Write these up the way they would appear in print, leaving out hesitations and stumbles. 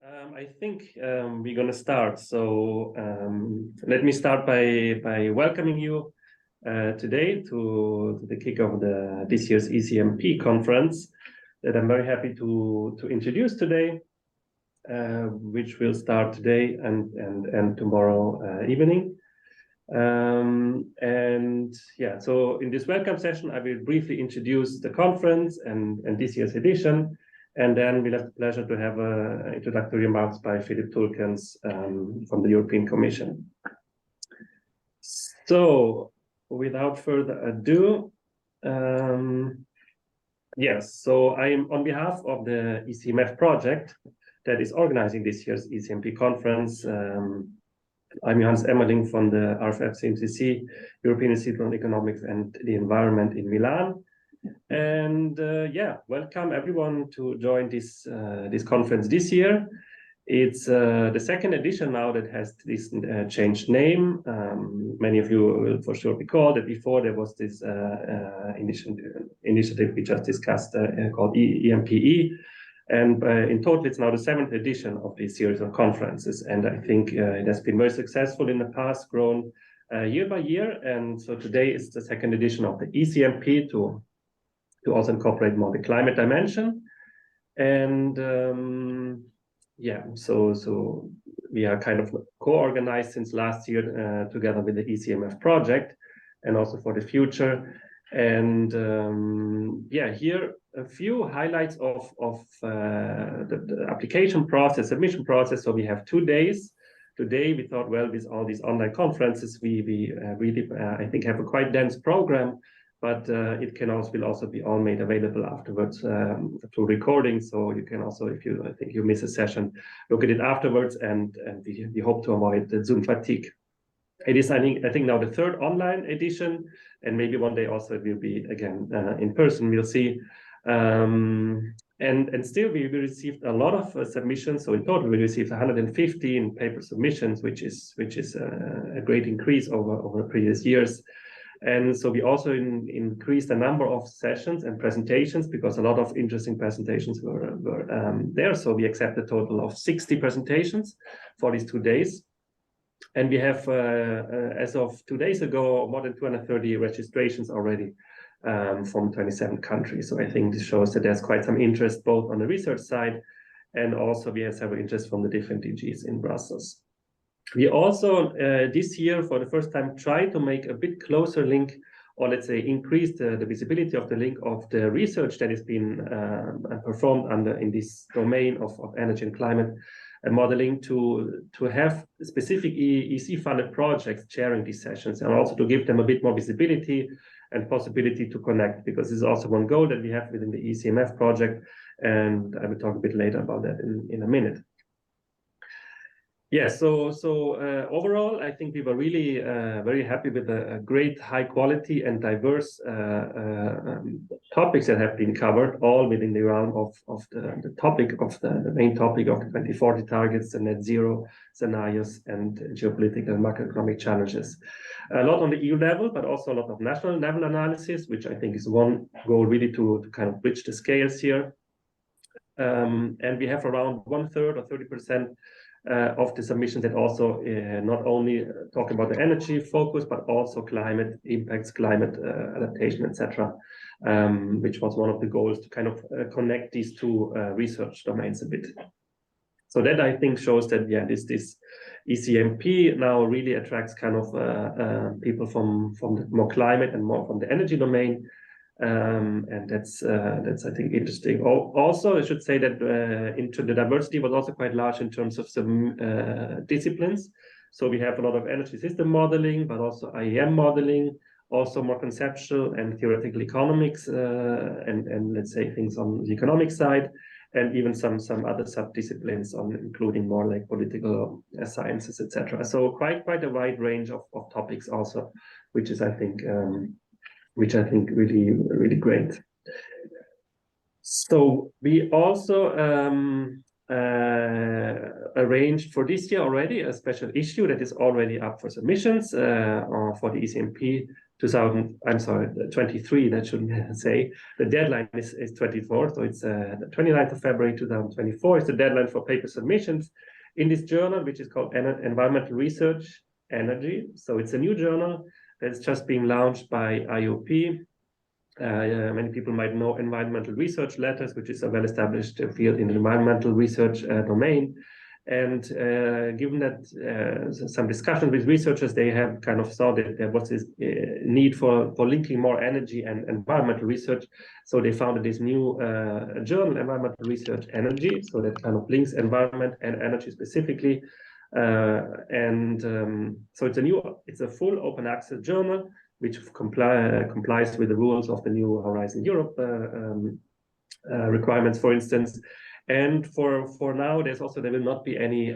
I think we're going to start. So let me start by welcoming you today to the kick of this year's ECMP conference that I'm very happy to introduce today, which will start today and tomorrow evening. And yeah, so in this welcome session, I will briefly introduce the conference and this year's edition. And then we'll have the pleasure to have introductory remarks by Philip Tulkens from the European Commission. So without further ado, yes, so I am on behalf of the ECMF project that is organizing this year's ECMP conference. I'm Johannes Emmerling from the RFF-CMCC, European Institute on Economics and the Environment in Milan. And yeah, welcome everyone to join this conference this year. It's the second edition now that has this changed name. Many of you will for sure recall that before there was this initiative we just discussed called EMPE. And in total, it's now the 7th edition of this series of conferences. And I think it has been very successful in the past, grown year by year. And so today is the second edition of the ECMP to also incorporate more the climate dimension. And yeah, so we are kind of co-organized since last year together with the ECMF project and also for the future. And yeah, here a few highlights of the application process, submission process. So we have 2 days. Today we thought, well, with all these online conferences, we really, I think, have a quite dense program, but it will also be all made available afterwards through recording. So you can also, if you, I think you miss a session, look at it afterwards, and we hope to avoid the Zoom fatigue. It is, I think now the 3rd online edition, and maybe one day also it will be again in person. We'll see. And still we received a lot of submissions. So in total we received 115 paper submissions, which is a great increase over previous years. And so we also increased the number of sessions and presentations because a lot of interesting presentations were there. So we accepted a total of 60 presentations for these 2 days. And we have, as of 2 days ago, more than 230 registrations already from 27 countries. So I think this shows that there's quite some interest both on the research side, and also we have several interests from the different DGs in Brussels. We also, this year, for the first time, try to make a bit closer link, or let's say increase the visibility of the link of the research that is being performed in this domain of energy and climate modeling to have specific EC-funded projects chairing these sessions, and also to give them a bit more visibility and possibility to connect, because this is also one goal that we have within the ECMF project, and I will talk a bit later about that in a minute. Yeah, so overall, I think we were really very happy with the great high quality and diverse topics that have been covered, all within the realm of the topic of the main topic of the 2040 targets, the net zero scenarios, and geopolitical and macroeconomic challenges. A lot on the EU level, but also a lot of national level analysis, which I think is one goal really to kind of bridge the scales here. And we have around 1/3 or 30% of the submissions that also not only talk about the energy focus, but also climate impacts, climate adaptation, etc., which was one of the goals to kind of connect these two research domains a bit. So that I think shows that, yeah, this ECMP now really attracts kind of people from the more climate and more from the energy domain. And that's I think interesting. Also, I should say that into the diversity was also quite large in terms of some disciplines. So we have a lot of energy system modeling, but also IEM modeling, also more conceptual and theoretical economics, and let's say things on the economic side, and even some other sub-disciplines on including more like political sciences, etc. So quite a wide range of topics also, which is I think really great. So we also arranged for this year already a special issue that is already up for submissions for the ECMP 23, that shouldn't say. The deadline is 24, so it's the 29th of February 2024 is the deadline for paper submissions in this journal, which is called Environmental Research Energy. So it's a new journal that's just being launched by IOP. Many people might know Environmental Research Letters, which is a well-established field in the environmental research domain. And given that some discussions with researchers, they have kind of saw that there was this need for linking more energy and environmental research. So they founded this new journal, Environmental Research Energy, so that kind of links environment and energy specifically. So it's a full open access journal, which complies with the rules of the new Horizon Europe requirements, for instance. And for now, there will not be any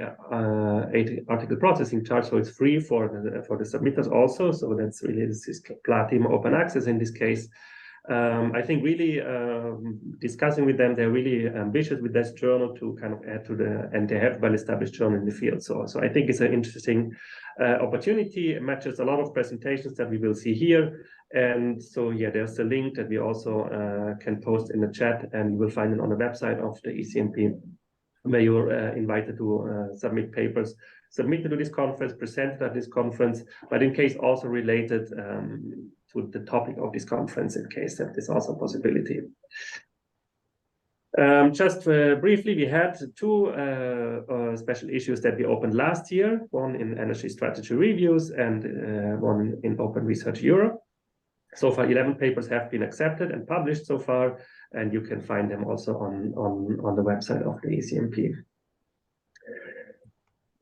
article processing charge, so it's free for the submitters also. So that's really this is platinum open access in this case. I think really discussing with them, they're really ambitious with this journal to kind of add to and they have well-established journal in the field. So I think it's an interesting opportunity. It matches a lot of presentations that we will see here. And so, yeah, there's a link that we also can post in the chat, and you will find it on the website of the ECMP, where you're invited to submit papers submitted to this conference, presented at this conference, but in case also related to the topic of this conference, in case that is also a possibility. Just briefly, we had two special issues that we opened last year, one in Energy Strategy Reviews and one in Open Research Europe. So far, 11 papers have been accepted and published so far, and you can find them also on the website of the ECMP.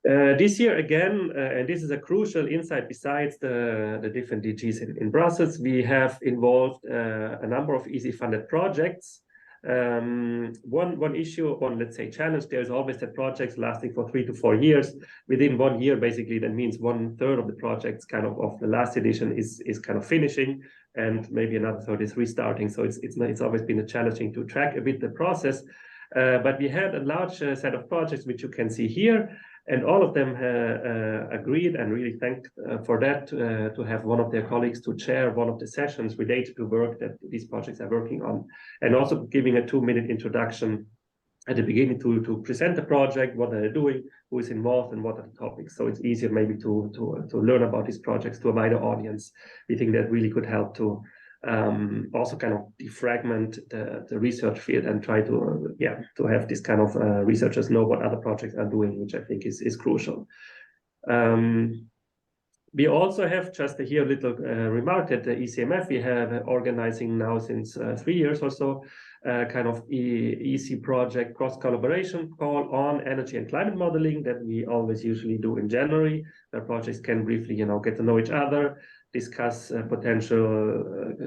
This year again, and this is a crucial insight besides the different DGs in Brussels, we have involved a number of EC-funded projects. One issue, let's say challenge, there's always the projects lasting for 3 to 4 years. Within 1 year, basically, that means 1/3 of the projects kind of the last edition is kind of finishing, and maybe another third is restarting. So it's always been challenging to track a bit the process. But we had a large set of projects, which you can see here, and all of them agreed and really thanked for that to have one of their colleagues to chair one of the sessions related to work that these projects are working on, and also giving a 2-minute introduction at the beginning to present the project, what they're doing, who is involved, and what are the topics. So it's easier maybe to learn about these projects to a wider audience. We think that really could help to also kind of defragment the research field and try to have this kind of researchers know what other projects are doing, which I think is crucial. We also have just here a little remark that the ECMF, we have organizing now since 3 years or so, kind of EC project cross-collaboration call on energy and climate modeling that we always usually do in January, where projects can briefly, get to know each other, discuss potential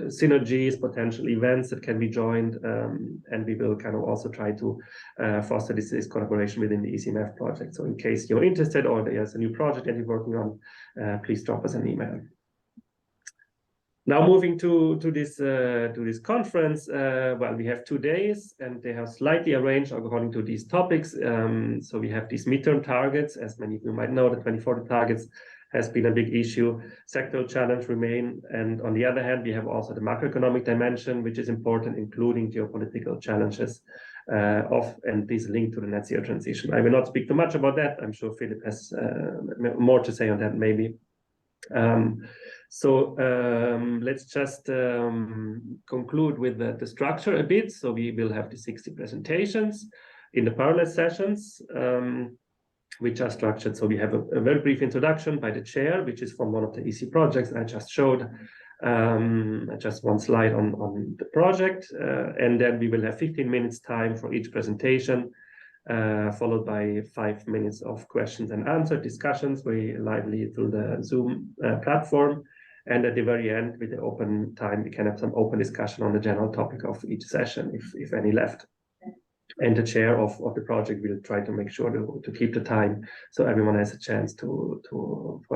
synergies, potential events that can be joined, and we will kind of also try to foster this collaboration within the ECMF project. So in case you're interested or there's a new project that you're working on, please drop us an email. Now moving to this conference, well, we have 2 days, and they have slightly arranged according to these topics. So we have these midterm targets, as many of you might know, the 2040 targets has been a big issue. Sectoral challenge remain, and on the other hand, we have also the macroeconomic dimension, which is important, including geopolitical challenges and this link to the net zero transition. I will not speak too much about that. I'm sure Philip has more to say on that maybe. Let's just conclude with the structure a bit. So we will have the 60 presentations in the parallel sessions, which are structured. So we have a very brief introduction by the chair, which is from one of the EC projects I just showed, just one slide on the project, and then we will have 15 minutes time for each presentation, followed by 5 minutes of questions and answer discussions, very lively through the Zoom platform. And at the very end, with the open time, we can have some open discussion on the general topic of each session, if any left. And the chair of the project will try to make sure to keep the time so everyone has a chance for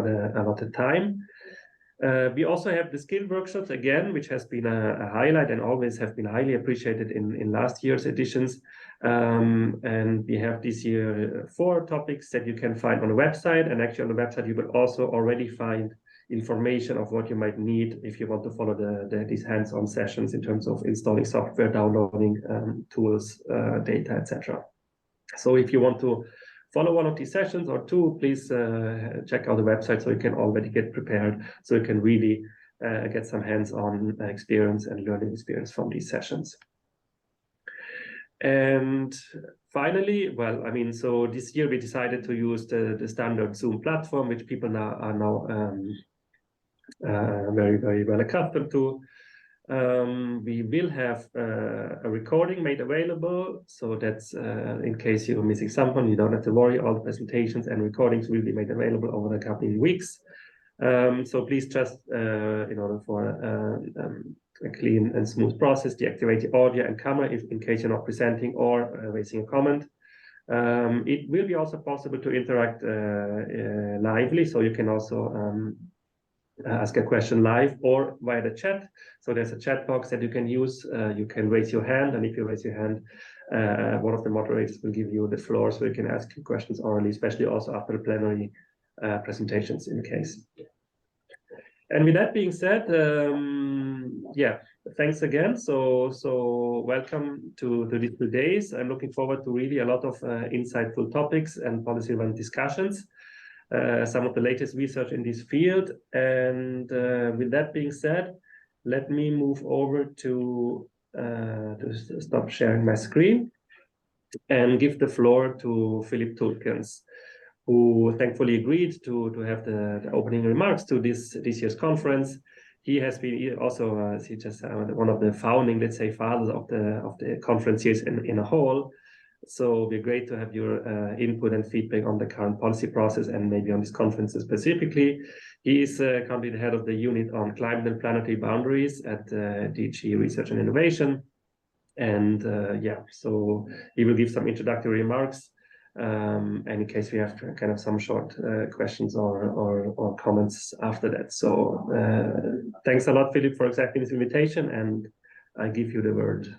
the allotted time. We also have the skill workshops again, which has been a highlight and always have been highly appreciated in last year's editions. And we have this year 4 topics that you can find on the website. And actually on the website, you will also already find information of what you might need if you want to follow these hands-on sessions in terms of installing software, downloading tools, data, etc. So if you want to follow one of these sessions or two, please check out the website so you can already get prepared, so you can really get some hands-on experience and learning experience from these sessions. And finally, well, I mean, so this year we decided to use the standard Zoom platform, which people are now very, very well accustomed to. We will have a recording made available, so that's in case you're missing something, you don't have to worry. All the presentations and recordings will be made available over the coming weeks. So please just, in order for a clean and smooth process, deactivate the audio and camera in case you're not presenting or raising a comment. It will be also possible to interact lively, so you can also ask a question live or via the chat. So there's a chat box that you can use. You can raise your hand, and if you raise your hand, one of the moderators will give you the floor so you can ask questions orally, especially also after the plenary presentations in case. And with that being said, yeah, thanks again. So welcome to these 2 days. I'm looking forward to really a lot of insightful topics and policy-relevant discussions. Some of the latest research in this field. And with that being said, let me move over to stop sharing my screen and give the floor to Philip Tulkens, who thankfully agreed to have the opening remarks to this year's conference. He has been also just one of the founding, let's say, fathers of the conference years in a whole. So we're great to have your input and feedback on the current policy process and maybe on this conference specifically. He is currently the head of the unit on climate and planetary boundaries at DG Research and Innovation. And yeah, so he will give some introductory remarks. And in case we have kind of some short questions or comments after that. So thanks a lot, Philip, for accepting this invitation, and I give you the word.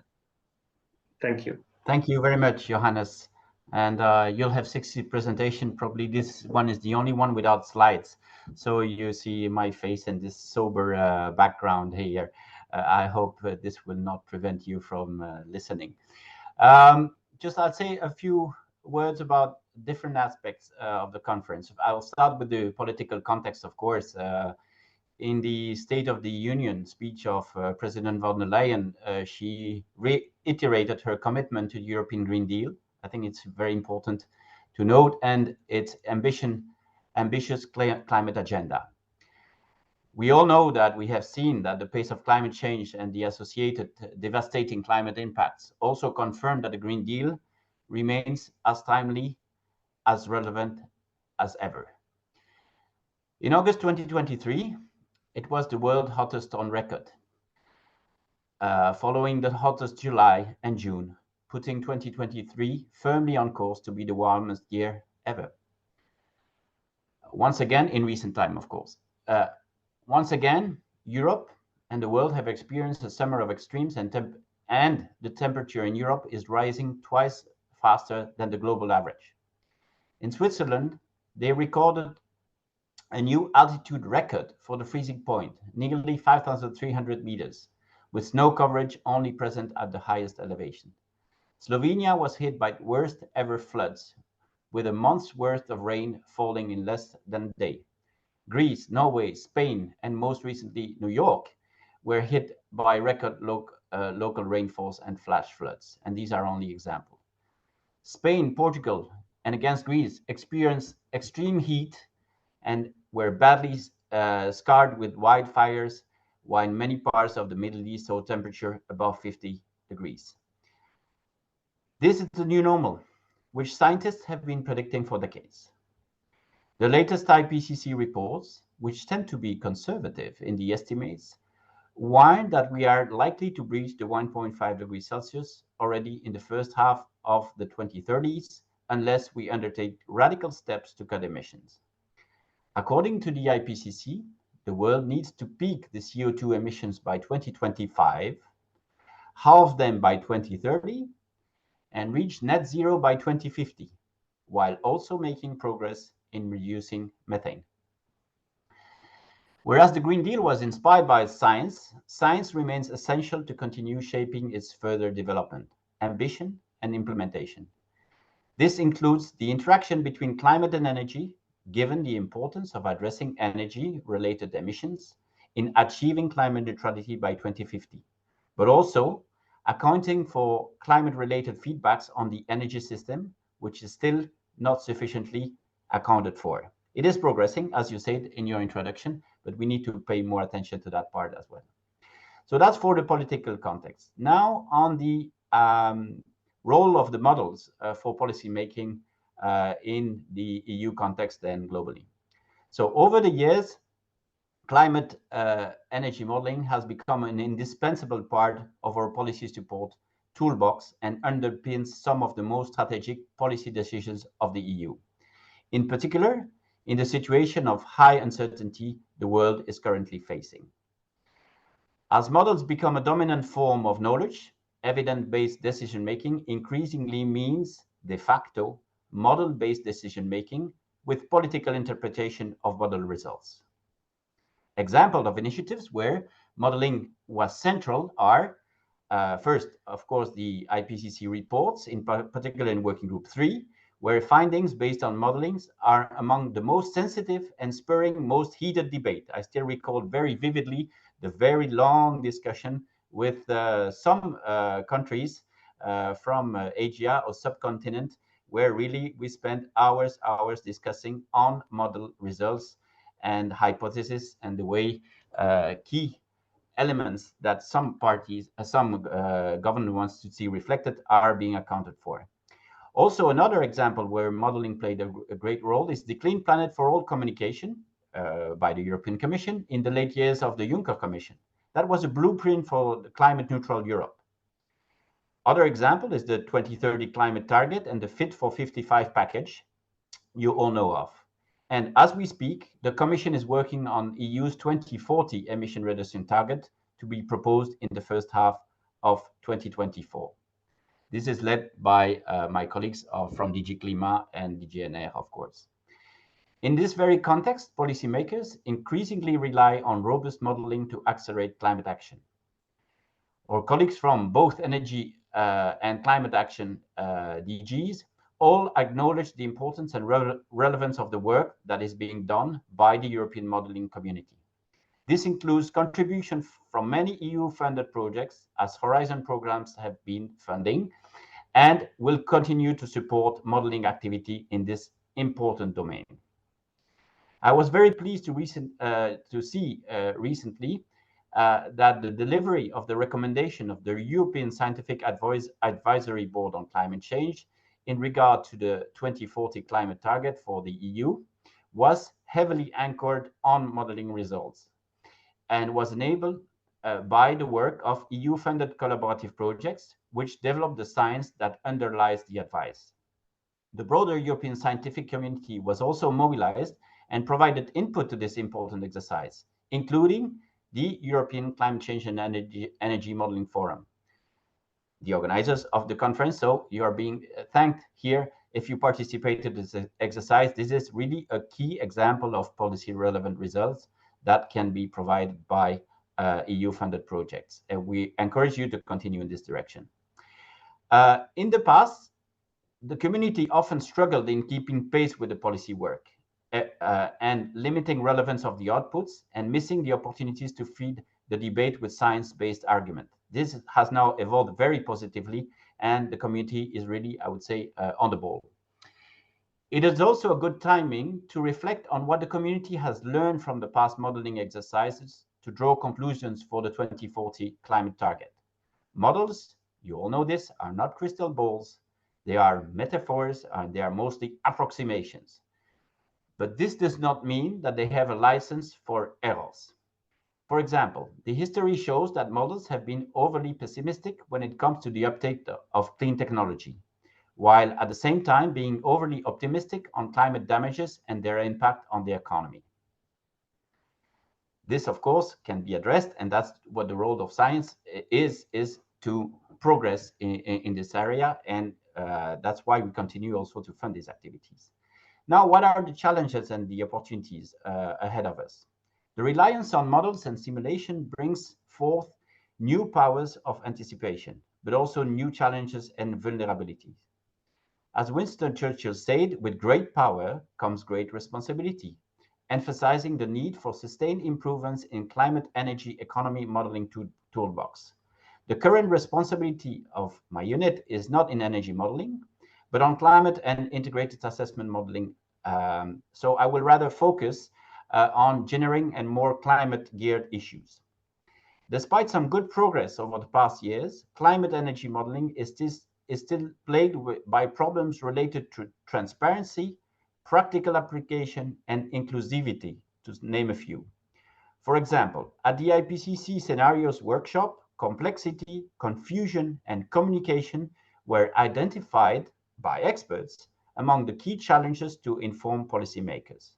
Thank you. Thank you very much, Johannes. And you'll have 60 presentation. Probably this one is the only one without slides. So you see my face and this sober background here. I hope this will not prevent you from listening. Just I'll say a few words about different aspects of the conference. I'll start with the political context, of course. In the State of the Union speech of President von der Leyen, she reiterated her commitment to the European Green Deal. I think it's very important to note, and its ambitious climate agenda. We all know that we have seen that the pace of climate change and the associated devastating climate impacts also confirm that the Green Deal remains as timely, as relevant as ever. In August 2023, it was the world hottest on record, following the hottest July and June, putting 2023 firmly on course to be the warmest year ever. Once again, in recent time, of course. Once again, Europe and the world have experienced a summer of extremes, and the temperature in Europe is rising twice faster than the global average. In Switzerland, they recorded a new altitude record for the freezing point, nearly 5,300 meters, with snow coverage only present at the highest elevation. Slovenia was hit by the worst ever floods, with a month's worth of rain falling in less than a day. Greece, Norway, Spain, and most recently New York were hit by record local rainfalls and flash floods, and these are only examples. Spain, Portugal, and against Greece experienced extreme heat and were badly scarred with wildfires, while many parts of the Middle East saw temperature above 50 degrees. This is the new normal, which scientists have been predicting for decades. The latest IPCC reports, which tend to be conservative in the estimates, warn that we are likely to breach the 1.5 degrees Celsius already in the first half of the 2030s, unless we undertake radical steps to cut emissions. According to the IPCC, the world needs to peak the CO2 emissions by 2025, halve them by 2030, and reach net zero by 2050, while also making progress in reducing methane. Whereas the Green Deal was inspired by science, science remains essential to continue shaping its further development, ambition, and implementation. This includes the interaction between climate and energy, given the importance of addressing energy-related emissions in achieving climate neutrality by 2050, but also accounting for climate-related feedbacks on the energy system, which is still not sufficiently accounted for. It is progressing, as you said in your introduction, but we need to pay more attention to that part as well. So that's for the political context. Now on the role of the models for policy making in the EU context and globally. So over the years, climate energy modeling has become an indispensable part of our policy support toolbox and underpins some of the most strategic policy decisions of the EU. In particular, in the situation of high uncertainty the world is currently facing. As models become a dominant form of knowledge, evidence-based decision-making increasingly means, de facto, model-based decision-making with political interpretation of model results. Examples of initiatives where modeling was central are, first, of course, the IPCC reports, in particular in Working Group 3, where findings based on modelings are among the most sensitive and spurring most heated debate. I still recall very vividly the very long discussion with some countries from Asia or subcontinent, where really we spent hours discussing on model results and hypotheses and the way key elements that some parties, some government wants to see reflected are being accounted for. Also, another example where modeling played a great role is the Clean Planet for All communication by the European Commission in the late years of the Juncker Commission. That was a blueprint for the climate neutral Europe. Other example is the 2030 climate target and the Fit for 55 package you all know of. And as we speak, the Commission is working on EU's 2040 emission reduction target to be proposed in the first half of 2024. This is led by my colleagues from DG Climat and DG NR, of course. In this very context, policymakers increasingly rely on robust modeling to accelerate climate action. Our colleagues from both energy and climate action DGs all acknowledge the importance and relevance of the work that is being done by the European modeling community. This includes contributions from many EU-funded projects, as Horizon programs have been funding, and will continue to support modeling activity in this important domain. I was very pleased to see recently that the delivery of the recommendation of the European Scientific Advisory Board on Climate Change in regard to the 2040 climate target for the EU was heavily anchored on modeling results and was enabled by the work of EU-funded collaborative projects, which developed the science that underlies the advice. The broader European scientific community was also mobilized and provided input to this important exercise, including the European Climate Change and Energy Modeling Forum, the organizers of the conference. So you are being thanked here if you participated in this exercise. This is really a key example of policy relevant results that can be provided by EU-funded projects. And we encourage you to continue in this direction. In the past, the community often struggled in keeping pace with the policy work and limiting relevance of the outputs and missing the opportunities to feed the debate with science-based argument. This has now evolved very positively, and the community is really, I would say, on the ball. It is also a good timing to reflect on what the community has learned from the past modeling exercises to draw conclusions for the 2040 climate target. Models, you all know this, are not crystal balls. They are metaphors, and they are mostly approximations. But this does not mean that they have a license for errors. For example, the history shows that models have been overly pessimistic when it comes to the uptake of clean technology, while at the same time being overly optimistic on climate damages and their impact on the economy. This, of course, can be addressed, and that's what the role of science is to progress in this area, and that's why we continue also to fund these activities. Now, what are the challenges and the opportunities ahead of us? The reliance on models and simulation brings forth new powers of anticipation, but also new challenges and vulnerabilities. As Winston Churchill said, with great power comes great responsibility, emphasizing the need for sustained improvements in climate energy economy modeling toolbox. The current responsibility of my unit is not in energy modeling, but on climate and integrated assessment modeling. So I will rather focus on generating and more climate-geared issues. Despite some good progress over the past years, climate energy modeling is still plagued by problems related to transparency, practical application, and inclusivity, to name a few. For example, at the IPCC Scenarios Workshop, complexity, confusion, and communication were identified by experts among the key challenges to inform policymakers.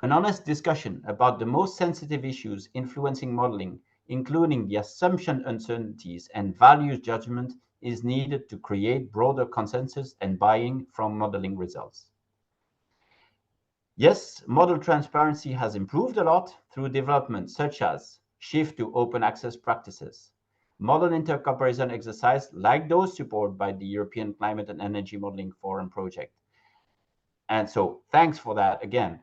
An honest discussion about the most sensitive issues influencing modeling, including the assumption uncertainties and values judgment, is needed to create broader consensus and buy-in from modeling results. Yes, model transparency has improved a lot through developments such as shift to open access practices, model intercomparison exercise like those supported by the European Climate and Energy Modeling Forum project. And so thanks for that again.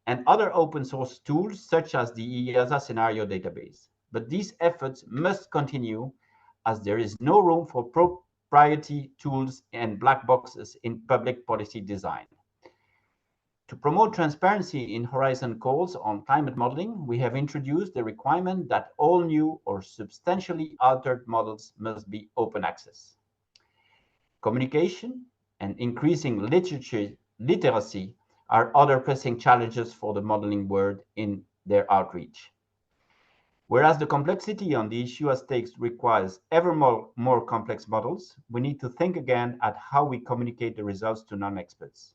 And other open source tools such as the EASA scenario database. But these efforts must continue as there is no room for proprietary tools and black boxes in public policy design. To promote transparency in Horizon calls on climate modeling, we have introduced the requirement that all new or substantially altered models must be open access. Communication and increasing literacy are other pressing challenges for the modeling world in their outreach. Whereas the complexity on the issue at stake requires ever more complex models, we need to think again at how we communicate the results to non-experts.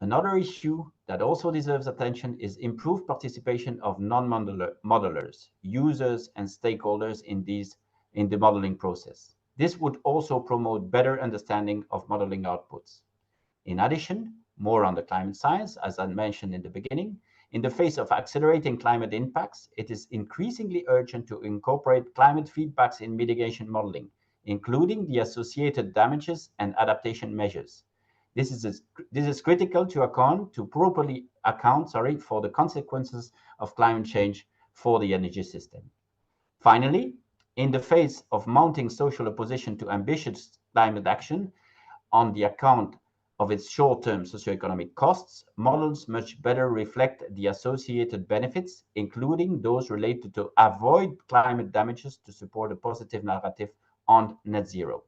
Another issue that also deserves attention is improved participation of non-modelers, users, and stakeholders in the modeling process. This would also promote better understanding of modeling outputs. In addition, more on the climate science, as I mentioned in the beginning, in the face of accelerating climate impacts, it is increasingly urgent to incorporate climate feedbacks in mitigation modeling, including the associated damages and adaptation measures. This is critical to properly account for the consequences of climate change for the energy system. Finally, in the face of mounting social opposition to ambitious climate action on the account of its short-term socioeconomic costs, models must better reflect the associated benefits, including those related to avoid climate damages to support a positive narrative on net zero.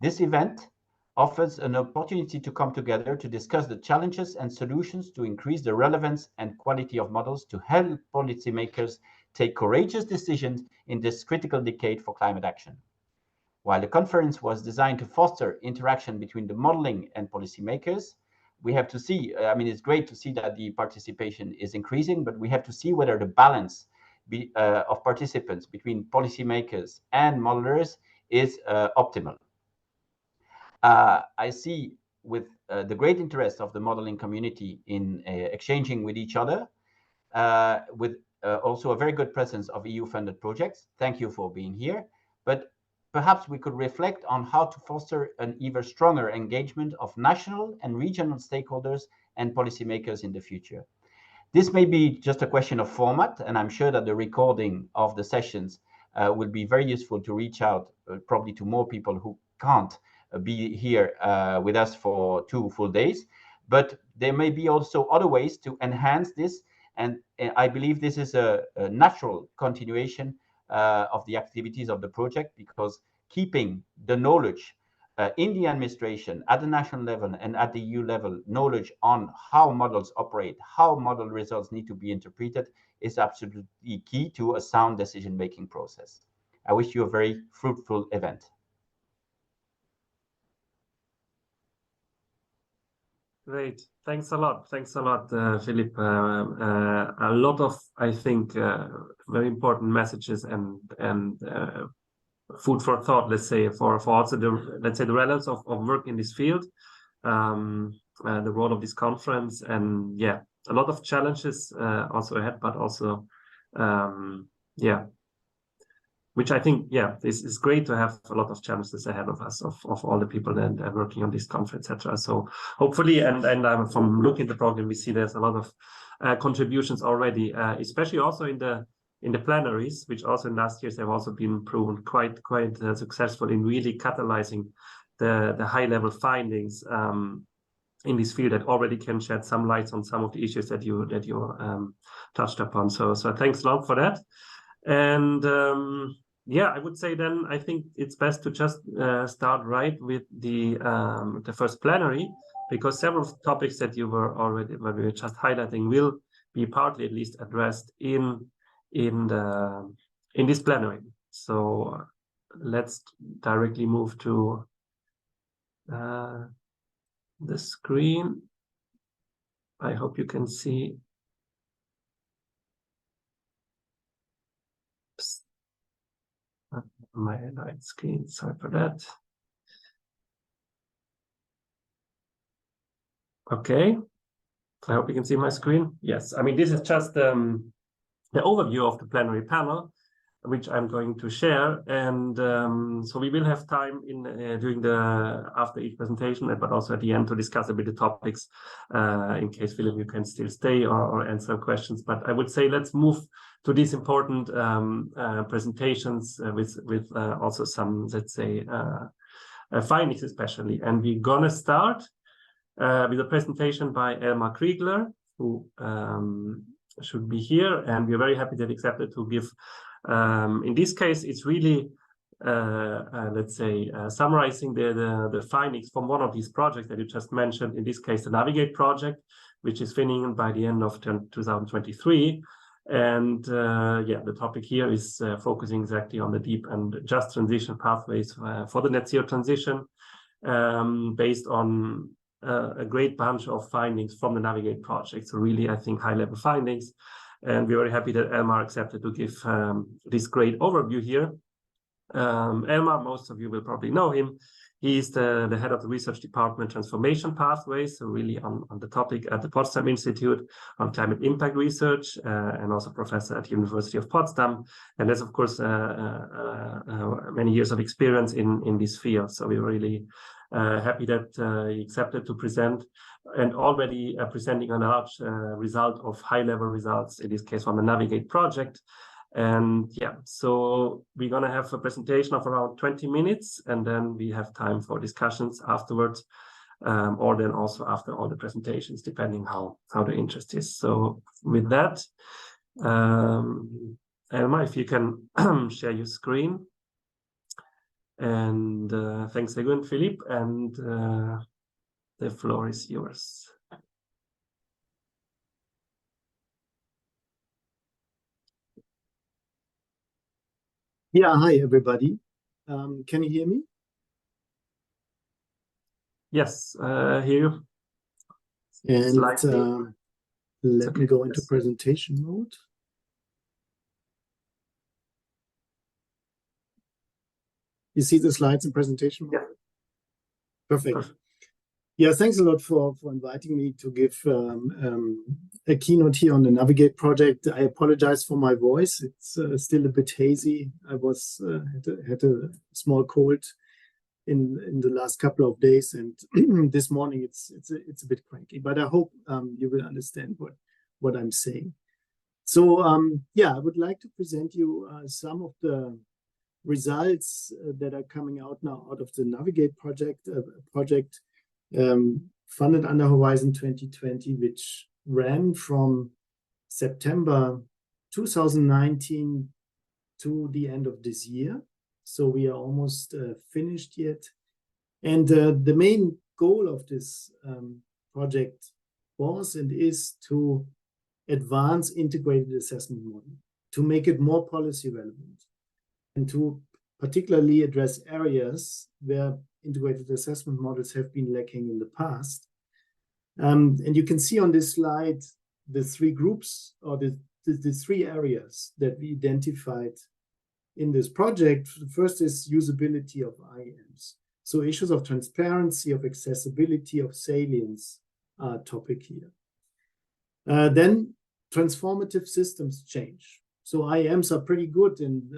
This event offers an opportunity to come together to discuss the challenges and solutions to increase the relevance and quality of models to help policymakers take courageous decisions in this critical decade for climate action. While the conference was designed to foster interaction between the modeling and policymakers, we have to see, it's great to see that the participation is increasing, but we have to see whether the balance of participants between policymakers and modelers is optimal. I see with the great interest of the modeling community in exchanging with each other, with also a very good presence of EU-funded projects. Thank you for being here. But perhaps we could reflect on how to foster an even stronger engagement of national and regional stakeholders and policymakers in the future. This may be just a question of format, and I'm sure that the recording of the sessions will be very useful to reach out probably to more people who can't be here with us for 2 full days. But there may be also other ways to enhance this, and I believe this is a natural continuation of the activities of the project, because keeping the knowledge in the administration at the national level and at the EU level, knowledge on how models operate, how model results need to be interpreted, is absolutely key to a sound decision-making process. I wish you a very fruitful event. Great. Thanks a lot. Thanks a lot, Philip. A lot of, I think, very important messages and food for thought, let's say, for also the relevance of work in this field, the role of this conference, and yeah, a lot of challenges also ahead, but also, yeah, which I think, yeah, this is great to have a lot of challenges ahead of us, of all the people that are working on this conference, etc. So hopefully, and from looking at the program, we see there's a lot of contributions already, especially also in the plenaries, which also in last years have also been proven quite successful in really catalyzing the high level findings in this field that already can shed some light on some of the issues that you touched upon. So thanks a lot for that. And yeah, I would say then I think it's best to just start right with the first plenary, because several topics that you were just highlighting will be partly at least addressed in this plenary. So let's directly move to the screen. I hope you can see. Oops. My light screen, sorry for that. Okay, I hope you can see my screen. Yes, I mean, this is just the overview of the plenary panel, which I'm going to share. And so we will have time during after each presentation, but also at the end to discuss a bit the topics, in case Philip, you can still stay or answer questions. But I would say let's move to these important presentations with also some, let's say, findings especially. And we're gonna start with a presentation by Elmar Kriegler, who should be here, and we're very happy that he accepted to give. In this case, it's really, let's say, summarizing the findings from one of these projects that you just mentioned. In this case, the Navigate project, which is finishing by the end of 2023. And yeah, the topic here is focusing exactly on the deep and just transition pathways for the net zero transition, based on a great bunch of findings from the Navigate project. So really, I think high-level findings. And we're very happy that Elmar accepted to give this great overview here. Elmar, most of you will probably know him. He's the head of the research department, Transformation Pathways, so really on the topic at the Potsdam Institute on climate impact research, and also professor at the University of Potsdam. And there's, of course, many years of experience in this field. So we're really happy that he accepted to present, and already presenting a large result of high-level results, in this case from the Navigate project. And yeah, so we're going to have a presentation of around 20 minutes, and then we have time for discussions afterwards, or then also after all the presentations, depending how the interest is. So with that, Elmar, if you can share your screen. And thanks again, Philippe, and the floor is yours. Yeah, hi everybody. Can you hear me? Yes, hear you. And let me go into presentation mode. You see the slides in presentation mode? Yeah. Perfect. Yeah, thanks a lot for inviting me to give a keynote here on the Navigate project. I apologize for my voice. It's still a bit hazy. I had a small cold in the last couple of days, and this morning it's a bit cranky. But I hope you will understand what I'm saying. So yeah, I would like to present you some of the results that are coming out now out of the Navigate project, funded under Horizon 2020, which ran from September 2019 to the end of this year. So we are almost finished yet. And the main goal of this project was and is to advance integrated assessment model, to make it more policy relevant, and to particularly address areas where integrated assessment models have been lacking in the past. And you can see on this slide the three groups, or the three areas that we identified in this project. The first is usability of IAMs. So issues of transparency, of accessibility, of salience are a topic here. Then transformative systems change. So IAMs are pretty good in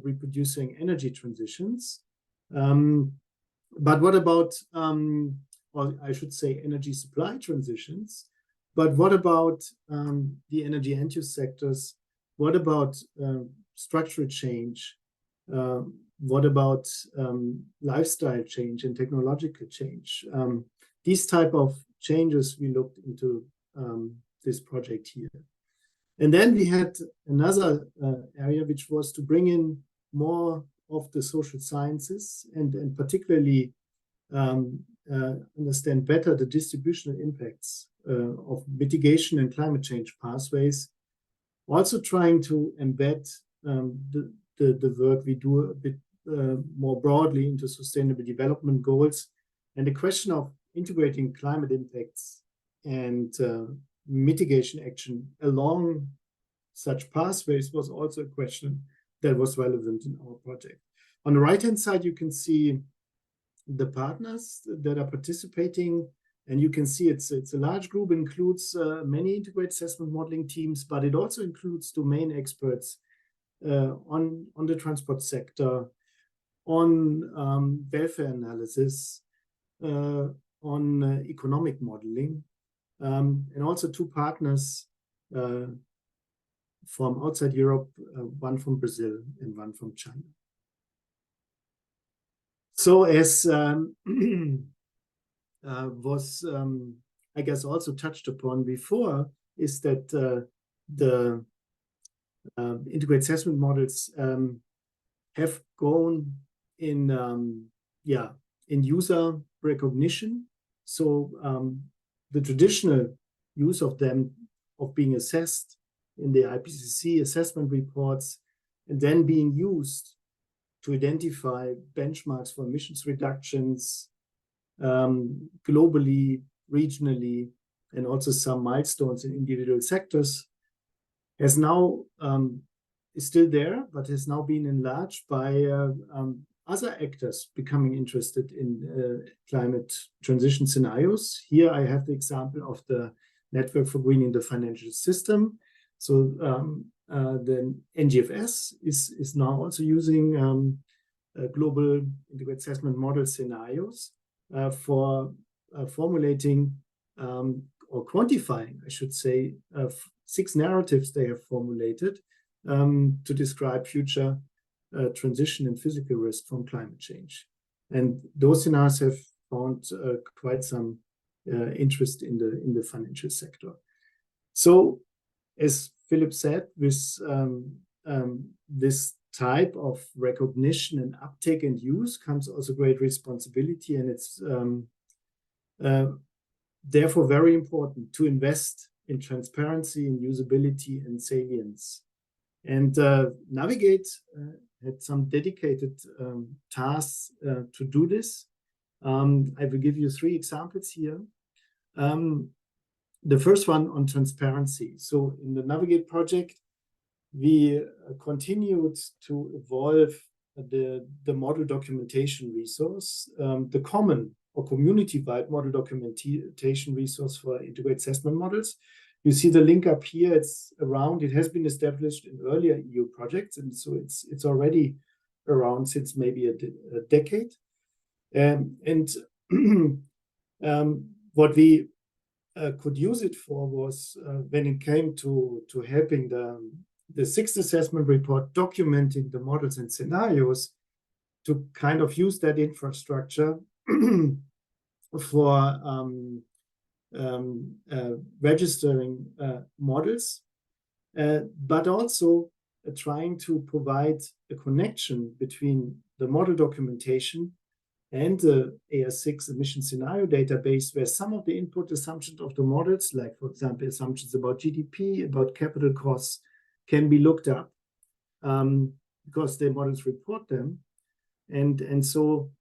reproducing energy transitions. But what about, or I should say, energy supply transitions? But what about the energy end-use sectors? What about structural change? What about lifestyle change and technological change? These type of changes we looked into this project here. And then we had another area, which was to bring in more of the social sciences and particularly understand better the distributional impacts of mitigation and climate change pathways. Also trying to embed the work we do a bit more broadly into sustainable development goals. And the question of integrating climate impacts and mitigation action along such pathways was also a question that was relevant in our project. On the right-hand side, you can see the partners that are participating, and you can see it's a large group, includes many integrated assessment modeling teams, but it also includes domain experts on the transport sector, on welfare analysis, on economic modeling, and also two partners from outside Europe, one from Brazil and one from China. So as was, I guess, also touched upon before, is that the integrated assessment models have gone in, in user recognition. So the traditional use of them, of being assessed in the IPCC assessment reports, and then being used to identify benchmarks for emissions reductions globally, regionally, and also some milestones in individual sectors, has now is still there, but has now been enlarged by other actors becoming interested in climate transition scenarios. Here I have the example of the Network for Greening the Financial System. So the NGFS is now also using global integrated assessment model scenarios for formulating or quantifying, I should say, 6 narratives they have formulated to describe future transition and physical risk from climate change. And those scenarios have found quite some interest in the financial sector. So, as Philip said, with this type of recognition and uptake and use comes also great responsibility, and it's therefore very important to invest in transparency and usability and salience. And Navigate had some dedicated tasks to do this. I will give you 3 examples here. The first one on transparency. So in the Navigate project, we continued to evolve the model documentation resource, the common or community-wide model documentation resource for integrated assessment models. You see the link up here. It's around. It has been established in earlier EU projects, and so it's already around since maybe a decade. What we could use it for was when it came to helping the 6th assessment report documenting the models and scenarios, to kind of use that infrastructure for registering models, but also trying to provide a connection between the model documentation and the AS6 emission scenario database, where some of the input assumptions of the models, like, for example, assumptions about GDP, about capital costs, can be looked up because the models report them. And so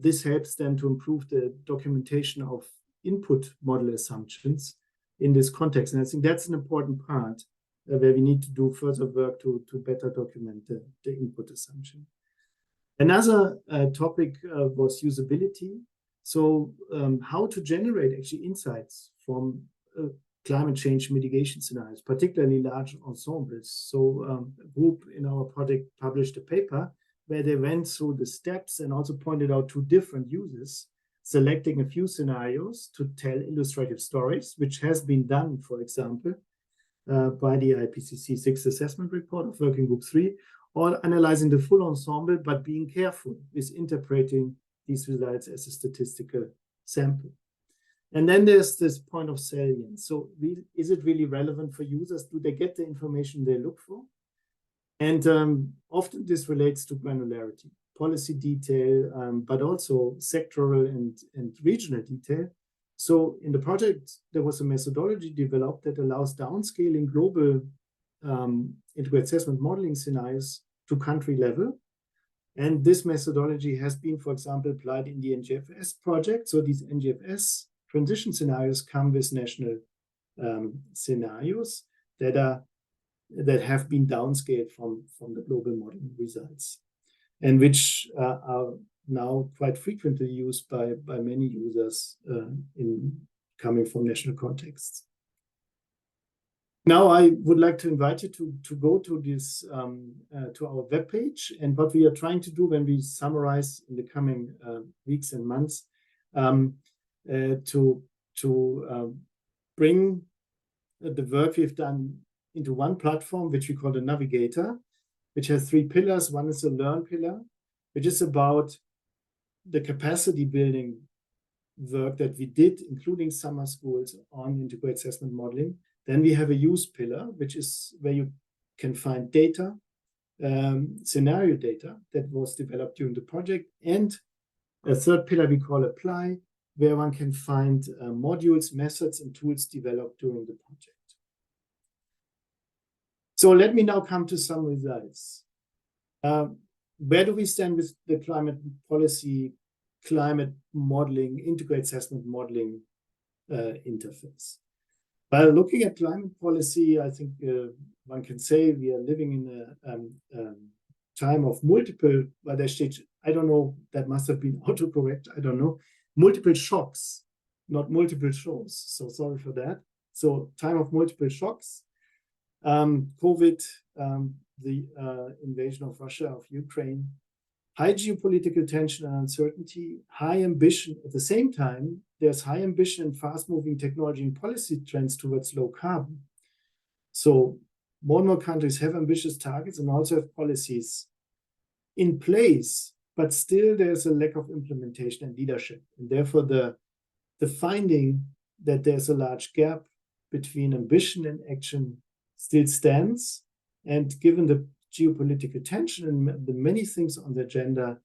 this helps them to improve the documentation of input model assumptions in this context. And I think that's an important part where we need to do further work to better document the input assumption. Another topic was usability. So how to generate actually insights from climate change mitigation scenarios, particularly large ensembles. So a group in our project published a paper where they went through the steps and also pointed out 2 different uses, selecting a few scenarios to tell illustrative stories, which has been done, for example, by the IPCC 6th assessment report of Working Group 3, or analyzing the full ensemble, but being careful with interpreting these results as a statistical sample. And then there's this point of salience. So is it really relevant for users? Do they get the information they look for? And often this relates to granularity, policy detail, but also sectoral and regional detail. So in the project, there was a methodology developed that allows downscaling global integrated assessment modeling scenarios to country level. And this methodology has been, for example, applied in the NGFS project. So these NGFS transition scenarios come with national scenarios that have been downscaled from the global modeling results, and which are now quite frequently used by many users in coming from national contexts. Now I would like to invite you to go to this to our webpage, and what we are trying to do when we summarize in the coming weeks and months to bring the work we've done into one platform, which we call the Navigator, which has 3 pillars. One is the Learn pillar, which is about the capacity building work that we did, including summer schools, on integrated assessment modeling. Then we have a Use pillar, which is where you can find data, scenario data that was developed during the project. And a 3rd pillar we call Apply, where one can find modules, methods, and tools developed during the project. So let me now come to some results. Where do we stand with the climate policy, climate modeling, integrated assessment modeling interface? By looking at climate policy, I think one can say we are living in a time of multiple, but I don't know, that must have been autocorrect, I don't know, multiple shocks, not multiple shows. So sorry for that. So time of multiple shocks. COVID, the invasion of Russia, of Ukraine, high geopolitical tension and uncertainty, high ambition. At the same time, there's high ambition and fast-moving technology and policy trends towards low carbon. So more and more countries have ambitious targets and also have policies in place, but still there's a lack of implementation and leadership. And therefore, the finding that there's a large gap between ambition and action still stands. And given the geopolitical tension and the many things on the agenda,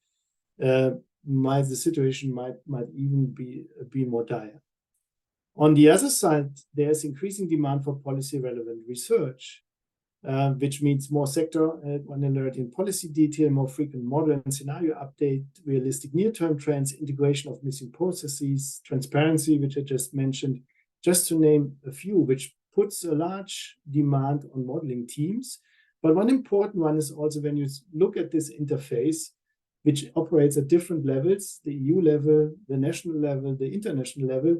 the situation might even be more dire. On the other side, there's increasing demand for policy-relevant research, which means more sector granularity in policy detail, more frequent model and scenario update, realistic near-term trends, integration of missing processes, transparency, which I just mentioned, just to name a few, which puts a large demand on modeling teams. But one important one is also when you look at this interface, which operates at different levels, the EU level, the national level, the international level,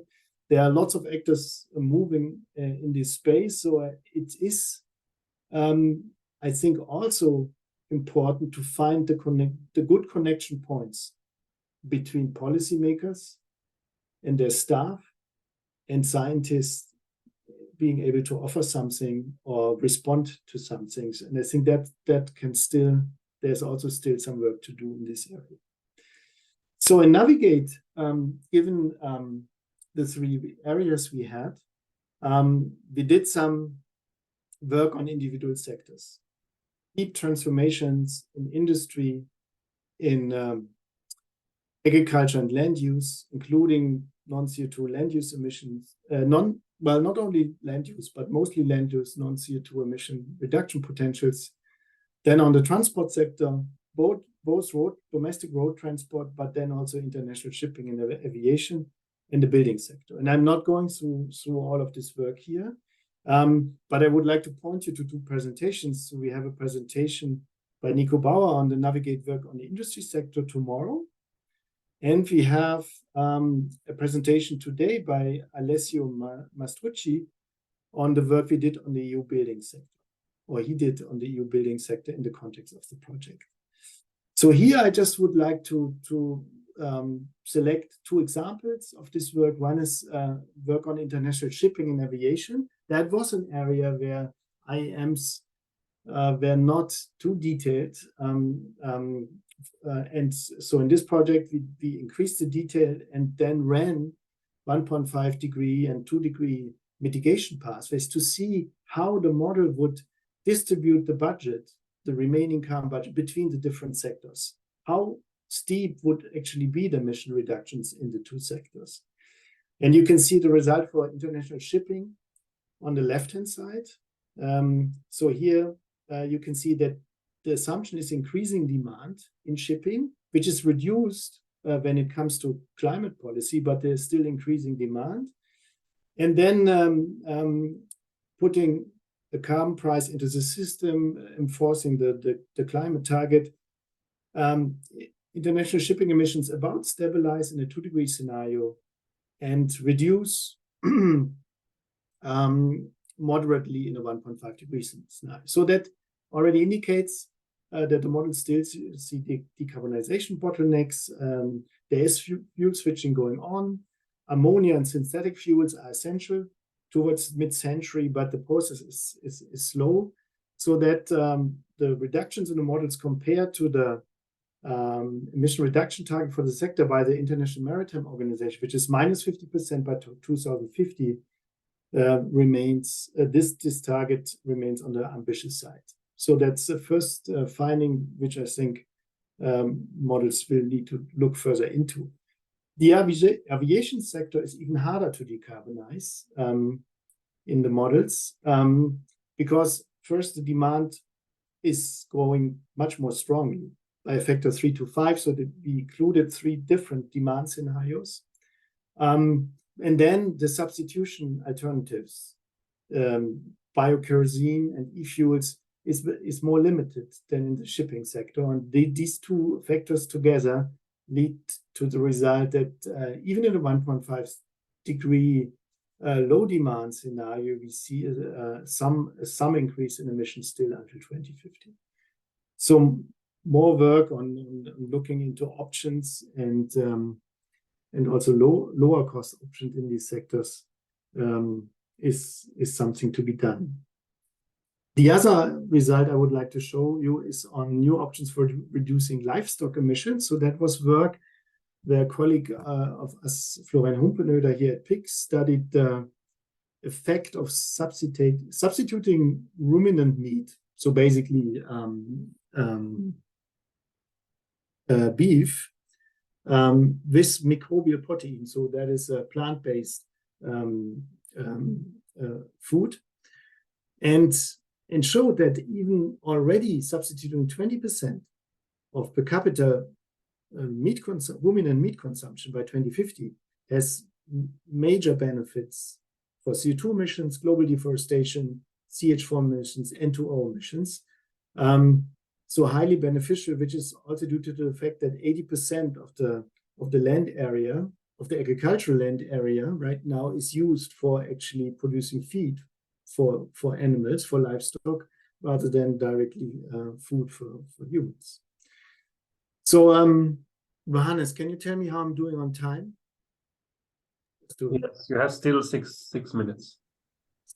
there are lots of actors moving in this space. So it is, I think, also important to find the good connection points between policymakers and their staff and scientists being able to offer something or respond to some things. And I think that can still, there's also still some work to do in this area. So in Navigate, given the 3 areas we had, we did some work on individual sectors, deep transformations in industry, in agriculture and land use, including non-CO2 land use emissions, not only land use, but mostly land use, non-CO2 emission reduction potentials. Then on the transport sector, both domestic road transport, but then also international shipping and aviation, and the building sector. And I'm not going through all of this work here, but I would like to point you to 2 presentations. So we have a presentation by Nico Bauer on the Navigate work on the industry sector tomorrow. And we have a presentation today by Alessio Mastrucci on the work we did on the EU building sector, or he did on the EU building sector in the context of the project. So here I just would like to select two examples of this work. One is work on international shipping and aviation. That was an area where IAMs were not too detailed. And so in this project, we increased the detail and then ran 1.5 degree and 2 degree mitigation pathways to see how the model would distribute the budget, the remaining carbon budget, between the different sectors. How steep would actually be the emission reductions in the two sectors. And you can see the result for international shipping on the left-hand side. So here you can see that the assumption is increasing demand in shipping, which is reduced when it comes to climate policy, but there's still increasing demand. And then putting the carbon price into the system, enforcing the climate target. International shipping emissions about stabilize in a 2 degree scenario and reduce moderately in a 1.5 degree scenario. So that already indicates that the model still see decarbonization bottlenecks. There is fuel switching going on. Ammonia and synthetic fuels are essential towards mid-century, but the process is slow, so that the reductions in the models compared to the emission reduction target for the sector by the International Maritime Organization, which is minus 50% by 2050, remains, this target remains on the ambitious side. So that's the first finding, which I think models will need to look further into. The aviation sector is even harder to decarbonize in the models because first, the demand is growing much more strongly by a factor 3 to 5, so that we included 3 different demand scenarios. And then the substitution alternatives, biokerosene and e-fuels, is more limited than in the shipping sector. And these two factors together lead to the result that even in a 1.5 degree low demand scenario, we see some increase in emissions still until 2050. So more work on looking into options and also lower cost options in these sectors is something to be done. The other result I would like to show you is on new options for reducing livestock emissions. So that was work where a colleague of us, Florian Humpenöder here at PIX, studied the effect of substituting ruminant meat, so basically beef, with microbial protein. So that is a plant-based food. And showed that even already substituting 20% of per capita ruminant meat consumption by 2050 has major benefits for CO2 emissions, global deforestation, CH4 emissions, N2O emissions. So highly beneficial, which is also due to the fact that 80% of the land area, of the agricultural land area right now, is used for actually producing feed for animals, for livestock, rather than directly food for humans. So, Johannes, can you tell me how I'm doing on time? Yes, you have still six minutes.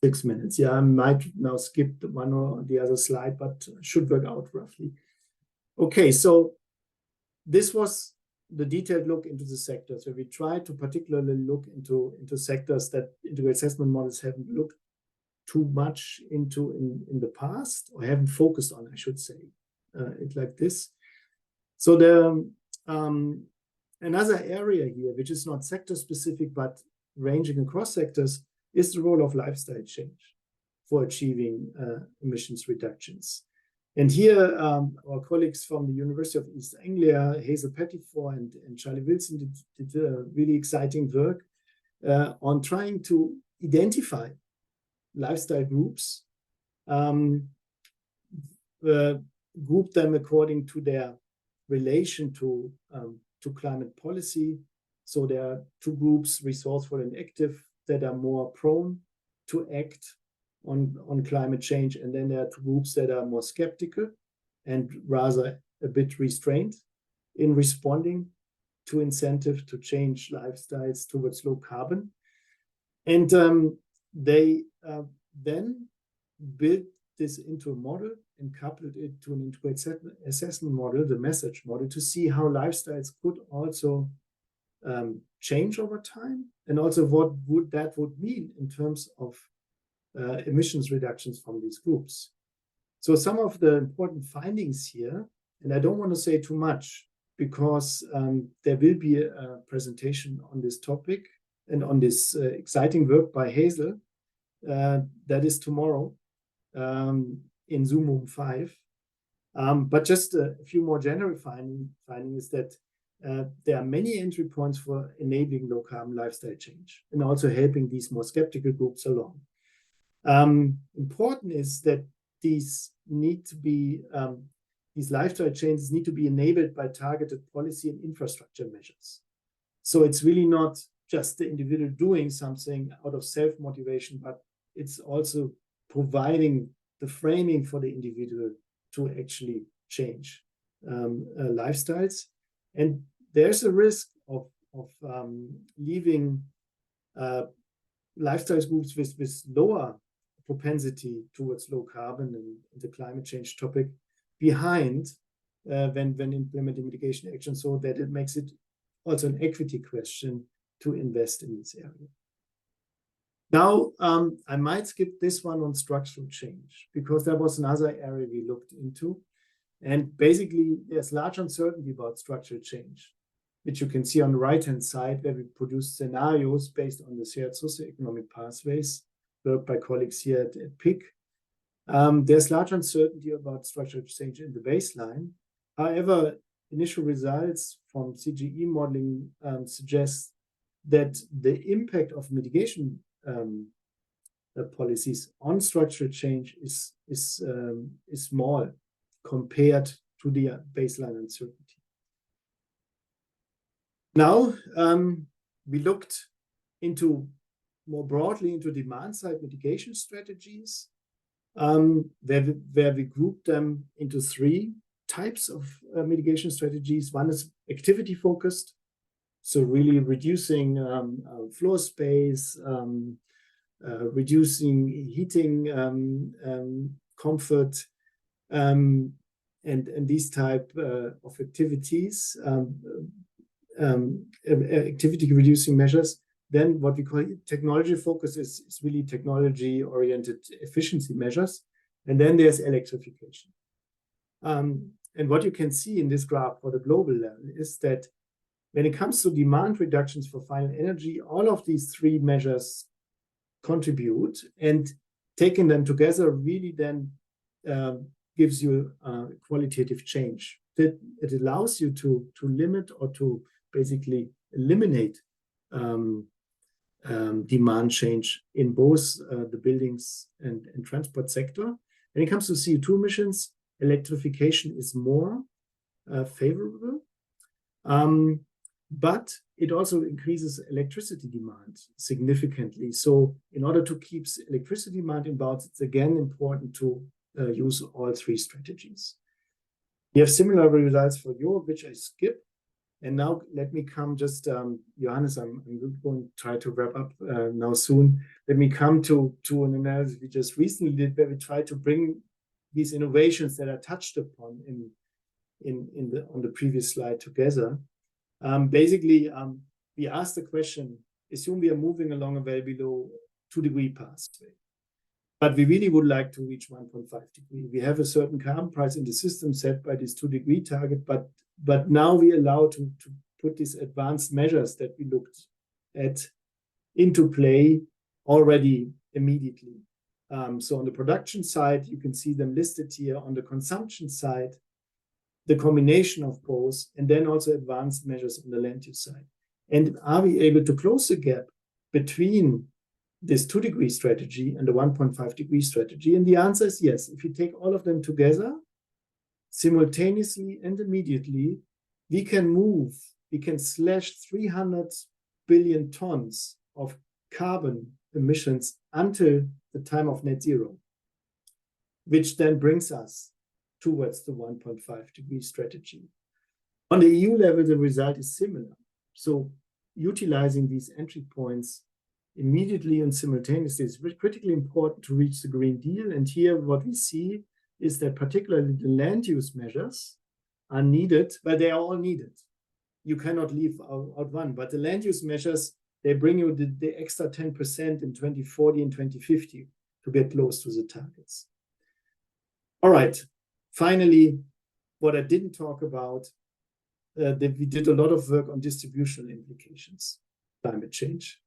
6 minutes. Yeah, I might now skip the one or the other slide, but should work out roughly. Okay, so this was the detailed look into the sectors, where we tried to particularly look into sectors that integrated assessment models haven't looked too much into in the past, or haven't focused on, I should say, it like this. So the another area here, which is not sector specific but ranging across sectors, is the role of lifestyle change for achieving emissions reductions. And here, our colleagues from the University of East Anglia, Hazel Pettifor and Charlie Wilson, did really exciting work on trying to identify lifestyle groups, group them according to their relation to climate policy. So there are 2 groups, resourceful and active, that are more prone to act on climate change, and then there are two groups that are more skeptical and rather a bit restrained in responding to incentive to change lifestyles towards low carbon. And they then built this into a model and coupled it to an integrated assessment model, the message model, to see how lifestyles could also change over time, and also what that would mean in terms of emissions reductions from these groups. So some of the important findings here, and I don't want to say too much because there will be a presentation on this topic and on this exciting work by Hazel that is tomorrow in Zoom Room 5. But just a few more general findings that there are many entry points for enabling low carbon lifestyle change and also helping these more skeptical groups along. Important is that these need to be these lifestyle changes need to be enabled by targeted policy and infrastructure measures. So it's really not just the individual doing something out of self-motivation, but it's also providing the framing for the individual to actually change lifestyles. And there's a risk of leaving lifestyle groups with lower propensity towards low carbon and the climate change topic behind when implementing mitigation action, so that it makes it also an equity question to invest in this area. Now, I might skip this one on structural change because that was another area we looked into. And basically, there's large uncertainty about structural change, which you can see on the right-hand side, where we produce scenarios based on the shared socioeconomic pathways, work by colleagues here at PIC. There's large uncertainty about structural change in the baseline. However, initial results from CGE modeling suggest that the impact of mitigation policies on structural change is small compared to the baseline uncertainty. Now, we looked more broadly into demand-side mitigation strategies, where we grouped them into three types of mitigation strategies. One is activity-focused, so really reducing floor space, reducing heating comfort, and these type of activities, activity-reducing measures. Then what we call technology focus is really technology-oriented efficiency measures. And then there's electrification. And what you can see in this graph for the global level is that when it comes to demand reductions for final energy, all of these three measures contribute, and taking them together really then gives you qualitative change. That it allows you to limit or to basically eliminate demand change in both the buildings and transport sector. When it comes to CO2 emissions, electrification is more favorable, but it also increases electricity demand significantly. So in order to keep electricity demand in balance, it's again important to use all three strategies. We have similar results for Europe, which I skip. And now let me come just, Johannes, I'm going to try to wrap up now soon. Let me come to an analysis we just recently did, where we try to bring these innovations that are touched upon on the previous slide together. Basically, we asked the question, assume we are moving along a well below 2-degree pathway, but we really would like to reach 1.5 degree. We have a certain carbon price in the system set by this 2-degree target, but now we allow to put these advanced measures that we looked at into play already immediately. So on the production side, you can see them listed here. On the consumption side, the combination of both, and then also advanced measures on the land use side. And are we able to close the gap between this 2-degree strategy and the 1.5-degree strategy? And the answer is yes. If you take all of them together, simultaneously and immediately, we can slash 300 billion tons of carbon emissions until the time of net zero, which then brings us towards the 1.5 degree strategy. On the EU level, the result is similar. So utilizing these entry points immediately and simultaneously is critically important to reach the Green Deal. And here what we see is that particularly the land use measures are needed, but they are all needed. You cannot leave out one, but the land use measures, they bring you the extra 10% in 2040 and 2050 to get close to the targets. All right, finally, what I didn't talk about, that we did a lot of work on distributional implications, climate change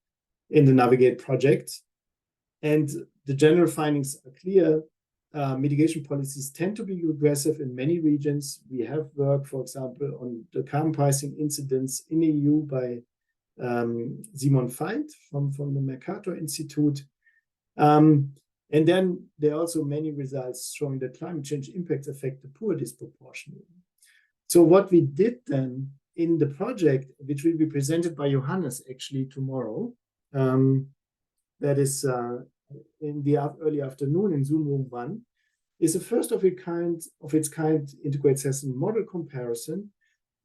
in the Navigate project. And the general findings are clear. Mitigation policies tend to be regressive in many regions. We have worked, for example, on the carbon pricing incidence in the EU by Simon Veit from the Mercator Institute. And then there are also many results showing that climate change impacts affect the poor disproportionately. So what we did then in the project, which will be presented by Johannes actually tomorrow, that is in the early afternoon in Zoom Room 1, is the first of its kind integrated assessment model comparison,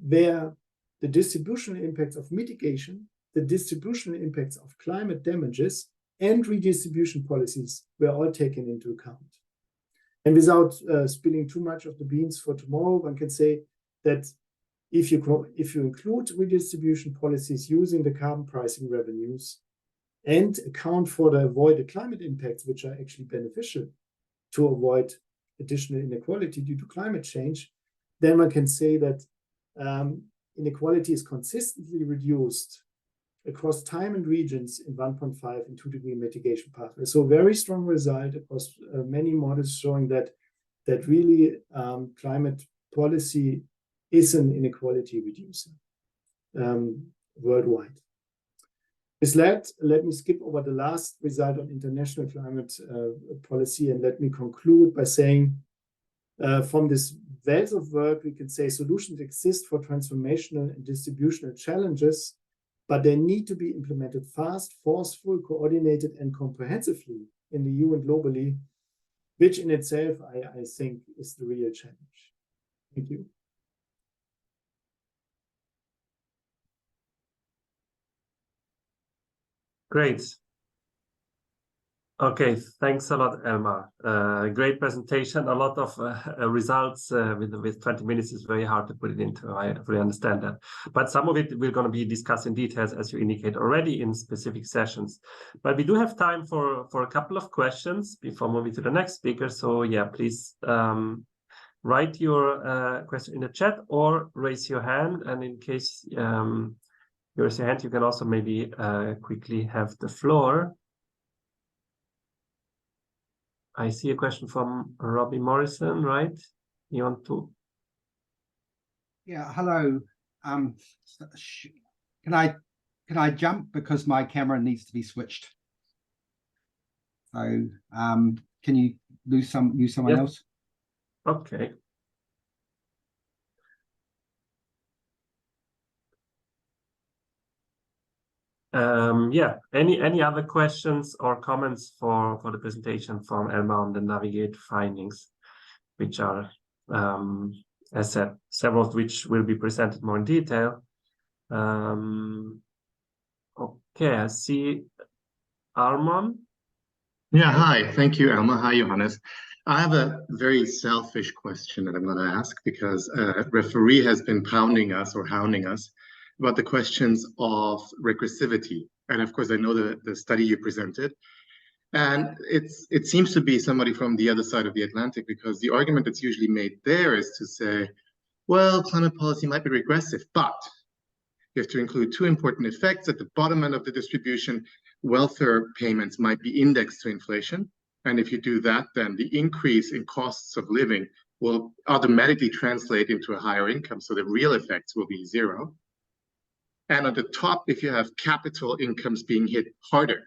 where the distributional impacts of mitigation, the distributional impacts of climate damages, and redistribution policies were all taken into account. And without spilling too much of the beans for tomorrow, one can say that if you include redistribution policies using the carbon pricing revenues and account for the avoided climate impacts, which are actually beneficial to avoid additional inequality due to climate change, then one can say that inequality is consistently reduced across time and regions in 1.5 and 2 degree mitigation pathways. So very strong result across many models showing that really climate policy is an inequality reducer worldwide. With that, let me skip over the last result on international climate policy, and let me conclude by saying from this wealth of work, we can say solutions exist for transformational and distributional challenges, but they need to be implemented fast, forceful, coordinated, and comprehensively in the EU and globally, which in itself, I think, is the real challenge. Thank you. Great. Okay, thanks a lot, Elmar. Great presentation. A lot of results with 20 minutes is very hard to put it into. I fully understand that. But some of it we're going to be discussed in details, as you indicate already in specific sessions. But we do have time for a couple of questions before moving to the next speaker. So yeah, please write your question in the chat or raise your hand. And in case you raise your hand, you can also maybe quickly have the floor. I see a question from Robbie Morrison, right? You want to? Yeah, hello. Can I jump because my camera needs to be switched? So can you use someone else? Okay. Yeah, any other questions or comments for the presentation from Elmar on the Navigate findings, which are, as said, several of which will be presented more in detail. Okay, I see Armon. Yeah, hi. Thank you, Elmar. Hi, Johannes. I have a very selfish question that I'm going to ask because a referee has been hounding us about the questions of regressivity. And of course, I know the study you presented. And it seems to be somebody from the other side of the Atlantic, because the argument that's usually made there is to say, well, climate policy might be regressive, but you have to include two important effects. At the bottom end of the distribution, welfare payments might be indexed to inflation. And if you do that, then the increase in costs of living will automatically translate into a higher income. So the real effects will be zero. And at the top, if you have capital incomes being hit harder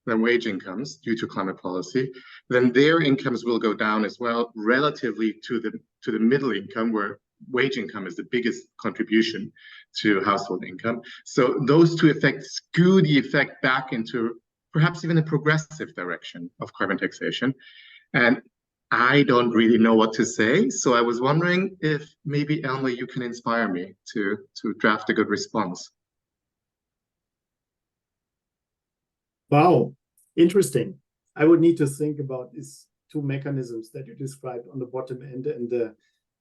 than wage incomes due to climate policy, then their incomes will go down as well, relatively to the middle income, where wage income is the biggest contribution to household income. So those two effects skew the effect back into perhaps even a progressive direction of carbon taxation. And I don't really know what to say. So I was wondering if maybe, Elma, you can inspire me to draft a good response. Wow, interesting. I would need to think about these two mechanisms that you described on the bottom end and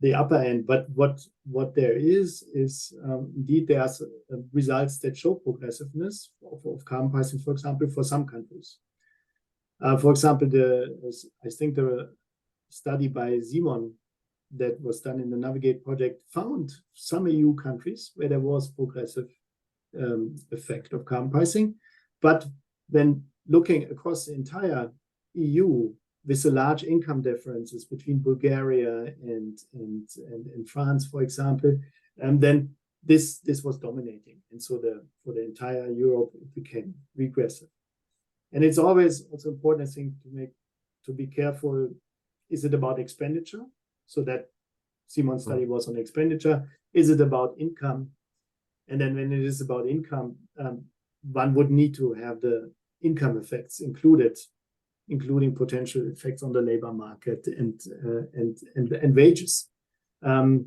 the upper end. But what there is indeed there are results that show progressiveness of carbon pricing, for example, for some countries. For example, I think the study by Simon that was done in the Navigate project found some EU countries where there was progressive effect of carbon pricing, but then looking across the entire EU with the large income differences between Bulgaria and France, for example, then this was dominating, and so for the entire Europe it became regressive. And it's always also important, I think, to be careful. Is it about expenditure? So that Simon's study was on expenditure. Is it about income? And then when it is about income, one would need to have the income effects included, including potential effects on the labor market and wages. How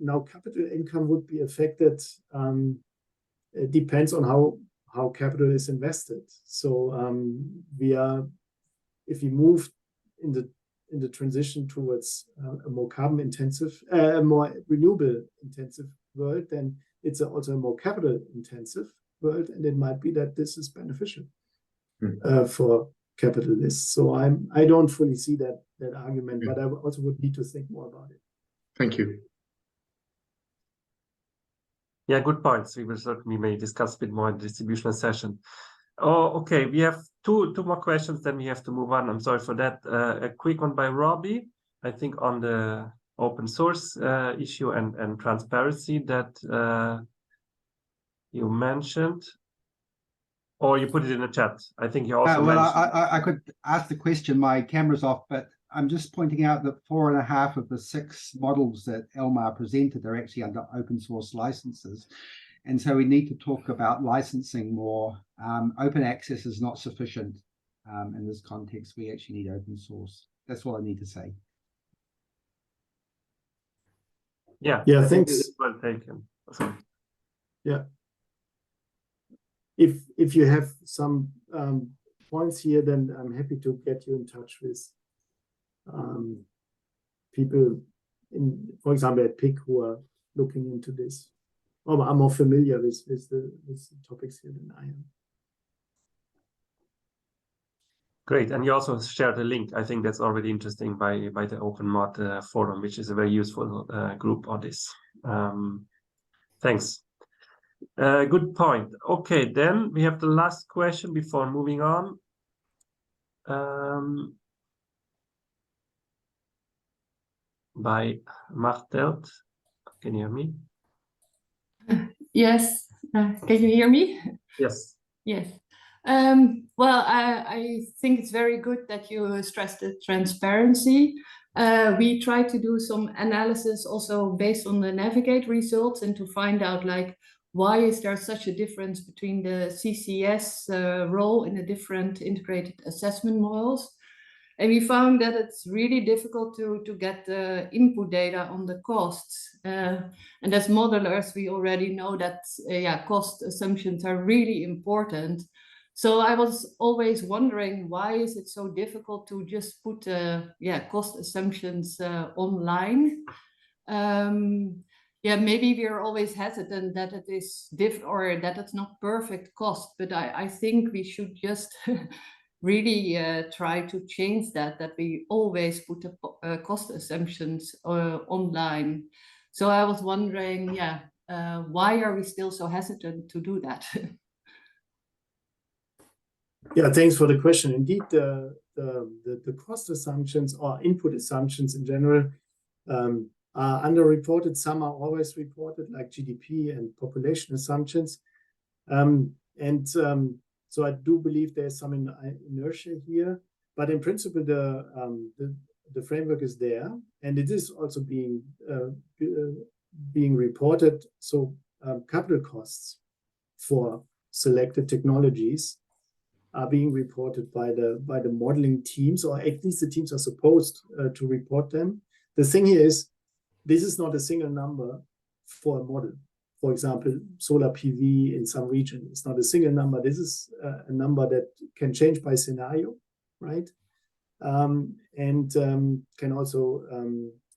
now capital income would be affected it depends on how capital is invested. So if we move in the transition towards a more carbon intensive, a more renewable intensive world, then it's also a more capital intensive world, and it might be that this is beneficial for capitalists. So I don't fully see that argument, but I also would need to think more about it. Thank you. Yeah, good points. We will certainly may discuss a bit more in the distributional session. Oh, okay. We have two more questions, then we have to move on. I'm sorry for that. A quick one by Robbie, I think on the open source issue and transparency that you mentioned, or you put it in the chat. I think you also well, mentioned. I could ask the question. My camera's off, but I'm just pointing out that 4.5 of the 6 models that Elmar presented are actually under open source licenses. And so we need to talk about licensing more. Open access is not sufficient in this context. We actually need open source. That's all I need to say. Yeah, Yeah, thanks. Well taken. Sorry. Yeah. If you have some points here, then I'm happy to get you in touch with people for example, at PIC who are looking into this. Or are more familiar with the topics here than I am. Great, and you also shared a link. I think that's already interesting by the OpenMod forum, which is a very useful group on this. Thanks. Good point. Okay, then we have the last question before moving on. By Martelt. Can you hear me? Yes. Can you hear me? Yes. Yes. Well, I think it's very good that you stressed the transparency. We try to do some analysis also based on the Navigate results and to find out like why is there such a difference between the CCS role in the different integrated assessment models. And we found that it's really difficult to get the input data on the costs. And as modelers, we already know that cost assumptions are really important. So I was always wondering, why is it so difficult to just put cost assumptions online? Maybe we are always hesitant that it is or that it's not perfect cost, but I think we should just really try to change that we always put the cost assumptions online. So I was wondering, why are we still so hesitant to do that? Yeah, thanks for the question. Indeed, the cost assumptions or input assumptions in general are underreported. Some are always reported, like GDP and population assumptions. So I do believe there's some inertia here, but in principle, the framework is there, and it is also being reported. So capital costs for selected technologies are being reported by the modeling teams, or at least the teams are supposed to report them. The thing here is, this is not a single number for a model. For example, solar PV in some region, it's not a single number. This is a number that can change by scenario, right? And can also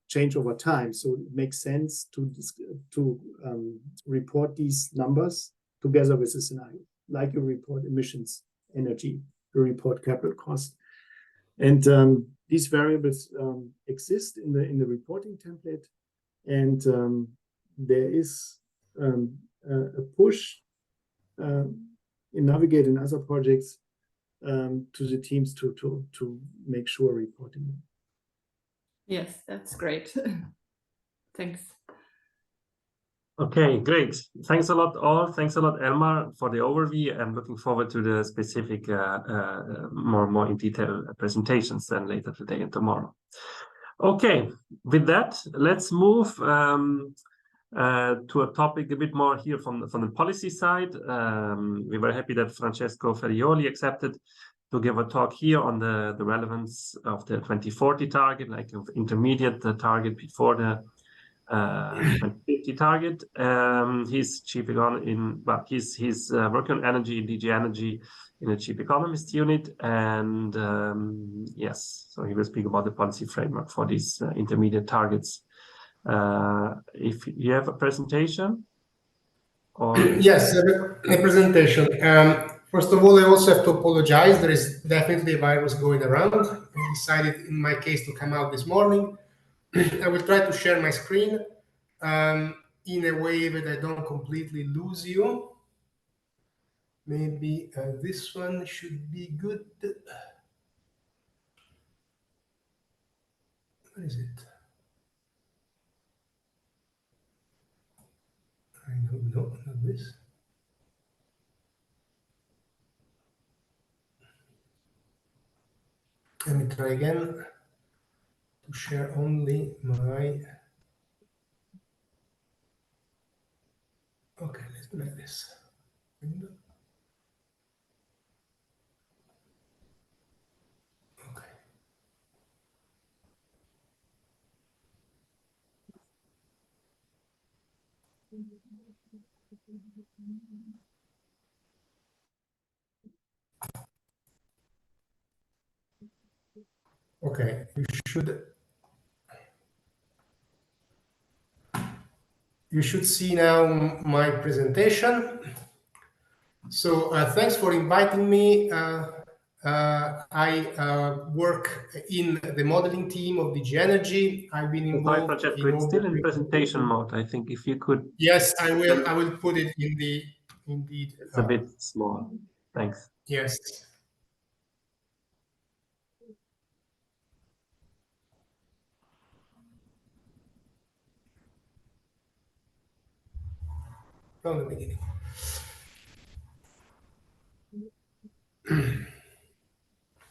change over time. So it makes sense to report these numbers together with the scenario, like you report emissions, energy, you report capital cost. And these variables exist in the reporting template. And there is a push in Navigate and other projects to the teams to make sure reporting. Yes, that's great. Thanks. Okay, great. Thanks a lot, all. Thanks a lot, Elmar, for the overview. I'm looking forward to the specific, more in detail presentations then later today and tomorrow. Okay, with that, let's move to a topic a bit more here from the policy side. We were happy that Francesco Ferrioli accepted to give a talk here on the relevance of the 2040 target, like of intermediate target before the 2050 target. He's chief he's working on energy in DG Energy in the chief economist unit, and yes, so he will speak about the policy framework for these intermediate targets. If you have a presentation, or yes, a presentation. First of all, I also have to apologize. There is definitely a virus going around. I decided, in my case, to come out this morning. I will try to share my screen in a way that I don't completely lose you. Maybe this one should be good. What is it? I don't know, not this. Let me try again to share only my. Okay, let's do like this. Window. Okay. Okay, you should see now my presentation. So thanks for inviting me. I work in the modeling team of DG Energy. I've been involved. Francesco, it's still in presentation mode. I think if you could. Yes, I will. I will put it in the. Indeed. It's a bit small. Thanks. Yes. From the beginning.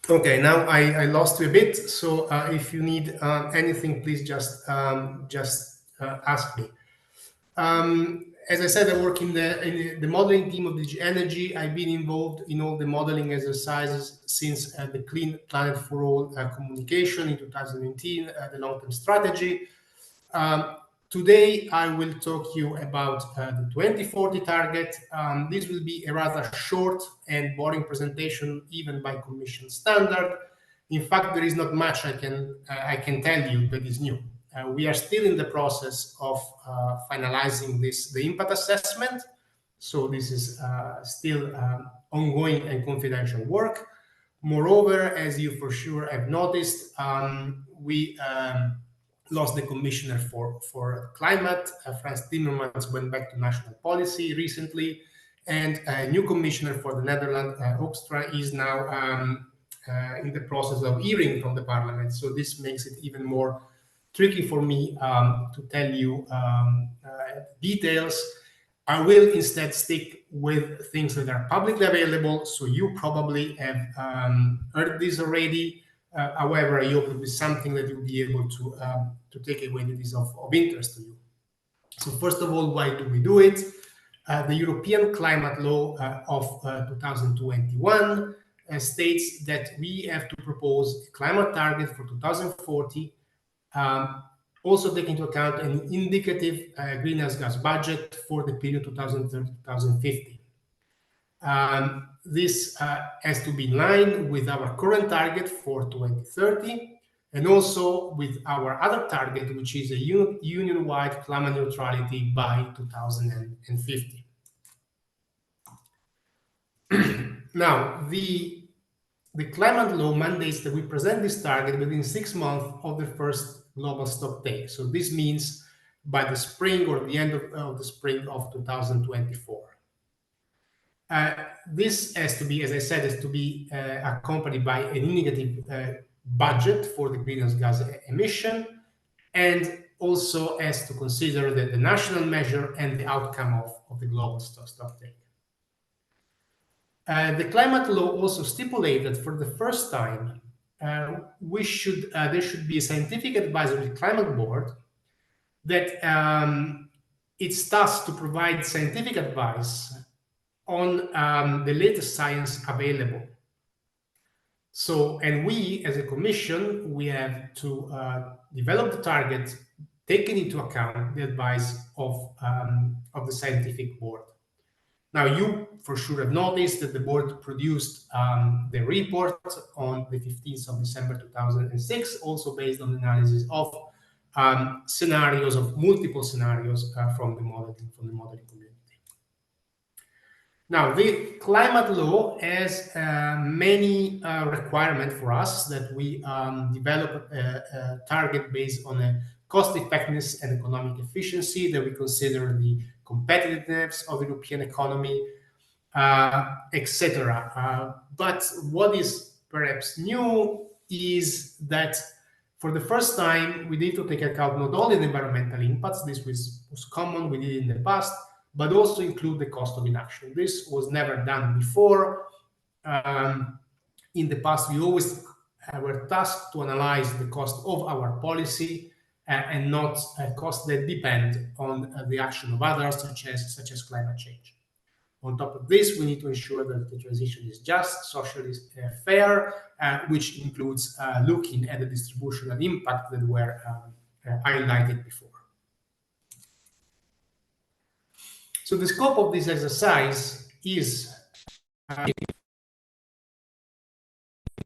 Okay, now I lost you a bit. So if you need anything, please just ask me. As I said, I work in the modeling team of DG Energy. I've been involved in all the modeling exercises since the Clean Planet for All communication in 2019, the long-term strategy. Today, I will talk you about the 2040 target. This will be a rather short and boring presentation, even by Commission standard. In fact, there is not much I can tell you that is new. We are still in the process of finalizing the impact assessment. So this is still ongoing and confidential work. Moreover, as you for sure have noticed, we lost the commissioner for climate. Frans Timmermans went back to national policy recently, and a new commissioner for the Netherlands, Hoekstra, is now in the process of hearing from the parliament. So this makes it even more tricky for me to tell you details. I will instead stick with things that are publicly available. So you probably have heard this already. However, I hope it will be something that you'll be able to take away that is of interest to you. So first of all, why do we do it? the European Climate Law of 2021 states that we have to propose a climate target for 2040, also taking into account an indicative greenhouse gas budget for the period 2030-2050. This has to be in line with our current target for 2030 and also with our other target, which is a union-wide climate neutrality by 2050. Now, the climate law mandates that we present this target within 6 months of the first global stocktake. So this means by the spring or the end of the spring of 2024. This has to be, as I said, has to be accompanied by an indicative budget for the greenhouse gas emission, and also has to consider the national measure and the outcome of the global stocktake. The climate law also stipulated for the first time there should be a scientific advisory climate board that its tasked to provide scientific advice on the latest science available. So, and we as a commission, we have to develop the target, taking into account the advice of the scientific board. Now, you for sure have noticed that the board produced the report on the 15th of December 2006, also based on the analysis of scenarios, of multiple scenarios from the modeling community. Now, the climate law has many requirements for us that we develop a target based on a cost effectiveness and economic efficiency, that we consider the competitiveness of the European economy, etc. But what is perhaps new is that for the first time, we need to take account not only the environmental impacts, this was common, we did in the past, but also include the cost of inaction. This was never done before. In the past, we always were tasked to analyze the cost of our policy and not costs that depend on the action of others, such as climate change. On top of this, we need to ensure that the transition is just, socially fair, which includes looking at the distributional impact that were highlighted before. So the scope of this exercise is of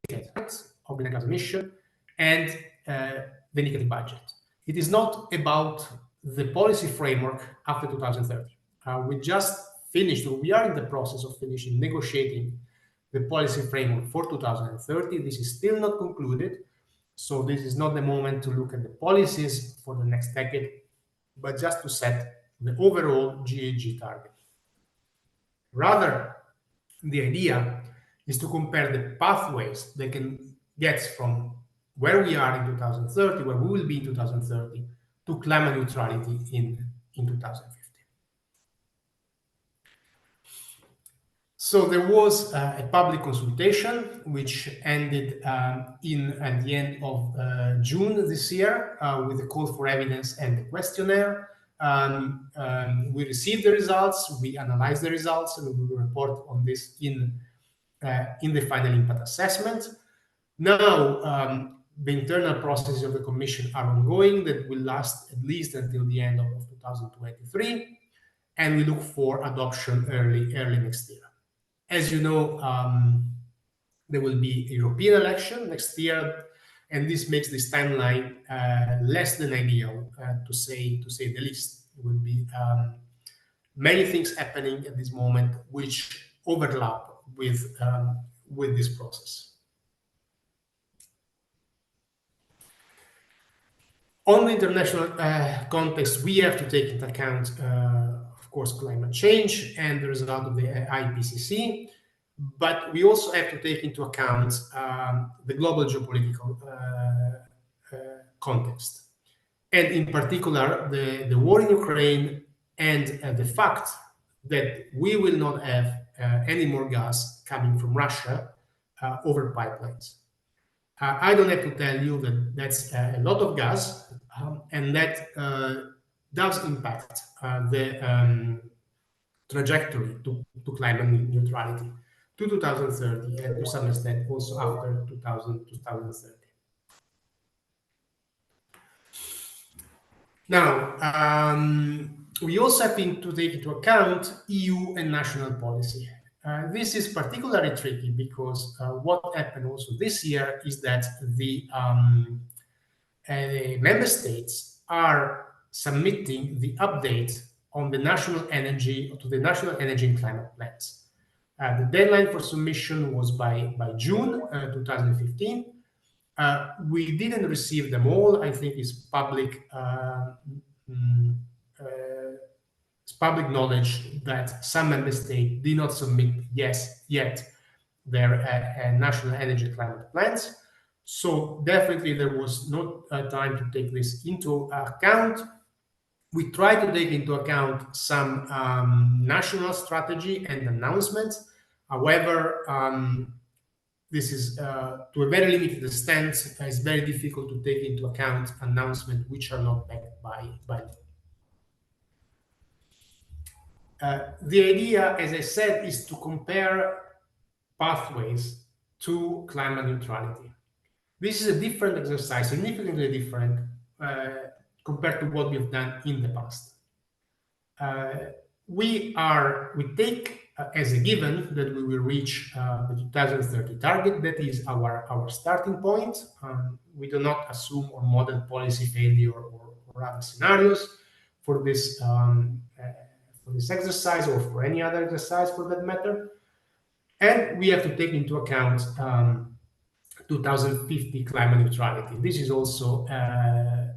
greenhouse gas emission and the indicative budget. It is not about the policy framework after 2030. We just finished, or we are in the process of finishing negotiating the policy framework for 2030. This is still not concluded, so this is not the moment to look at the policies for the next decade, but just to set the overall GHG target. Rather, the idea is to compare the pathways that can get from where we are in 2030, where we will be in 2030, to climate neutrality in 2050. So there was a public consultation which ended at the end of June this year with a call for evidence and a questionnaire. We received the results, we analyzed the results, and we will report on this in the final impact assessment. Now, the internal processes of the Commission are ongoing, that will last at least until the end of 2023, and we look for adoption early next year. As you know, there will be a European election next year, and this makes this timeline less than ideal, to say the least. There will be many things happening at this moment which overlap with this process. On the international context, we have to take into account, of course, climate change and the result of the IPCC, but we also have to take into account the global geopolitical context. And in particular, the war in Ukraine and the fact that we will not have any more gas coming from Russia over pipelines. I don't have to tell you that that's a lot of gas, and that does impact the trajectory to climate neutrality to 2030, and to some extent also after 2030. Now, we also have to take into account EU and national policy. This is particularly tricky because what happened also this year is that the member states are submitting the update on the national energy to the national energy and climate plans. The deadline for submission was by June 2015. We didn't receive them all. I think it's public knowledge that some member states did not submit yet their national energy climate plans. So definitely there was no time to take this into account. We try to take into account some national strategy and announcements. However, this is to a very limited extent. It's very difficult to take into account announcements which are not backed by law. The idea, as I said, is to compare pathways to climate neutrality. This is a different exercise, significantly different compared to what we've done in the past. We take as a given that we will reach the 2030 target. That is our starting point. We do not assume or model policy failure or other scenarios for this exercise, or for any other exercise for that matter. And we have to take into account 2050 climate neutrality. This is also a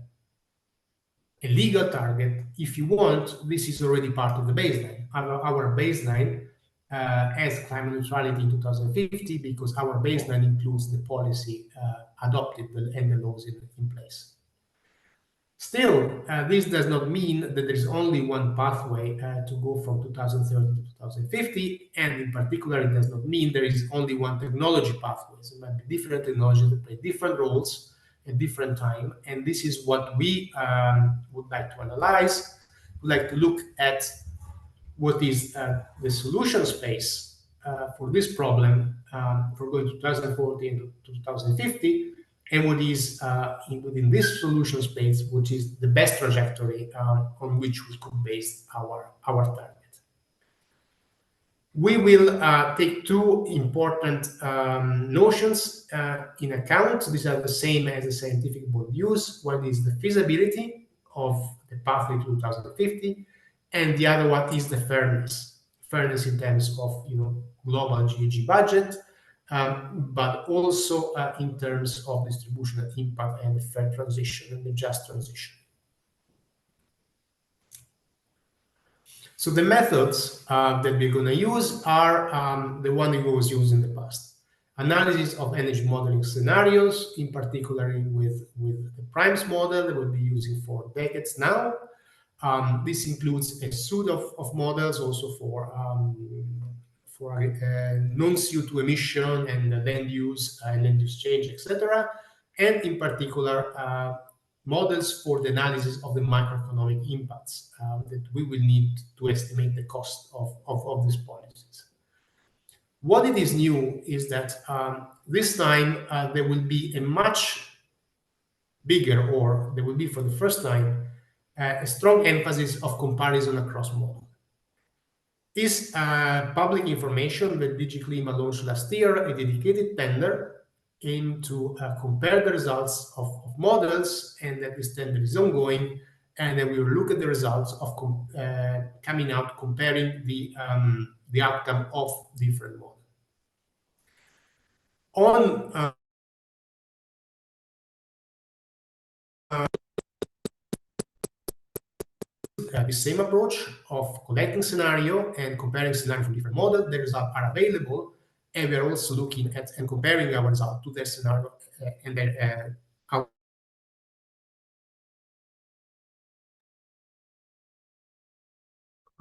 legal target. If you want, this is already part of the baseline. Our baseline has climate neutrality in 2050 because our baseline includes the policy adopted and the laws in place. Still, this does not mean that there is only one pathway to go from 2030 to 2050, and in particular, it does not mean there is only one technology pathway. So there might be different technologies that play different roles at different time, and this is what we would like to analyze. We'd like to look at what is the solution space for this problem for going to 2040 and to 2050, and what is within this solution space, which is the best trajectory on which we could base our target. We will take two important notions in account. These are the same as the scientific board views. One is the feasibility of the pathway to 2050, and the other one is the fairness in terms of global GHG budget, but also in terms of distribution of impact and the fair transition and the just transition. So the methods that we're going to use are the one we was used in the past. Analysis of energy modeling scenarios, in particular with the primes model that we'll be using for decades now. This includes a suite of models also for non-CO2 emission and land use change, etc. And in particular, models for the analysis of the macroeconomic impacts that we will need to estimate the cost of these policies. What it is new is that this time there will be a much bigger, or there will be for the first time, a strong emphasis of comparison across models. Is public information that DG Clima launched last year, a dedicated tender aimed to compare the results of models, and that this tender is ongoing, and then we will look at the results of coming out, comparing the outcome of different models. On the same approach of collecting scenario and comparing scenario from different models, the results are available, and we are also looking at and comparing our result to their scenario and then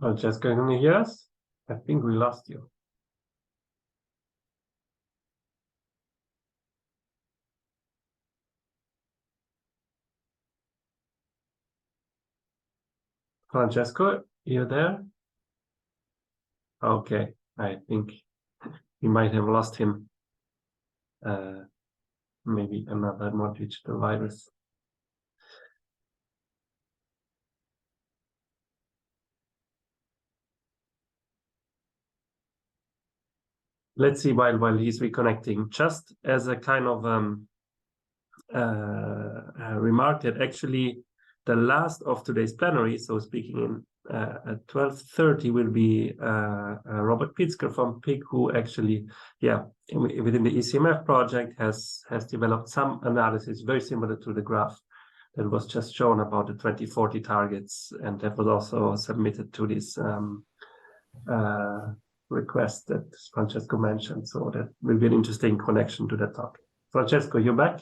Francesca, can you hear us? I think we lost you. Francesco, you there? Okay, I think we might have lost him. Maybe another more digital virus. Let's see while he's reconnecting, just as a kind of remark that actually the last of today's plenary, so speaking in at 12:30 will be Robert Pitzker from PIG, who actually, within the ECMF project has developed some analysis very similar to the graph that was just shown about the 2040 targets, and that was also submitted to this request that Francesco mentioned. So that will be an interesting connection to that talk. Francesco, you're back?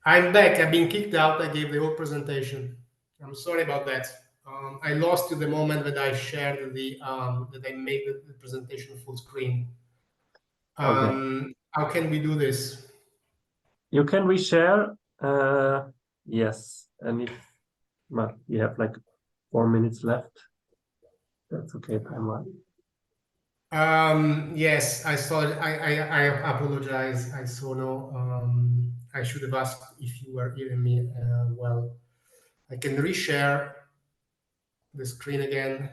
I'm back. I've been kicked out. I gave the whole presentation. I'm sorry about that. I lost you the moment that I shared that I made the presentation full screen. Okay. How can we do this? You can reshare. Yes, and if you have like 4 minutes left, that's okay timeline. Yes, I saw it. I apologize. I saw no. I should have asked if you were hearing me well. I can reshare the screen again.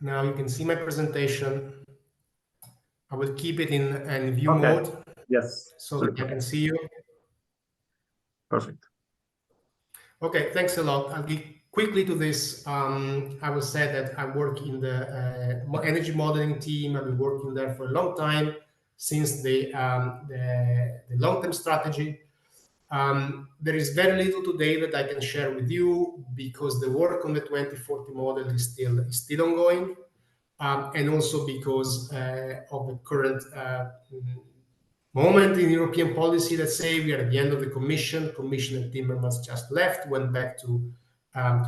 Now you can see my presentation. I will keep it in view mode. Yes. So that I can see you. Perfect. Okay, thanks a lot. I'll get quickly to this. I will say that I work in the energy modeling team. I've been working there for a long time, since the long-term strategy. There is very little today that I can share with you, because the work on the 2040 model is still ongoing, and also because of the current moment in European policy. Let's say we are at the end of the Commission. Commissioner Timmermans just left, went back to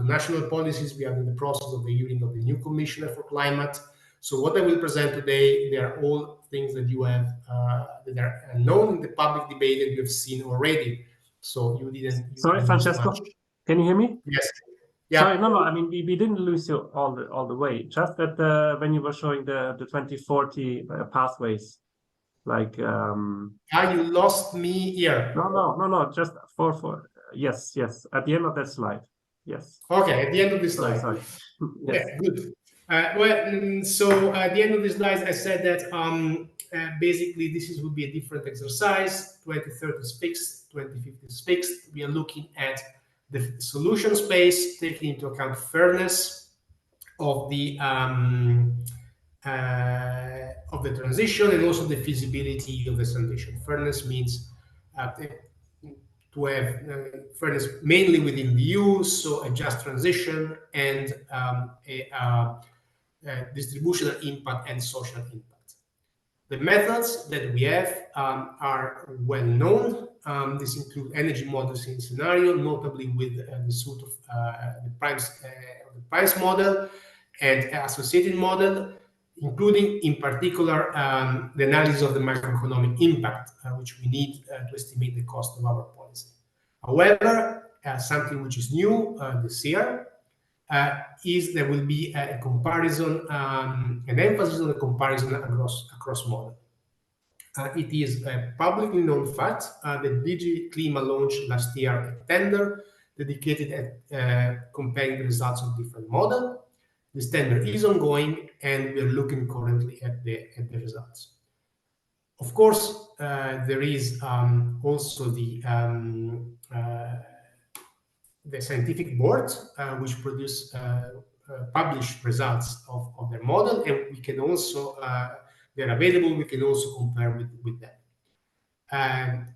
national policies. We are in the process of the hearing of the new Commissioner for Climate. So what I will present today, they are all things that you have that are known in the public debate and you have seen already. So you didn't. Sorry, Francesco, can you hear me? Yes. Yeah. Sorry, no. I mean, we didn't lose you all the way. Just that when you were showing the 2040 pathways, like. You lost me here. No. Just for yes. At the end of that slide. Yes. Okay, at the end of this slide. Sorry. Yes. Yeah, good. So at the end of this slide, I said that basically this would be a different exercise. 2030 is fixed, 2050 is fixed. We are looking at the solution space, taking into account fairness of the transition, and also the feasibility of the transition. Fairness means to have fairness mainly within the EU, so a just transition and distributional impact and social impact. The methods that we have are well known. This includes energy modeling scenario, notably with the suite of the price model and associated model, including in particular the analysis of the macroeconomic impact, which we need to estimate the cost of our policy. However, something which is new this year is there will be a comparison, an emphasis on the comparison across model. It is a publicly known fact that DG Klima launched last year a tender dedicated at comparing the results of different models. This tender is ongoing, and we are looking currently at the results. Of course, there is also the scientific board, which publish results of their model, and we can also they're available. We can also compare with them.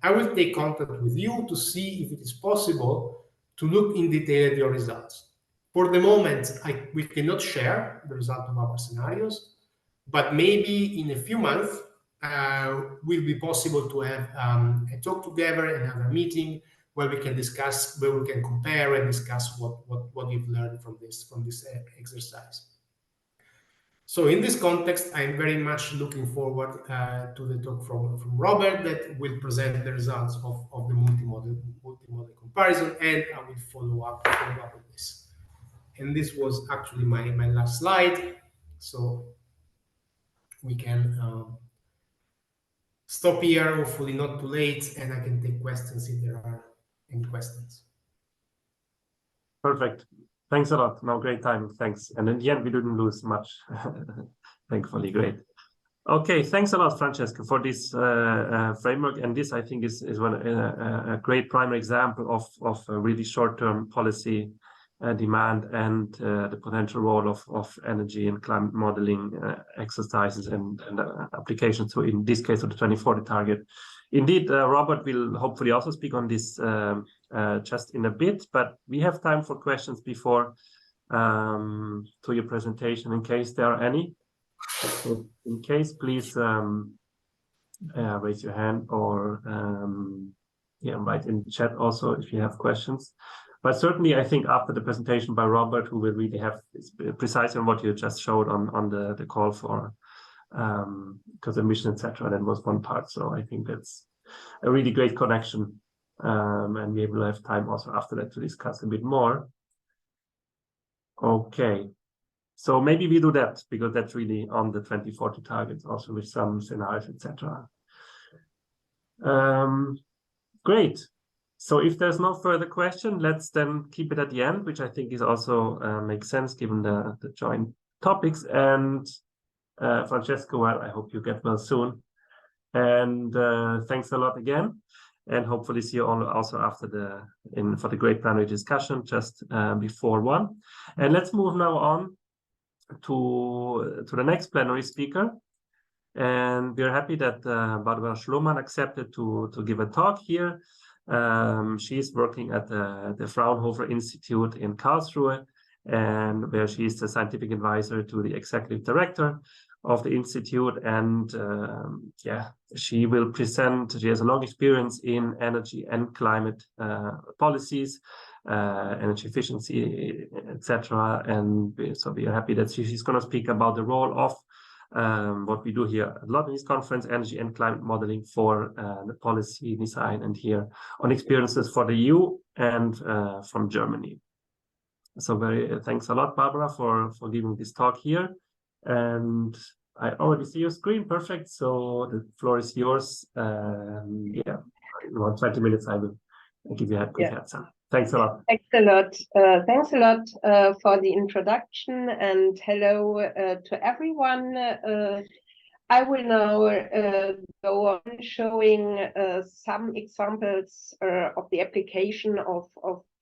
I will take contact with you to see if it is possible to look in detail at your results. For the moment, we cannot share the result of our scenarios, but maybe in a few months will be possible to have a talk together, another meeting where we can discuss, where we can compare and discuss what we've learned from this exercise. So in this context, I'm very much looking forward to the talk from Robert that will present the results of the multi-model comparison. comparison, and I will follow up with this. And this was actually my last slide, so we can stop here, hopefully not too late, and I can take questions if there are any questions. Perfect. Thanks a lot. No, great time. Thanks. And in the end, we didn't lose much. Thankfully, great. Okay, thanks a lot, Francesco, for this framework. And this, I think, is a great primary example of a really short-term policy demand and the potential role of energy and climate modeling exercises and applications. So in this case, of the 2040 target. Indeed, Robert will hopefully also speak on this just in a bit, but we have time for questions before to your presentation, in case there are any. So in case, please raise your hand or write in the chat also if you have questions. But certainly, I think after the presentation by Robert, who will really have precise on what you just showed on the call for because emission, etc., that was one part. So I think that's a really great connection, and we will have time also after that to discuss a bit more. Okay, so maybe we do that because that's really on the 2040 targets, also with some scenarios, etc. Great. So if there's no further question, let's then keep it at the end, which I think is also makes sense given the joint topics. And Francesco, well, I hope you get well soon. And thanks a lot again. And hopefully see you all also after for the great plenary discussion just before 1. And let's move now on to the next plenary speaker. And we're happy that Barbara Schlumann accepted to give a talk here. She's working at the Fraunhofer Institute in Karlsruhe, and where she is the scientific advisor to the executive director of the institute. And she will present. She has a long experience in energy and climate policies, energy efficiency, etc. And so we are happy that she's going to speak about the role of what we do here a lot in this conference, energy and climate modeling for the policy design, and here on experiences for the EU and from Germany. So thanks a lot, Barbara, for giving this talk here. And I already see your screen. Perfect. So the floor is yours. In about 20 minutes, I will give you a quick heads up. Thanks a lot. Thanks a lot. Thanks a lot for the introduction, and hello to everyone. I will now go on showing some examples of the application of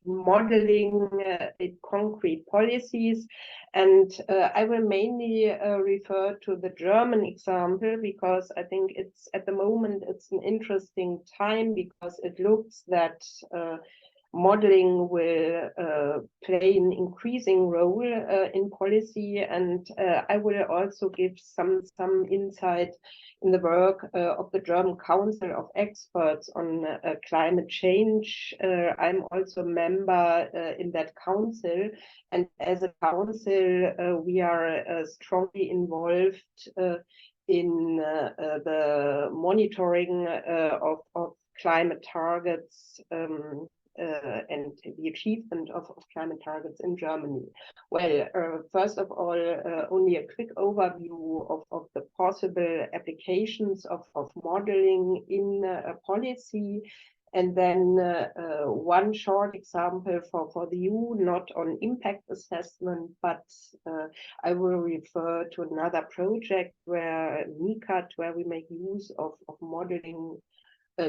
modeling in concrete policies, and I will mainly refer to the German example because I think it's at the moment it's an interesting time because it looks that modeling will play an increasing role in policy, and I will also give some insight in the work of the German Council of Experts on climate change. I'm also a member in that council, and as a council we are strongly involved in the monitoring of climate targets and the achievement of climate targets in Germany. Well, first of all, only a quick overview of the possible applications of modeling in policy, and then one short example for the EU, not on impact assessment, but I will refer to another project where NICAT, where we make use of modeling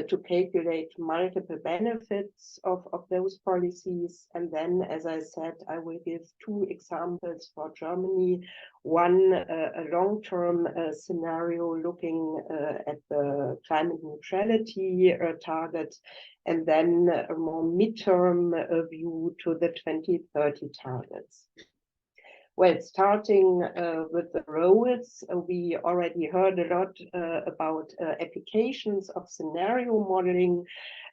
to calculate multiple benefits of those policies. And then, as I said, I will give 2 examples for Germany. One, a long-term scenario looking at the climate neutrality target, and then a more midterm view to the 2030 targets. Well, starting with the roles, we already heard a lot about applications of scenario modeling.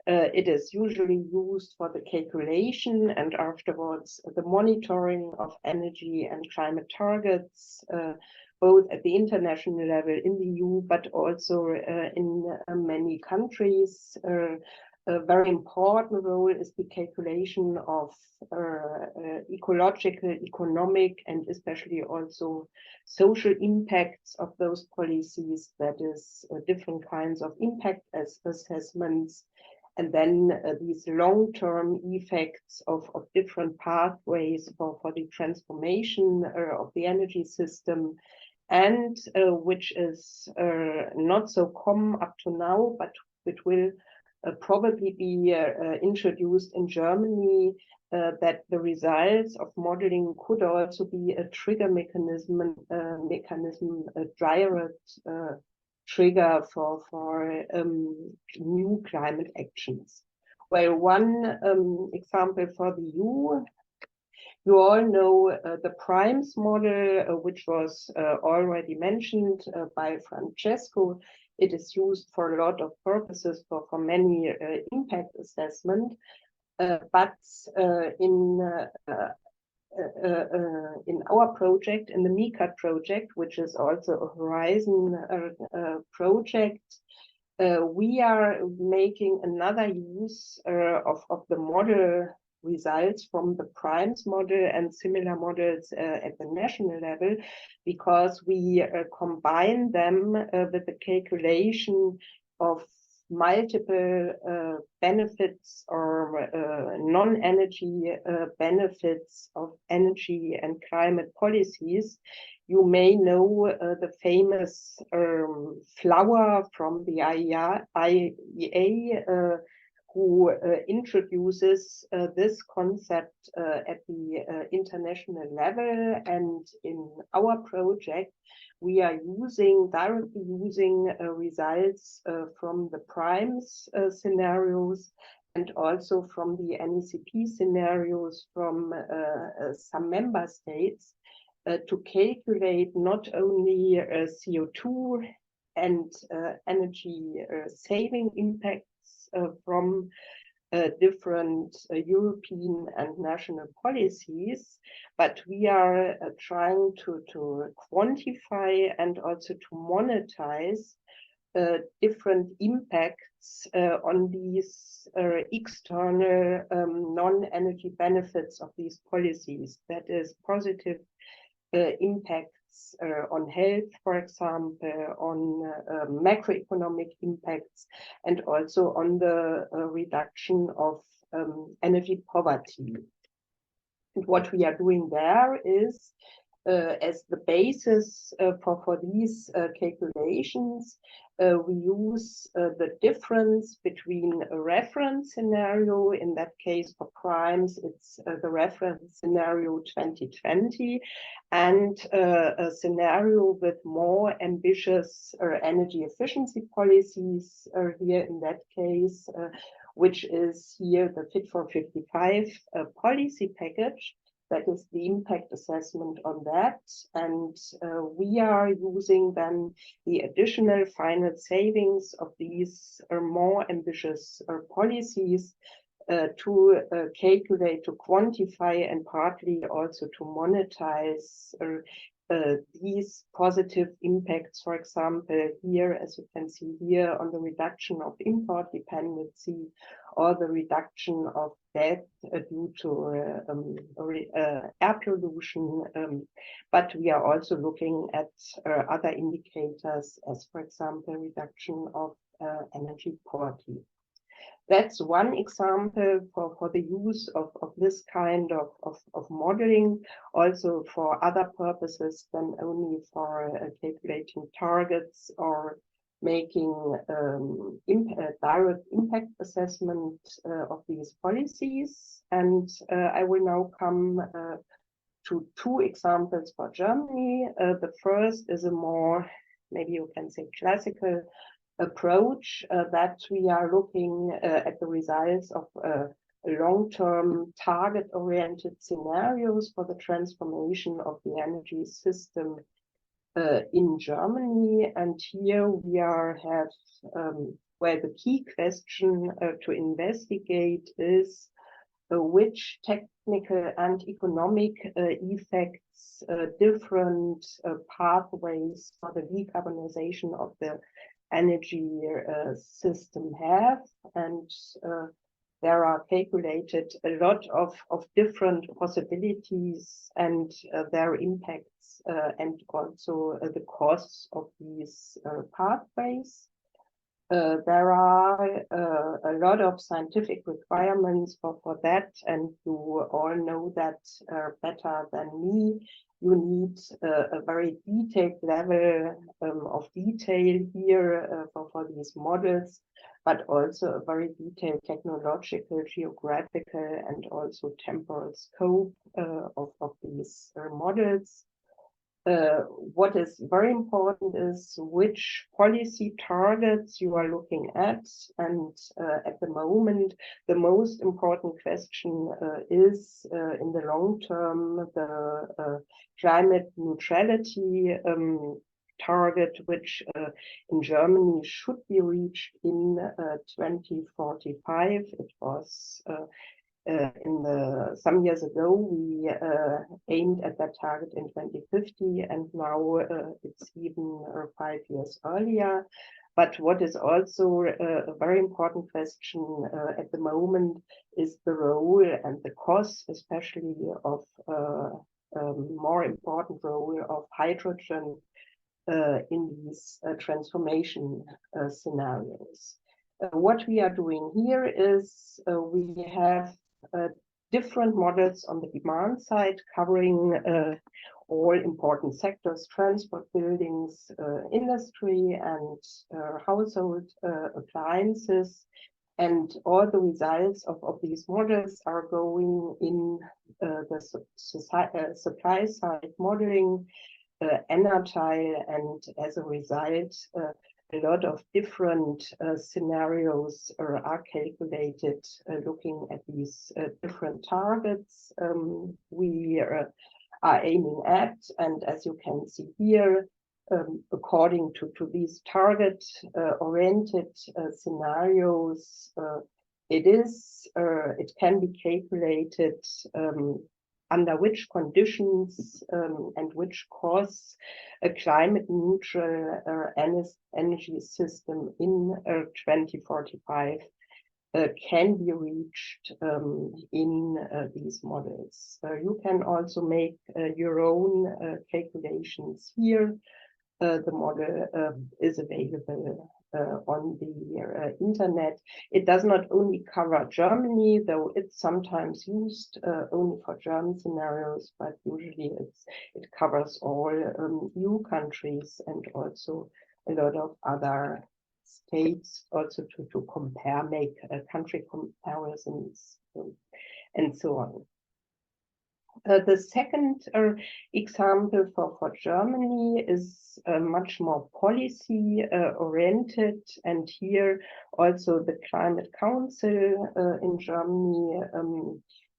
It is usually used for the calculation and afterwards the monitoring of energy and climate targets, both at the international level in the EU, but also in many countries. a very important role is the calculation of ecological, economic, and especially also social impacts of those policies. That is different kinds of impact assessments. And then these long-term effects of different pathways for the transformation of the energy system. And which is not so common up to now, but which will probably be introduced in Germany, that the results of modeling could also be a trigger mechanism, a direct trigger for new climate actions. Well, one example for the EU, you all know the PRIMES model, which was already mentioned by Francesco. It is used for a lot of purposes for many impact assessment, but in our project, in the MICA project, which is also a Horizon project, we are making another use of the model results from the PRIMES model and similar models at the national level, because we combine them with the calculation of multiple benefits or non-energy benefits of energy and climate policies. You may know the famous flower from the IEA, who introduces this concept at the international level. And in our project, we are directly using results from the PRIMES scenarios and also from the NECP scenarios from some member states to calculate not only CO2 and energy saving impacts from different European and national policies, but we are trying to quantify and also to monetize different impacts on these external non-energy benefits of these policies. That is positive impacts on health, for example, on macroeconomic impacts, and also on the reduction of energy poverty. And what we are doing there is, as the basis for these calculations, we use the difference between a reference scenario. In that case, for PRIMES, it's the reference scenario 2020, and a scenario with more ambitious energy efficiency policies here in that case, which is here the Fit for 55 policy package. That is the impact assessment on that. And we are using then the additional final savings of these more ambitious policies to calculate, to quantify, and partly also to monetize these positive impacts. For example, here, as you can see here, on the reduction of import dependency or the reduction of death due to air pollution. But we are also looking at other indicators, as for example, reduction of energy poverty. That's one example for the use of this kind of modeling, also for other purposes than only for calculating targets or making direct impact assessment of these policies. And I will now come to two examples for Germany. The first is a more, maybe you can say, classical approach that we are looking at the results of long-term target-oriented scenarios for the transformation of the energy system in Germany. And here we have where the key question to investigate is which technical and economic effects different pathways for the decarbonization of the energy system have, and there are calculated a lot of different possibilities and their impacts and also the costs of these pathways. There are a lot of scientific requirements for that, and you all know that better than me. You need a very detailed level of detail here for these models, but also a very detailed technological, geographical, and also temporal scope of these models. What is very important is which policy targets you are looking at. And at the moment, the most important question is in the long term, the climate neutrality target, which in Germany should be reached in 2045. It was some years ago, we aimed at that target in 2050, and now it's even 5 years earlier. But what is also a very important question at the moment is the role and the cost, especially of more important role of hydrogen in these transformation scenarios. What we are doing here is we have different models on the demand side covering all important sectors: transport, buildings, industry, and household appliances. And all the results of these models are going in the supply side modeling, Enertile, and as a result, a lot of different scenarios are calculated looking at these different targets we are aiming at. And as you can see here, according to these target-oriented scenarios, it can be calculated under which conditions and which costs a climate neutral energy system in 2045 can be reached in these models. You can also make your own calculations here. The model is available on the internet. It does not only cover Germany, though it's sometimes used only for German scenarios, but usually it covers all EU countries and also a lot of other states, also to compare, make country comparisons and so on. The second example for Germany is much more policy oriented, and here also the Climate Council in Germany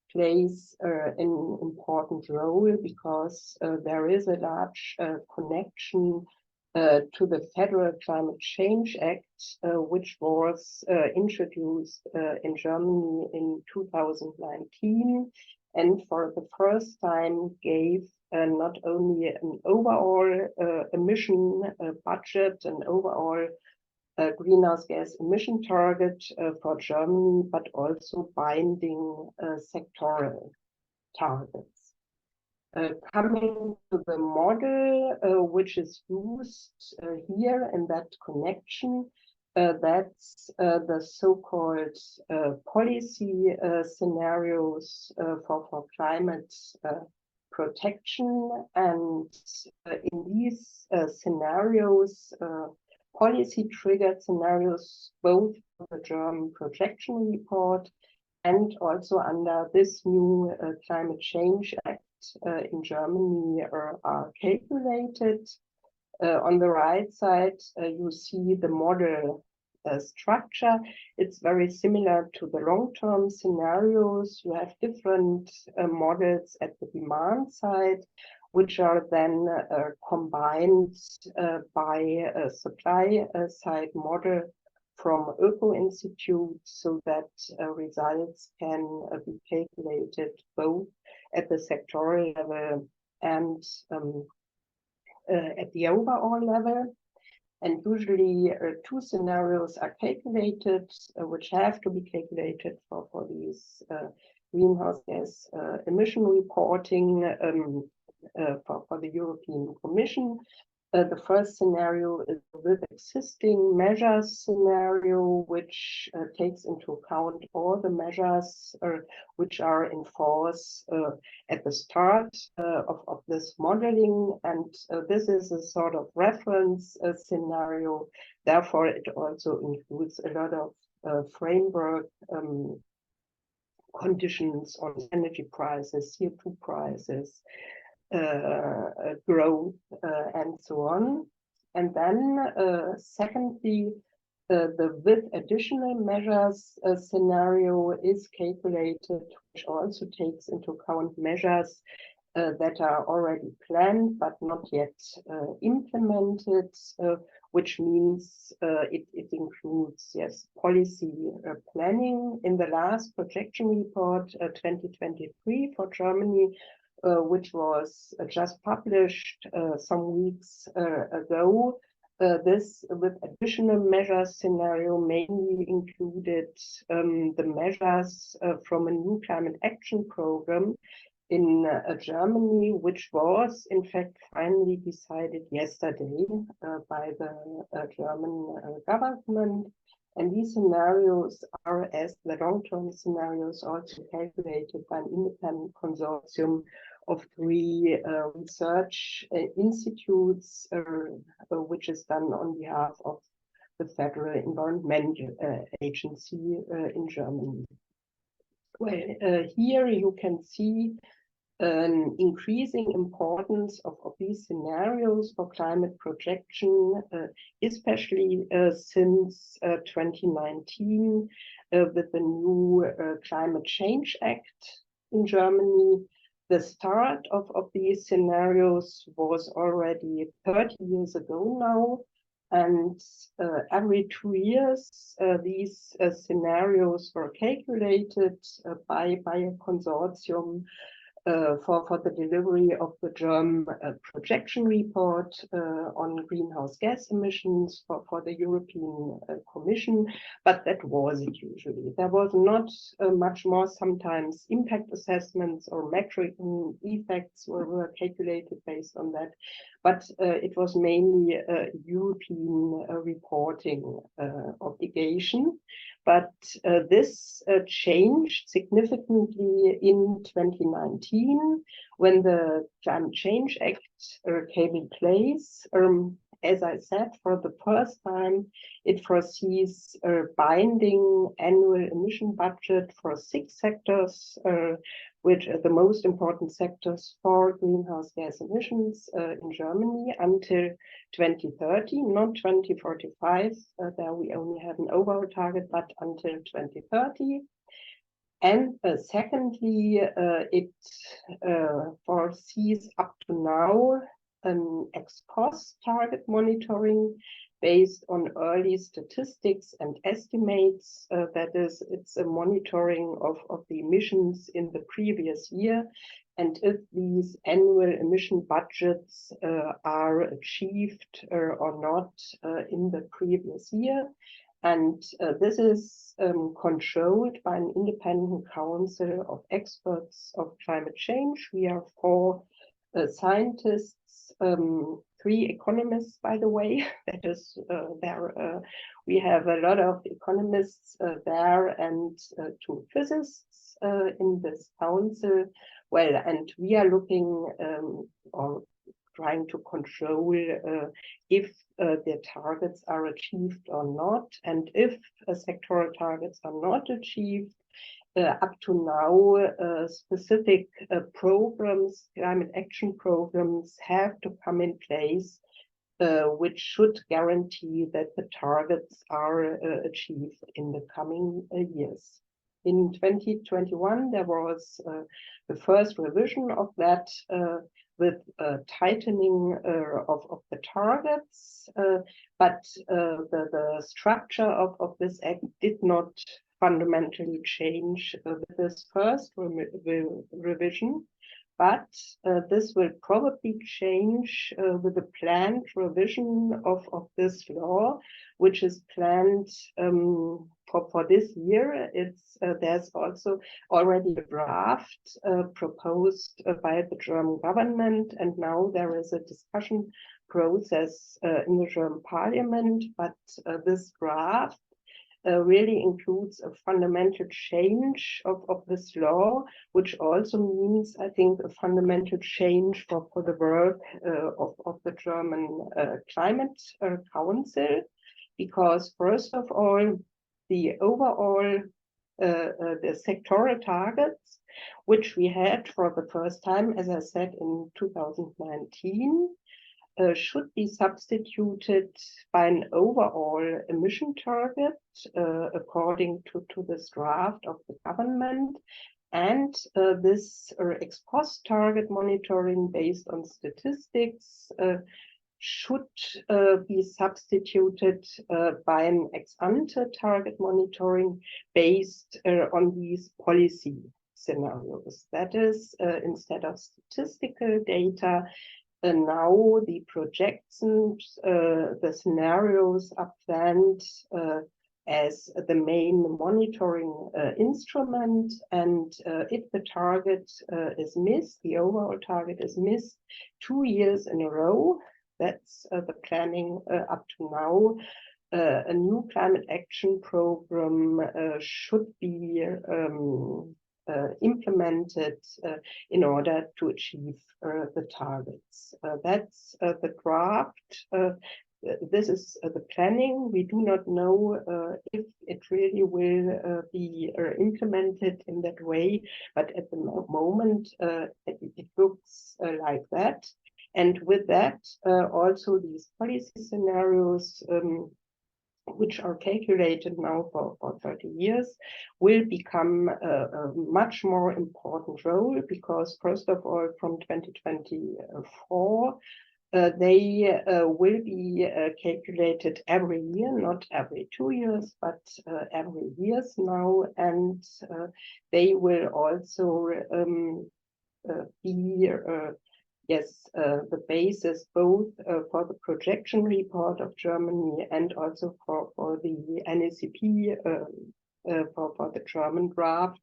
plays an important role, because there is a large connection to the Federal Climate Change Act, which was introduced in Germany in 2019. And for the first time gave not only an overall emission budget, an overall greenhouse gas emission target for Germany, but also binding sectoral targets. Coming to the model which is used here in that connection, that's the so-called policy scenarios for climate protection. And in these scenarios, policy triggered scenarios, both for the German projection report and also under this new Climate Change Act in Germany are calculated. On the right side, you see the model structure. It's very similar to the long-term scenarios. You have different models at the demand side, which are then combined by a supply side model from Öko Institute, so that results can be calculated both at the sectoral level and at the overall level. And usually 2 scenarios are calculated, which have to be calculated for these greenhouse gas emission reporting for the European Commission. The first scenario is with existing measures scenario, which takes into account all the measures which are in force at the start of this modeling. And this is a sort of reference scenario. Therefore, it also includes a lot of framework conditions on energy prices, CO2 prices, growth, and so on. And then secondly, the with additional measures scenario is calculated, which also takes into account measures that are already planned but not yet implemented, which means it includes, yes, policy planning. In the last projection report 2023 for Germany, which was just published some weeks ago, this with additional measures scenario mainly included the measures from a new climate action program in Germany, which was in fact finally decided yesterday by the German government. And these scenarios are, as the long-term scenarios, also calculated by an independent consortium of 3 research institutes, which is done on behalf of the Federal Environment Agency in Germany. Well, here you can see an increasing importance of these scenarios for climate projection, especially since 2019 with the new Climate Change Act in Germany. The start of these scenarios was already 30 years ago now, and every 2 years these scenarios were calculated by a consortium for the delivery of the German projection report on greenhouse gas emissions for the European Commission, but that was it usually. There was not much more. Sometimes impact assessments or metric effects were calculated based on that, but it was mainly a European reporting obligation. But this changed significantly in 2019 when the Climate Change Act came in place. As I said, for the first time, it foresees a binding annual emission budget for 6 sectors, which are the most important sectors for greenhouse gas emissions in Germany until 2030, not 2045. There we only have an overall target, but until 2030. And secondly, it foresees up to now an ex post target monitoring based on early statistics and estimates. That is, it's a monitoring of the emissions in the previous year. And if these annual emission budgets are achieved or not in the previous year. And this is controlled by an independent council of experts of climate change. We are 4 scientists, 3 economists, by the way. That is, we have a lot of economists there and 2 physicists in this council. Well, and we are looking or trying to control if the targets are achieved or not, and if sectoral targets are not achieved. Up to now, specific programs, climate action programs, have to come in place, which should guarantee that the targets are achieved in the coming years. In 2021, there was the first revision of that with tightening of the targets, but the structure of this act did not fundamentally change with this first revision. but this will probably change with the planned revision of this law, which is planned for this year. There's also already a draft proposed by the German government, and now there is a discussion process in the German parliament, but this draft really includes a fundamental change of this law, which also means, I think, a fundamental change for the work of the German Climate Council, because first of all, the overall the sectoral targets, which we had for the first time, as I said, in 2019, should be substituted by an overall emission target according to this draft of the government. And this ex post target monitoring based on statistics should be substituted by an ex ante target monitoring based on these policy scenarios. That is, instead of statistical data, now the projections, the scenarios are planned as the main monitoring instrument. And if the target is missed, the overall target is missed 2 years in a row, that's the planning up to now. A new climate action program should be implemented in order to achieve the targets. That's the draft. This is the planning. We do not know if it really will be implemented in that way, but at the moment it looks like that. And with that, also these policy scenarios, which are calculated now for 30 years, will become a much more important role, because first of all, from 2024, they will be calculated every year, not every 2 years, but every year now, and they will also be the basis both for the projection report of Germany and also for the NECP, for the German draft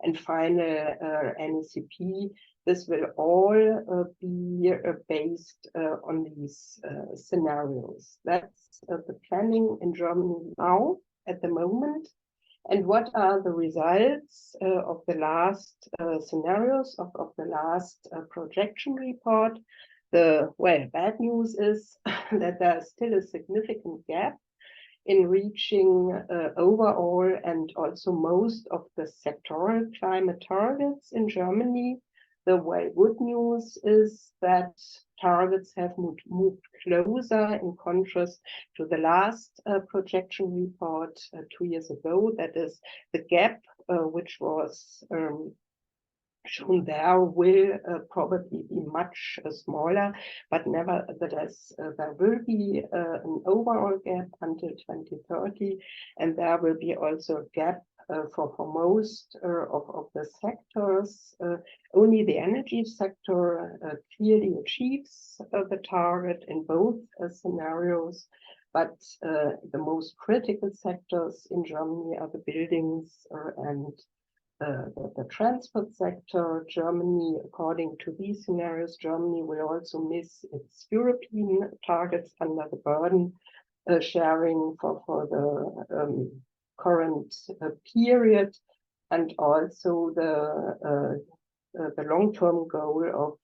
and final NECP. This will all be based on these scenarios. That's the planning in Germany now at the moment. And what are the results of the last scenarios, of the last projection report? The bad news is that there's still a significant gap in reaching overall and also most of the sectoral climate targets in Germany. The good news is that targets have moved closer in contrast to the last projection report 2 years ago. That is, the gap which was shown there will probably be much smaller, but nevertheless there will be an overall gap until 2030, and there will be also a gap for most of the sectors. Only the energy sector clearly achieves the target in both scenarios, but the most critical sectors in Germany are the buildings and the transport sector. Germany, according to these scenarios, Germany will also miss its European targets under the burden sharing for the current period, and also the long-term goal of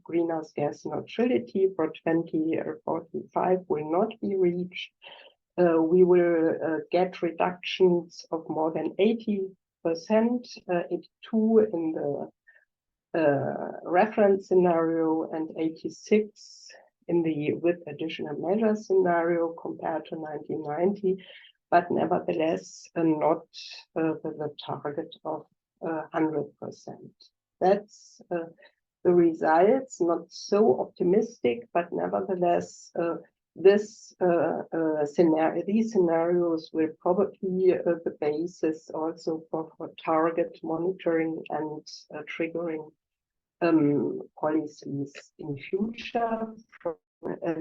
greenhouse gas neutrality for 2045 will not be reached. We will get reductions of more than 80%, 82 in the reference scenario and 86 in the with additional measures scenario compared to 1990, but nevertheless not the target of 100%. That's the results, not so optimistic, but nevertheless these scenarios will probably be the basis also for target monitoring and triggering policies in future from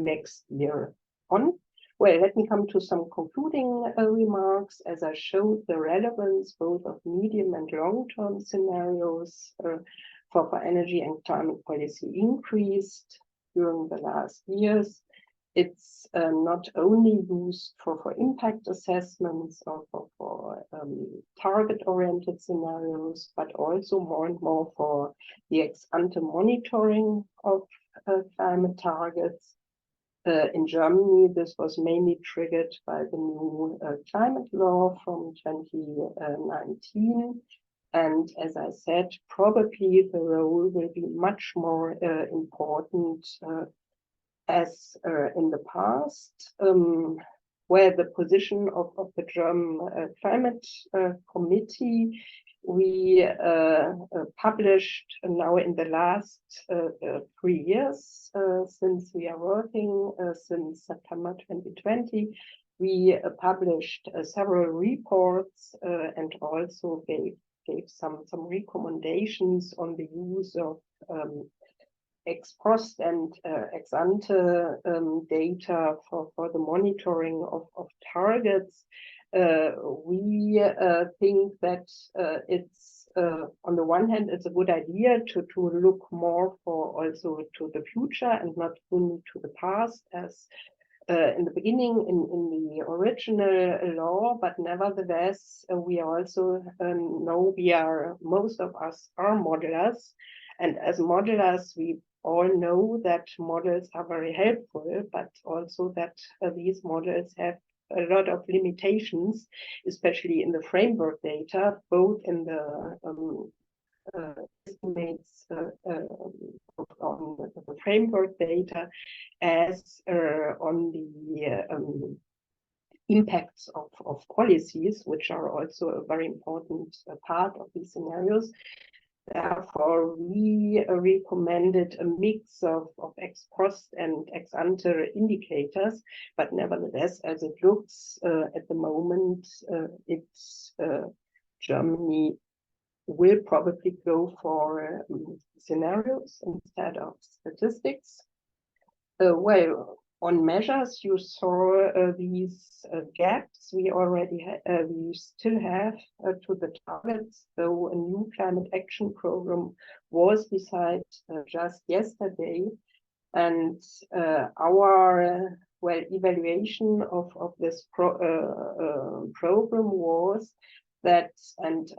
next year on. Well, let me come to some concluding remarks. As I showed, the relevance both of medium and long-term scenarios for energy and climate policy increased during the last years. It's not only used for impact assessments or for target-oriented scenarios, but also more and more for the ex-ante monitoring of climate targets. In Germany, this was mainly triggered by the new climate law from 2019. And as I said, probably the role will be much more important as in the past, where the position of the German Climate Committee, we published now in the last 3 years, since we are working since September 2020, we published several reports and also gave some recommendations on the use of ex post and ex ante data for the monitoring of targets. We think that it's on the one hand, it's a good idea to look more for also to the future and not only to the past, as in the beginning in the original law, but nevertheless, we also know most of us are modelers, and as modelers, we all know that models are very helpful, but also that these models have a lot of limitations, especially in the framework data, both in the estimates on the framework data as on the impacts of policies, which are also a very important part of these scenarios. Therefore, we recommended a mix of ex post and ex ante indicators, but nevertheless, as it looks at the moment, Germany will probably go for scenarios instead of statistics. Well, on measures, you saw these gaps we already we still have to the targets. So a new climate action program was decided just yesterday, and our evaluation of this program was that, and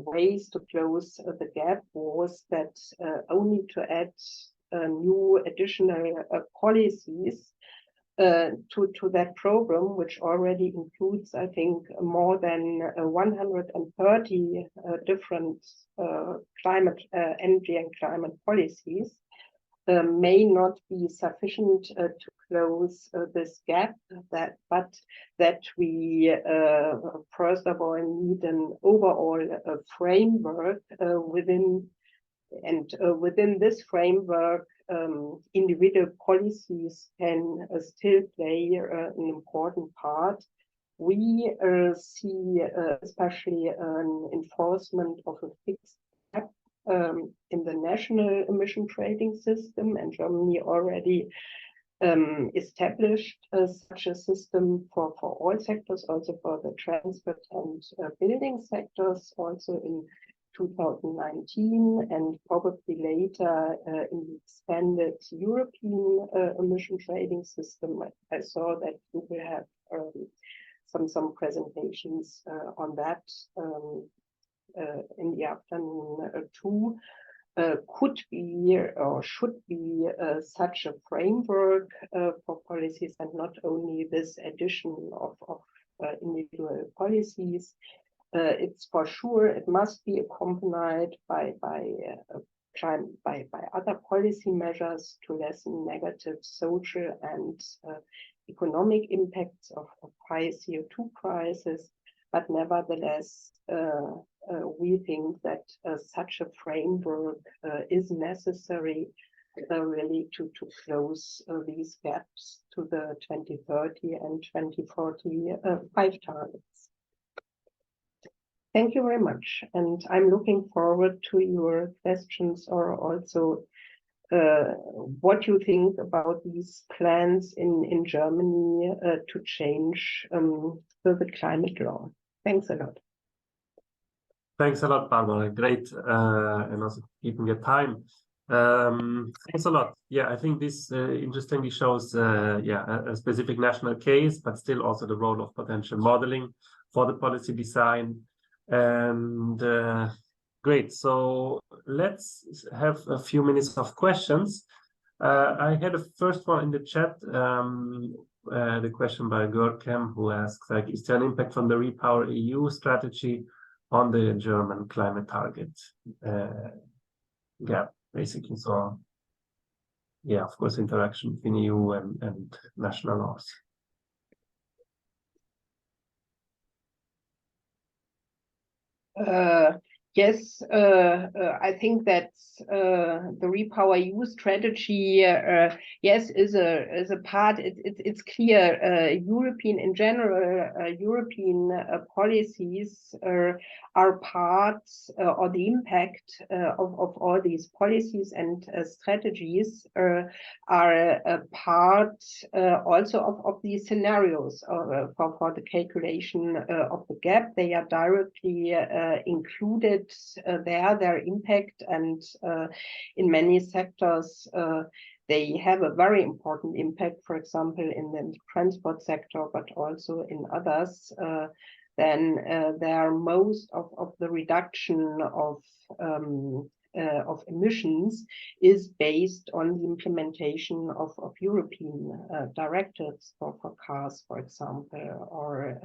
ways to close the gap was that only to add new additional policies to that program, which already includes, I think, more than 130 different energy and climate policies, may not be sufficient to close this gap, but that we first of all need an overall framework within this framework, individual policies can still play an important part. We see especially an enforcement of a fixed cap in the national emission trading system, and Germany already established such a system for all sectors, also for the transport and building sectors, also in 2019, and probably later in the expanded European emission trading system. I saw that you will have some presentations on that in the afternoon too. Could be or should be such a framework for policies, and not only this addition of individual policies. It's for sure it must be accompanied by other policy measures to lessen negative social and economic impacts of high CO2 prices. But nevertheless, we think that such a framework is necessary really to close these gaps to the 2030 and 2045 targets. Thank you very much. And I'm looking forward to your questions or also what you think about these plans in Germany to change the climate law. Thanks a lot. Thanks a lot, Barbara. Great, and also keeping your time. Thanks a lot. Yeah, I think this interestingly shows, a specific national case, but still also the role of potential modeling for the policy design. And great. So let's have a few minutes of questions. I had a first one in the chat. The question by Görkem, who asks, like, is there an impact from the Repower EU strategy on the German climate target gap, basically? So, yeah, of course, interaction between EU and national laws. Yes, I think that the Repower EU strategy, yes, is a part. It's clear. European in general, European policies are parts or the impact of all these policies and strategies are a part also of these scenarios for the calculation of the gap. They are directly included their impact, and in many sectors they have a very important impact, for example in the transport sector, but also in others. Then there most of the reduction of emissions is based on the implementation of European directives for cars, for example, or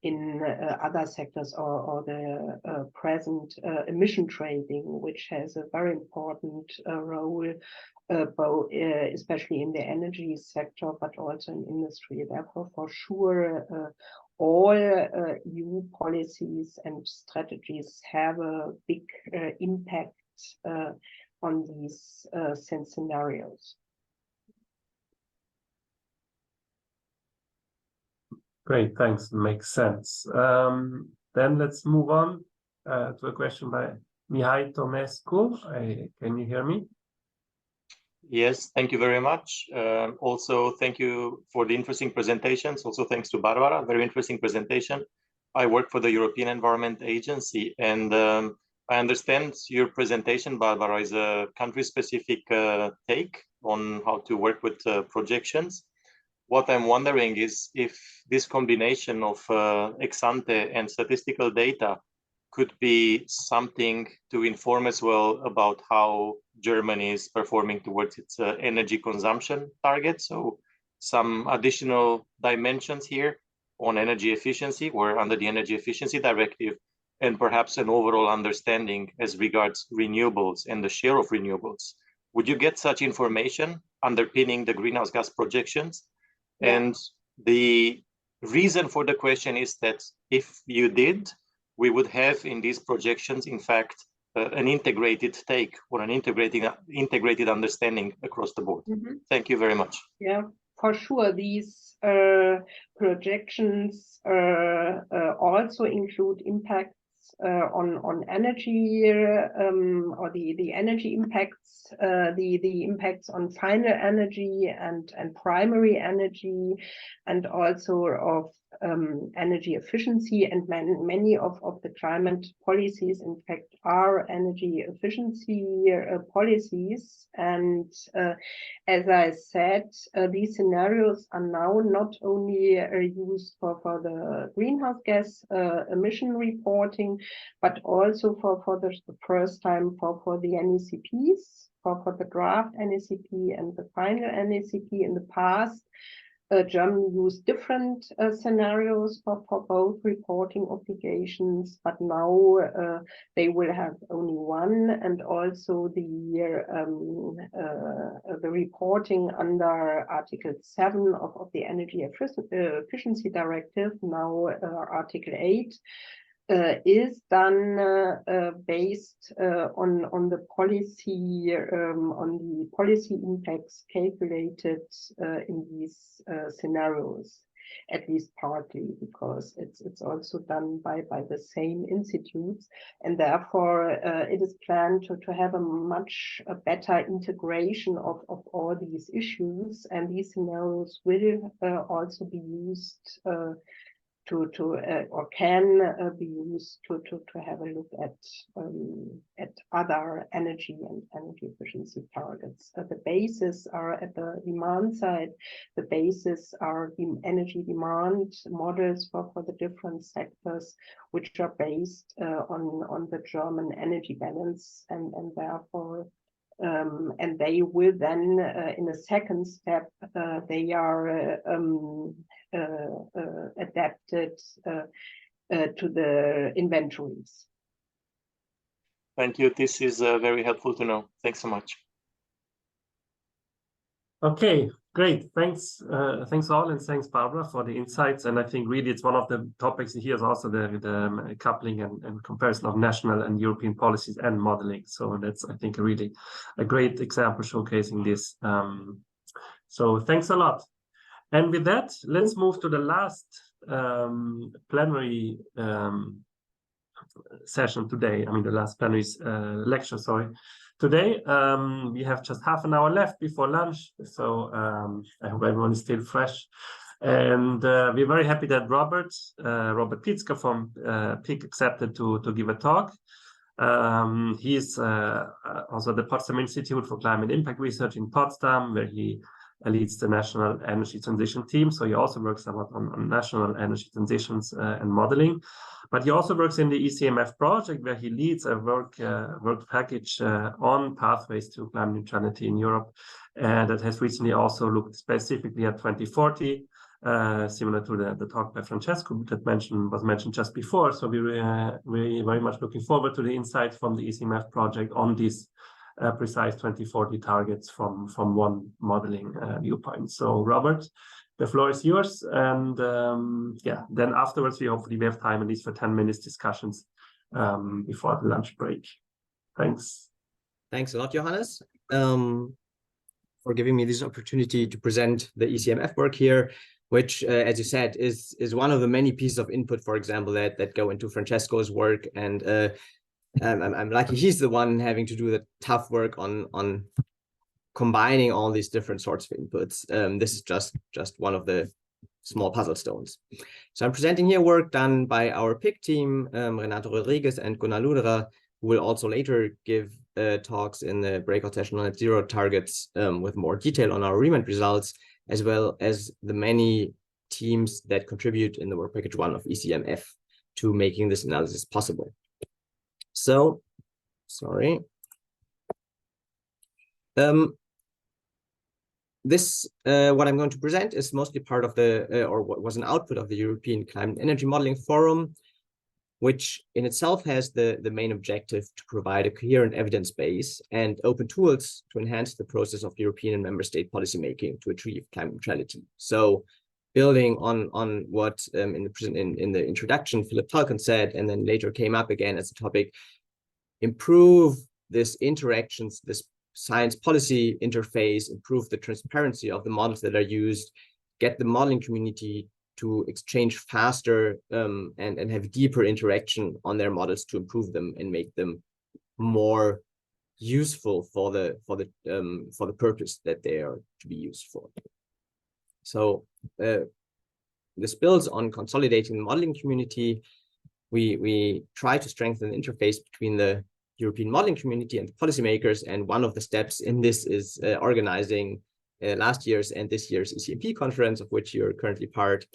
in other sectors, or the present emission trading, which has a very important role, both, especially in the energy sector, but also in industry. Therefore, for sure, all EU policies and strategies have a big impact on these scenarios. Great, thanks. Makes sense. Then let's move on to a question by Mihai Tomescu. Can you hear me? Yes, thank you very much. Also, thank you for the interesting presentations. Also, thanks to Barbara, very interesting presentation. I work for the European Environment Agency, and I understand your presentation, Barbara, is a country-specific take on how to work with projections. What I'm wondering is if this combination of ex-ante and statistical data could be something to inform as well about how Germany is performing towards its energy consumption target. So some additional dimensions here on energy efficiency, or under the Energy Efficiency Directive, and perhaps an overall understanding as regards renewables and the share of renewables. Would you get such information underpinning the greenhouse gas projections? Yeah. And the reason for the question is that if you did, we would have in these projections, in fact, an integrated take or an integrated understanding across the board. Mm-hmm. Thank you very much. Yeah, for sure. These projections also include impacts on energy, or the energy impacts, the impacts on final energy and primary energy, and also of energy efficiency, and many of the climate policies in fact are energy efficiency policies. And as I said, these scenarios are now not only used for the greenhouse gas emission reporting, but also for the first time for the NECPs, for the draft NECP and the final NECP. In the past, Germany used different scenarios for both reporting obligations, but now they will have only one, and also the reporting under Article 7 of the Energy Efficiency Directive, now Article 8, is done based on the policy impacts calculated in these scenarios. at least partly, because it's also done by the same institutes, and therefore it is planned to have a better integration of all these issues, and these scenarios will also be used or can be used to have a look at other energy and energy efficiency targets. The bases are at the demand side. The bases are the energy demand models for the different sectors, which are based on the German energy balance, and therefore and they will then, in a second step, they are adapted to the inventories. Thank you. This is very helpful to know. Thanks so much. Okay, great. Thanks, thanks all, and thanks Barbara for the insights. And I think really it's one of the topics here is also the coupling and comparison of national and European policies and modeling. So that's, I think, really a great example showcasing this. So thanks a lot. And with that, let's move to the last plenary session today. I mean, the last plenary lecture, sorry. Today, we have just half an hour left before lunch, so I hope everyone is still fresh. And we're very happy that Robert Pitzka from PIC accepted to give a talk. He's also at the Potsdam Institute for Climate Impact Research in Potsdam, where he leads the National Energy Transition Team. So he also works a lot on national energy transitions and modeling. But he also works in the ECMF project, where he leads a work package on pathways to climate neutrality in Europe, that has recently also looked specifically at 2040, similar to the talk by Francesco that was mentioned just before. So we're very much looking forward to the insights from the ECMF project on these precise 2040 targets from one modeling viewpoint. So Robert, the floor is yours, and yeah, then afterwards we hopefully have time at least for 10 minutes discussions before the lunch break. Thanks. Thanks a lot, Johannes, for giving me this opportunity to present the ECMF work here, which, as you said, is one of the many pieces of input, for example, that go into Francesco's work, and I'm lucky he's the one having to do the tough work on combining all these different sorts of inputs. This is just one of the small puzzle stones. So I'm presenting here work done by our PIC team, Renato Rodriguez and Gunnar Luderer, who will also later give talks in the breakout session on net zero targets with more detail on our REMAT results, as well as the many teams that contribute in the work package 1 of ECMF to making this analysis possible. So, sorry. This, what I'm going to present is mostly part of the, or what was an output of the European Climate Energy Modeling Forum, which in itself has the main objective to provide a coherent evidence base and open tools to enhance the process of European and member state policymaking to achieve climate neutrality. So building on what in the introduction Philip Tulkan said, and then later came up again as a topic, improve this interactions, this science policy interface, improve the transparency of the models that are used, get the modeling community to exchange faster and have deeper interaction on their models to improve them and make them more useful for the purpose that they are to be used for. So this builds on consolidating the modeling community. We try to strengthen the interface between the European modeling community and the policymakers, and one of the steps in this is organizing last year's and this year's ECMP conference, of which you're currently part.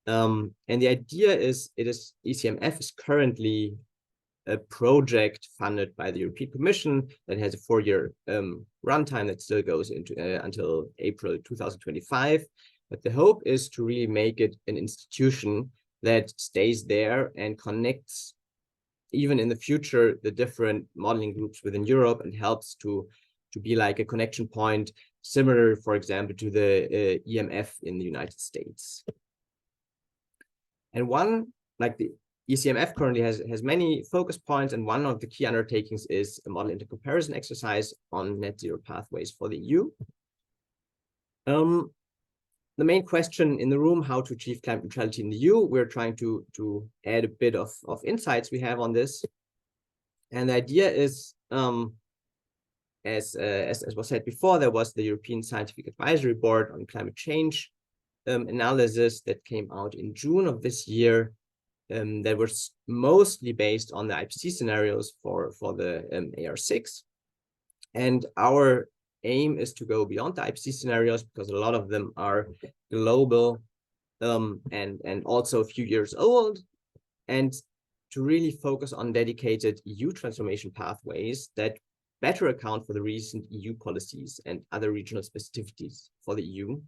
And the idea is, ECMF is currently a project funded by the European Commission that has a 4-year runtime that still goes into until April 2025. But the hope is to really make it an institution that stays there and connects, even in the future, the different modeling groups within Europe, and helps to be like a connection point, similar, for example, to the EMF in the United States. And one, like the ECMF currently has many focus points, and one of the key undertakings is a model intercomparison exercise on net zero pathways for the EU. the main question in the room, how to achieve climate neutrality in the EU. We're trying to add a bit of insights we have on this. And the idea is, as was said before, there was the European Scientific Advisory Board on Climate Change analysis that came out in June of this year, that was mostly based on the IPCC scenarios for the AR6. And our aim is to go beyond the IPCC scenarios, because a lot of them are global and also a few years old, and to really focus on dedicated EU transformation pathways that better account for the recent EU policies and other regional specificities for the EU.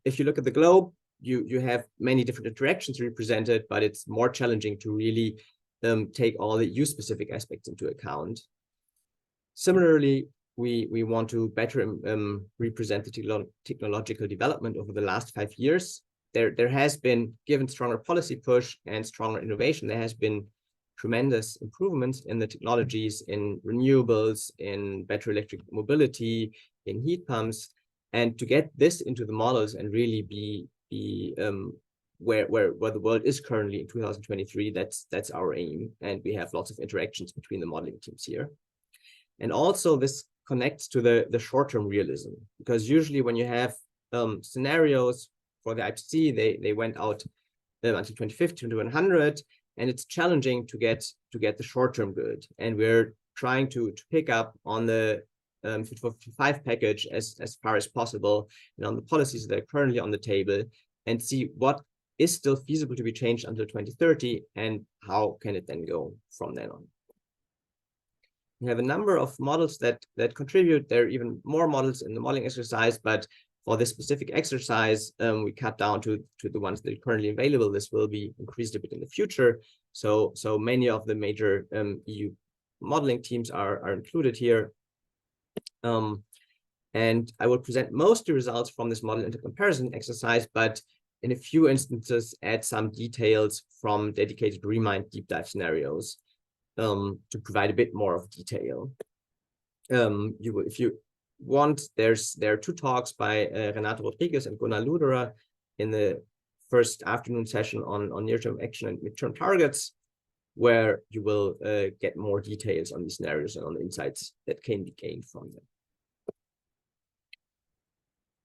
If you look at the globe, you have many different interactions represented, but it's more challenging to really take all the EU specific aspects into account. Similarly, we want to better represent the technological development over the last 5 years. There has been, given stronger policy push and stronger innovation, there has been tremendous improvements in the technologies, in renewables, in battery electric mobility, in heat pumps. And to get this into the models and really be where the world is currently in 2023, that's our aim. And we have lots of interactions between the modeling teams here. And also this connects to the short-term realism, because usually when you have scenarios for the IPCC, they went out until 2050 to 100, and it's challenging to get the short-term good. And we're trying to pick up on the Fit for 55 package as far as possible, and on the policies that are currently on the table, and see what is still feasible to be changed until 2030, and how can it then go from then on. We have a number of models that contribute. There are even more models in the modeling exercise, but for this specific exercise, we cut down to the ones that are currently available. This will be increased a bit in the future. So many of the major EU modeling teams are included here. And I will present most of the results from this model intercomparison exercise, but in a few instances, add some details from dedicated Remind deep dive scenarios to provide a bit more of detail. If you want, there are 2 talks by Renato Rodriguez and Gunnar Luderer in the first afternoon session on near-term action and midterm targets, where you will get more details on these scenarios and on the insights that can be gained from them.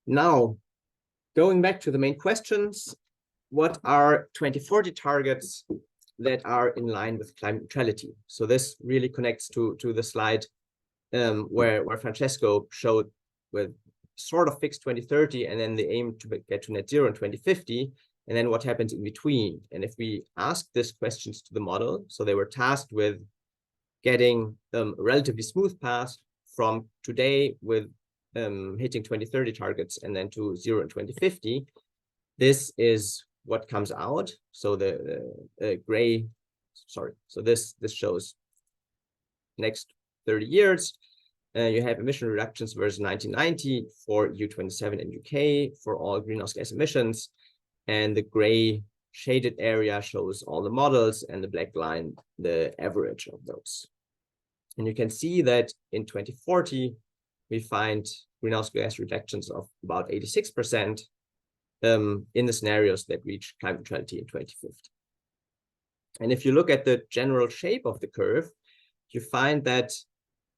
Now, going back to the main questions, what are 2040 targets that are in line with climate neutrality? So this really connects to the slide where Francesco showed with sort of fixed 2030, and then the aim to get to net zero in 2050, and then what happens in between. And if we ask these questions to the model, so they were tasked with getting a relatively smooth path from today with hitting 2030 targets and then to zero in 2050, this is what comes out. So the gray, sorry, so this shows next 30 years. You have emission reductions versus 1990 for EU27 and UK for all greenhouse gas emissions. And the gray shaded area shows all the models, and the black line, the average of those. And you can see that in 2040, we find greenhouse gas reductions of about 86% in the scenarios that reach climate neutrality in 2050. And if you look at the general shape of the curve, you find that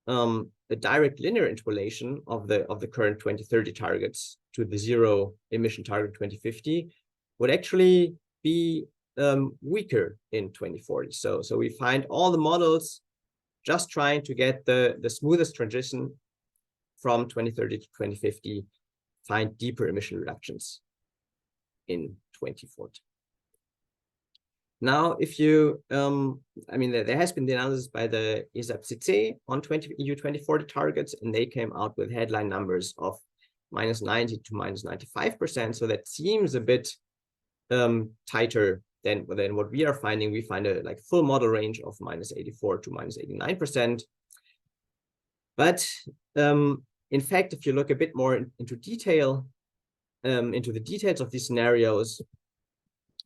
a direct linear interpolation of the current 2030 targets to the zero emission target 2050 would actually be weaker in 2040. So we find all the models just trying to get the smoothest transition from 2030 to 2050, find deeper emission reductions in 2040. Now, if you, I mean, there has been the analysis by the ESAPCC on EU 2040 targets, and they came out with headline numbers of -90 to -95%. So that seems a bit tighter than what we are finding. We find a full model range of -84 to -89%. But in fact, if you look a bit more into detail, into the details of these scenarios,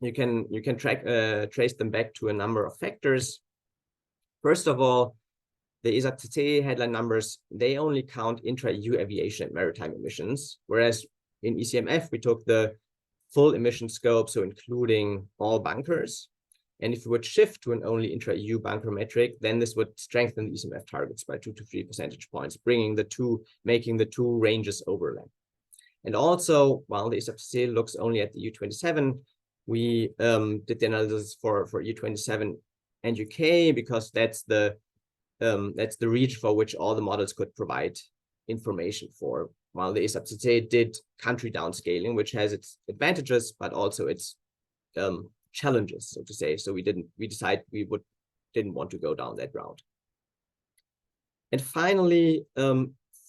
you can trace them back to a number of factors. First of all, the ESAPCC headline numbers, they only count intra-EU aviation and maritime emissions, whereas in ECMF, we took the full emission scope, so including all bunkers. And if we would shift to an only intra-EU bunker metric, then this would strengthen the ECMF targets by 2 to 3 percentage points, making the two ranges overlap. And also, while the ESFC looks only at the EU27, we did the analysis for EU27 and UK, because that's the region for which all the models could provide information for, while the ESFC did country downscaling, which has its advantages, but also its challenges, so to say. So we decided we didn't want to go down that route. And finally,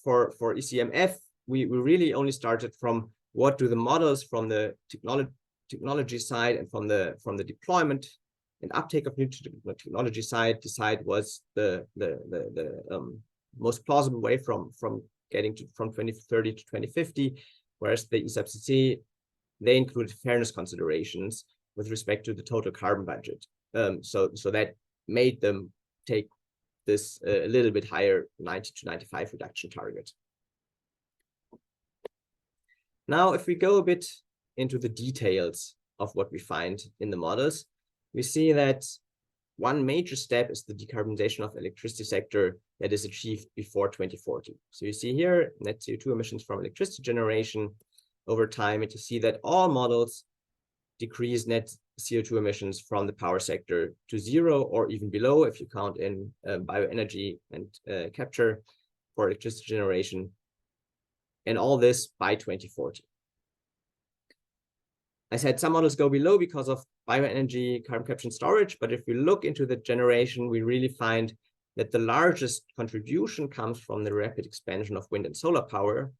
for ECMF, we really only started from what do the models from the technology side and from the deployment and uptake of new technology side decide was the most plausible way from getting from 2030 to 2050, whereas the ESFCC, they included fairness considerations with respect to the total carbon budget. So that made them take this a little bit higher 90 to 95 reduction target. Now, if we go a bit into the details of what we find in the models, we see that one major step is the decarbonization of the electricity sector that is achieved before 2040. So you see here net CO2 emissions from electricity generation over time, and you see that all models decrease net CO2 emissions from the power sector to 0 or even below if you count in bioenergy and capture for electricity generation, and all this by 2040. I said some models go below because of bioenergy, carbon capture and storage, but if we look into the generation, we really find that the largest contribution comes from the rapid expansion of wind and solar power.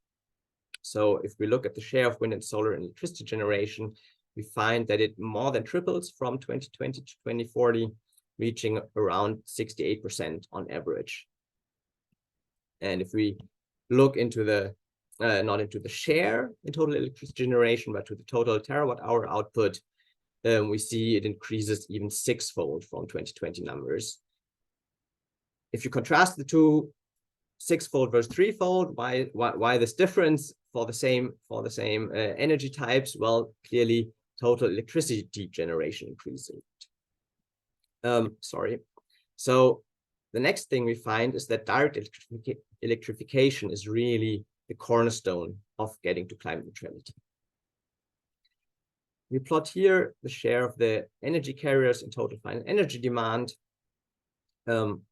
So if we look at the share of wind and solar in electricity generation, we find that it more than triples from 2020 to 2040, reaching around 68% on average. And if we look into the not into the share in total electricity generation, but to the total terawatt-hour output, we see it increases even 6-fold from 2020 numbers. If you contrast the two, 6-fold versus 3-fold, why this difference for the same energy types? Well, clearly total electricity generation increasing. So the next thing we find is that direct electrification is really the cornerstone of getting to climate neutrality. We plot here the share of the energy carriers in total final energy demand,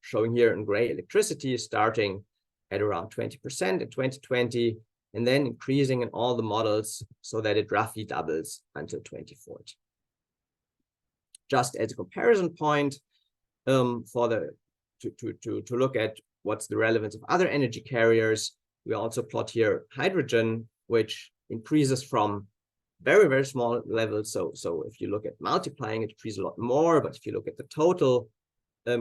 showing here in gray electricity starting at around 20% in 2020, and then increasing in all the models so that it roughly doubles until 2040. Just as a comparison point, to look at what's the relevance of other energy carriers, we also plot here hydrogen, which increases from very, very small levels. So if you look at multiplying, it increases a lot more. But if you look at the total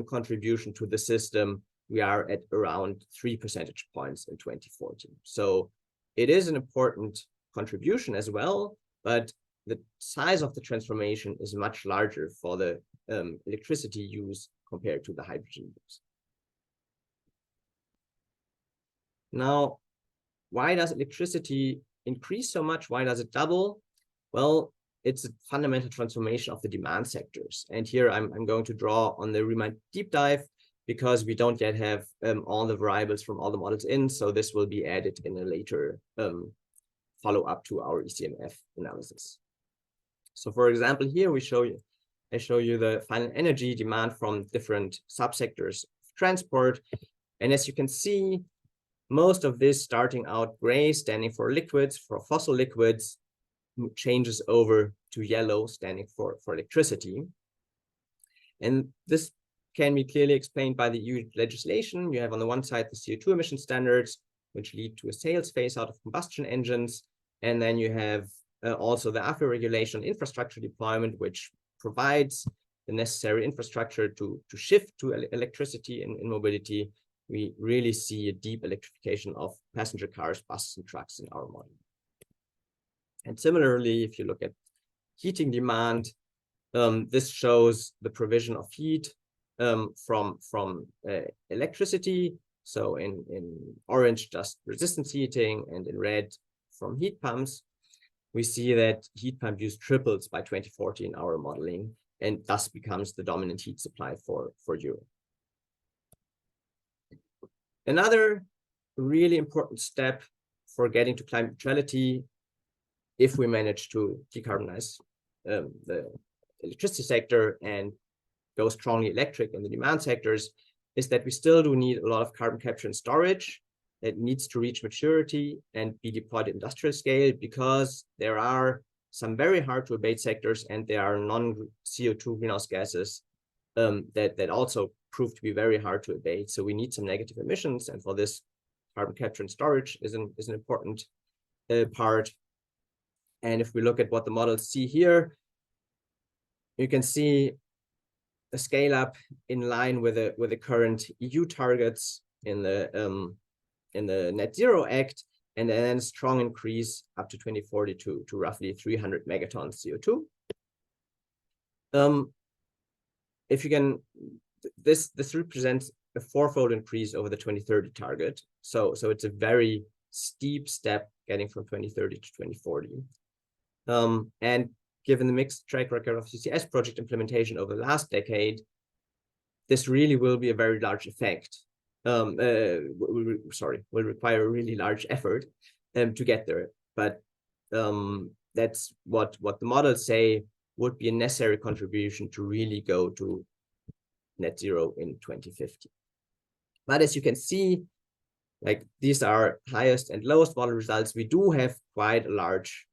contribution to the system, we are at around 3 percentage points in 2040. So it is an important contribution as well, but the size of the transformation is much larger for the electricity use compared to the hydrogen use. Now, why does electricity increase so much? Why does it double? Well, it's a fundamental transformation of the demand sectors. And here I'm going to draw on the Remind deep dive because we don't yet have all the variables from all the models in. So this will be added in a later follow-up to our ECMF analysis. So for example, here I show you the final energy demand from different subsectors of transport. And as you can see, most of this starting out gray, standing for liquids, for fossil liquids, changes over to yellow, standing for electricity. And this can be clearly explained by the EU legislation. You have on the one side the CO2 emission standards, which lead to a sales phase out of combustion engines. And then you have also the AFIR regulation on infrastructure deployment, which provides the necessary infrastructure to shift to electricity in mobility. We really see a deep electrification of passenger cars, buses, and trucks in our model. And similarly, if you look at heating demand, this shows the provision of heat from electricity. So in orange, just resistance heating, and in red from heat pumps. we see that heat pump use triples by 2040 in our modeling, and thus becomes the dominant heat supply for Europe. Another really important step for getting to climate neutrality, if we manage to decarbonize the electricity sector and go strongly electric in the demand sectors, is that we still do need a lot of carbon capture and storage that needs to reach maturity and be deployed at industrial scale, because there are some very hard to abate sectors and there are non-CO2 greenhouse gases that also prove to be very hard to abate. So we need some negative emissions, and for this, carbon capture and storage is an important part. And if we look at what the models see here, you can see a scale up in line with the current EU targets in the Net Zero Act, and then a strong increase up to 2040 to roughly 300 megatons CO2. If you can, this represents a fourfold increase over the 2030 target. So it's a very steep step getting from 2030 to 2040. And given the mixed track record of CCS project implementation over the last decade, this really will be a very large effect. Will require a really large effort to get there. But that's what the models say would be a necessary contribution to really go to net zero in 2050. But as you can see, like these are highest and lowest model results. We do have quite a large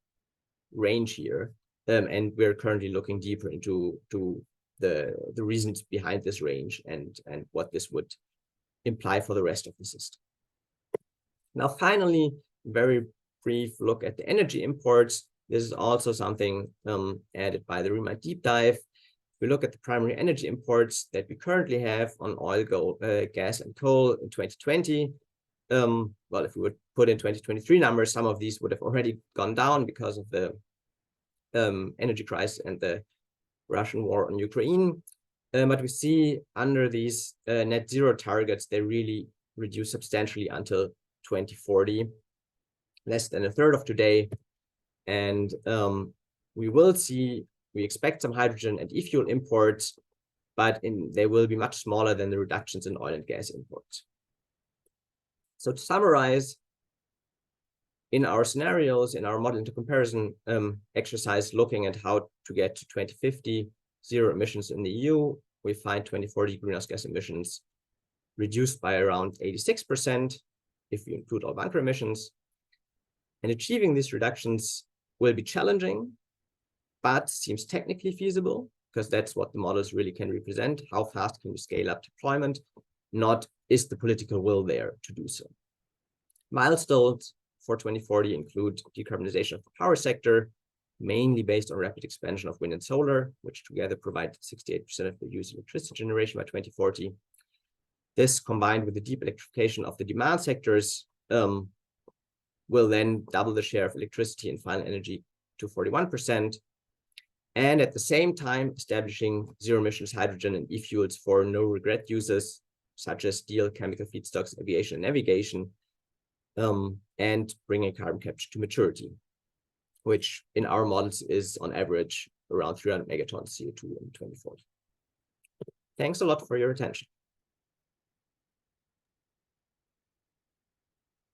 range here, and we're currently looking deeper into the reasons behind this range and what this would imply for the rest of the system. Now, finally, very brief look at the energy imports. This is also something added by the REMIND deep dive. We look at the primary energy imports that we currently have on oil, gas, and coal in 2020. Well, if we would put in 2023 numbers, some of these would have already gone down because of the energy crisis and the Russian war on Ukraine. But we see under these net zero targets, they really reduce substantially until 2040, less than a third of today. And we expect some hydrogen and e-fuel imports, but they will be much smaller than the reductions in oil and gas imports. So to summarize, in our scenarios, in our modeling to comparison exercise, looking at how to get to 2050 zero emissions in the EU, we find 2040 greenhouse gas emissions reduced by around 86% if we include all bunker emissions. And achieving these reductions will be challenging, but seems technically feasible, because that's what the models really can represent. How fast can we scale up deployment? Not is the political will there to do so. Milestones for 2040 include decarbonization of the power sector, mainly based on rapid expansion of wind and solar, which together provide 68% of the US electricity generation by 2040. This, combined with the deep electrification of the demand sectors, will then double the share of electricity and final energy to 41%. And at the same time, establishing zero emissions hydrogen and e-fuels for no regret uses, such as steel, chemical feedstocks, aviation, and navigation, and bringing carbon capture to maturity, which in our models is on average around 300 megatons CO2 in 2040. Thanks a lot for your attention.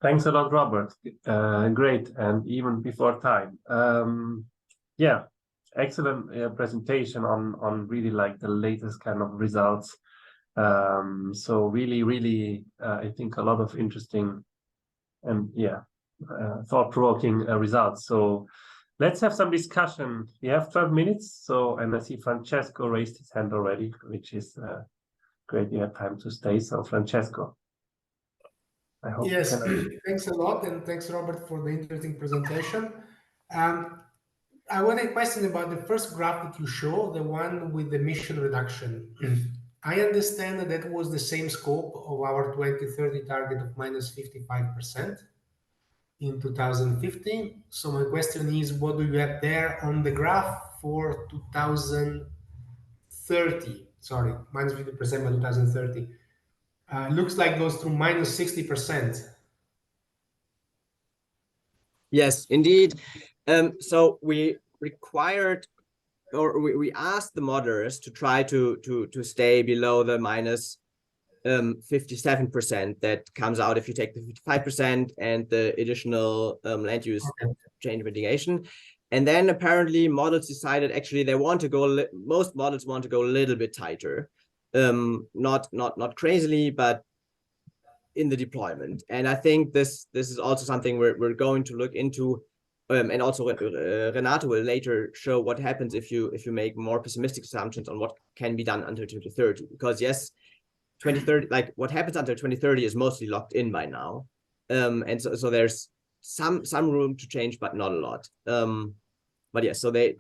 Thanks a lot, Robert. Great, and even before time. Yeah, excellent presentation on really like the latest kind of results. So really, I think a lot of interesting and thought-provoking results. So let's have some discussion. We have 12 minutes. So, and I see Francesco raised his hand already, which is great. You have time to stay. So Francesco. I hope yes, thanks a lot, and thanks, Robert, for the interesting presentation. I want a question about the first graph that you show, the one with the emission reduction. I understand that that was the same scope of our 2030 target of minus 55% in 2015. So my question is, what do you have there on the graph for 2030? Sorry, minus 50% by 2030. Looks like it goes to minus 60%. Yes, indeed. So we required, or we asked the modelers to try to stay below the minus 57% that comes out if you take the 55% and the additional land use change mitigation. And then apparently models decided actually they want to go, most models want to go a little bit tighter, not crazily, but in the deployment. And I think this is also something we're going to look into. And also Renato will later show what happens if you make more pessimistic assumptions on what can be done until 2030. Because yes, 2030, like what happens until 2030 is mostly locked in by now. And so there's some room to change, but not a lot. But yes, so they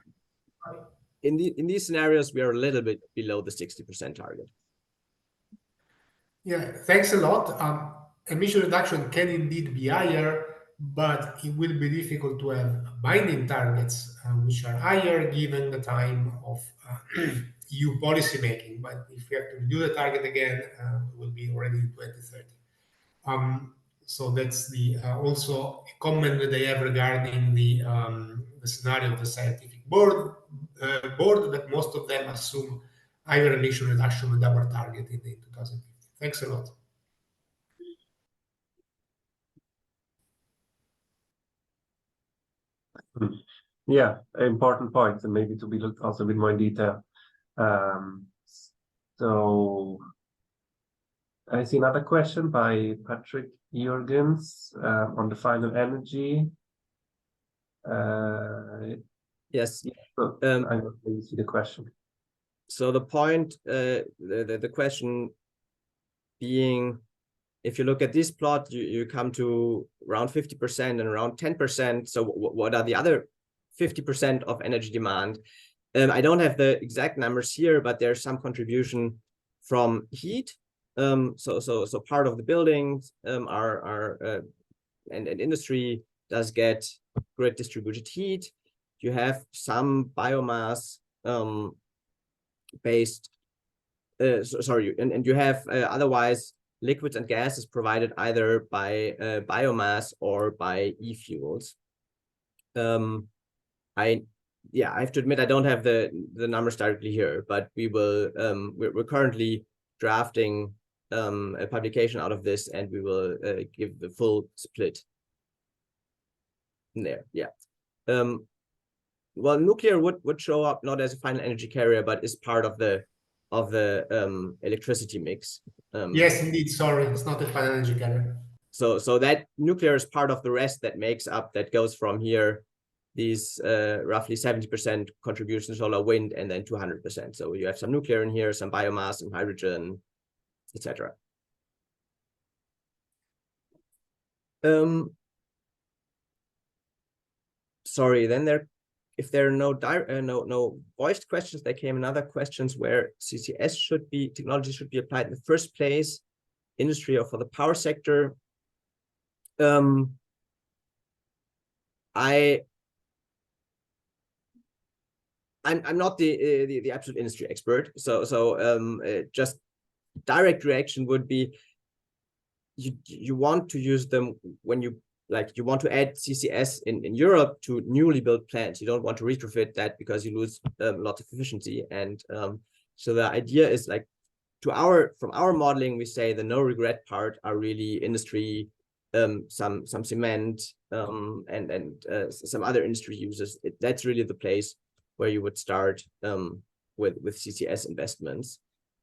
in these scenarios we are a little bit below the 60% target. Yeah, thanks a lot. Emission reduction can indeed be higher, but it will be difficult to have binding targets which are higher given the time of EU policy making. But if we have to do the target again, it will be already in 2030. So that's the also a comment that they have regarding the scenario of the scientific board that most of them assume higher emission reduction with our target in 2050. Thanks a lot. Yeah, important points, and maybe to be looked also a bit more in detail. So I see another question by Patrick Jürgens on the final energy. Yes. So I don't see the question. So the point, the question being, if you look at this plot, you come to around 50% and around 10%. So what are the other 50% of energy demand? I don't have the exact numbers here, but there's some contribution from heat. So part of the buildings and industry does get grid distributed heat. You have some biomass based, and you have otherwise liquids and gases provided either by biomass or by e-fuels. I have to admit I don't have the numbers directly here, but we will we're currently drafting a publication out of this, and we will give the full split in there. Yeah. Well, nuclear would show up not as a final energy carrier, but is part of the electricity mix. Yes, indeed. Sorry, it's not a final energy carrier. So that nuclear is part of the rest that makes up, that goes from here, these roughly 70% contribution solar, wind, and then 200%. So you have some nuclear in here, some biomass, some hydrogen, etc. Sorry, then if there are no voiced questions, there came another questions where CCS technology should be applied in the first place, industry or for the power sector. I'm not the absolute industry expert, so just direct reaction would be you want to use them when you want to add CCS in Europe to newly built plants. You don't want to retrofit that because you lose lots of efficiency. And so the idea is from our modeling, we say the no regret part are really industry, some cement, and some other industry users. That's really the place where you would start with CCS investments.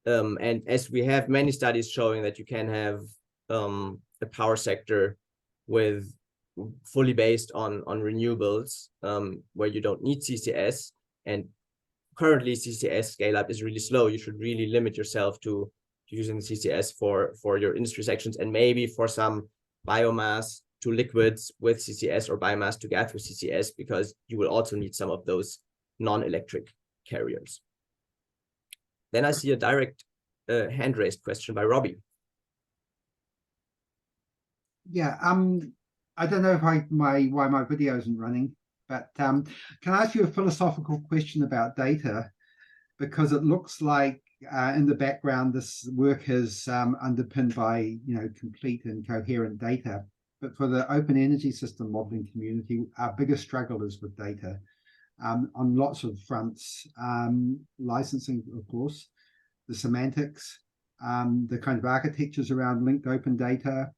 And as we have many studies showing that you can have a power sector with fully based on renewables, where you don't need CCS, and currently CCS scale up is really slow. You should really limit yourself to using CCS for your industry sections, and maybe for some biomass to liquids with CCS or biomass to gas with CCS, because you will also need some of those non-electric carriers. Then I see a direct hand raised question by Robbie. Yeah, I don't know if why my video isn't running, but can I ask you a philosophical question about data? Because it looks like in the background this work is underpinned by complete and coherent data. but for the open energy system modeling community, our biggest struggle is with data on lots of fronts. Licensing, of course, the semantics, the kind of architectures around linked open data,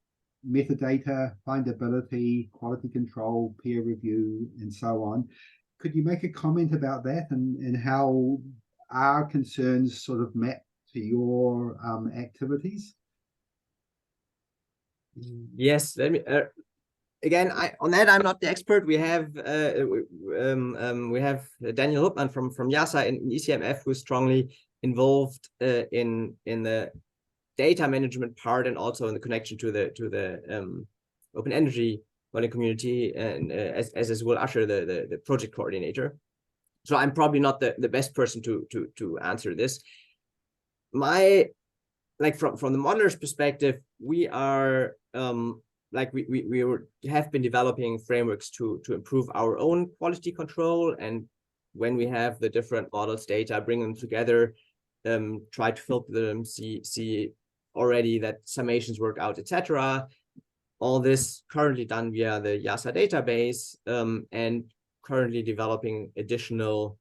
metadata, findability, quality control, peer review, and so on. Could you make a comment about that and how our concerns sort of map to your activities? Yes, let me again. On that I'm not the expert. We have Daniel Huppmann from YASA in ECMF, who's strongly involved in the data management part and also in the connection to the open energy modeling community, and as Will Usher, the project coordinator. So I'm probably not the best person to answer this. My, like from the modeler's perspective, we are like we have been developing frameworks to improve our own quality control, and when we have the different models data, bring them together, try to filter them, see already that summations work out, etc. All this currently done via the YASA database, and currently developing additional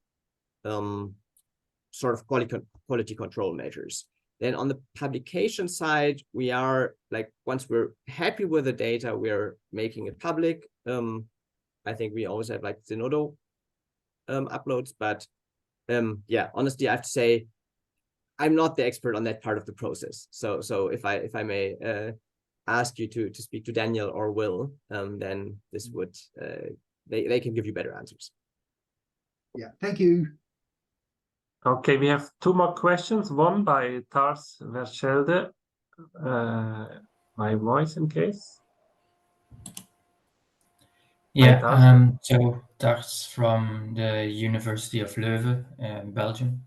sort of quality control measures. Then on the publication side, we are like, once we're happy with the data, we're making it public. I think we always have like Zenodo uploads, but yeah, honestly, I have to say, I'm not the expert on that part of the process. So if I may ask you to speak to Daniel or Will, then this would they can give you better answers. Yeah, thank you. Okay, we have two more questions. One by Tars Verschelde. My voice in case. Yeah, Tars. so Tars from the University of Leuven, Belgium.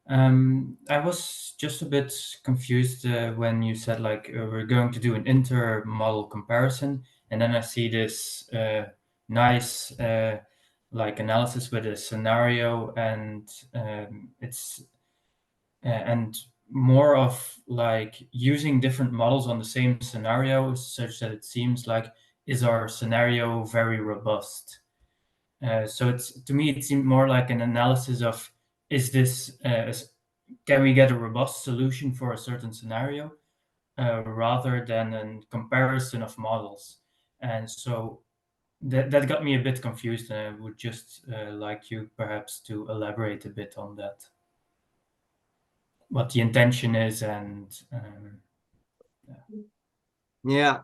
I was just a bit confused when you said like we're going to do an inter-model comparison, and then I see this nice like analysis with a scenario, and it's and more of like using different models on the same scenario, such that it seems like, is our scenario very robust? So it's, to me, it seemed more like an analysis of, is this can we get a robust solution for a certain scenario, rather than a comparison of models. And so that got me a bit confused, and I would just like you perhaps to elaborate a bit on that, what the intention is. And yeah,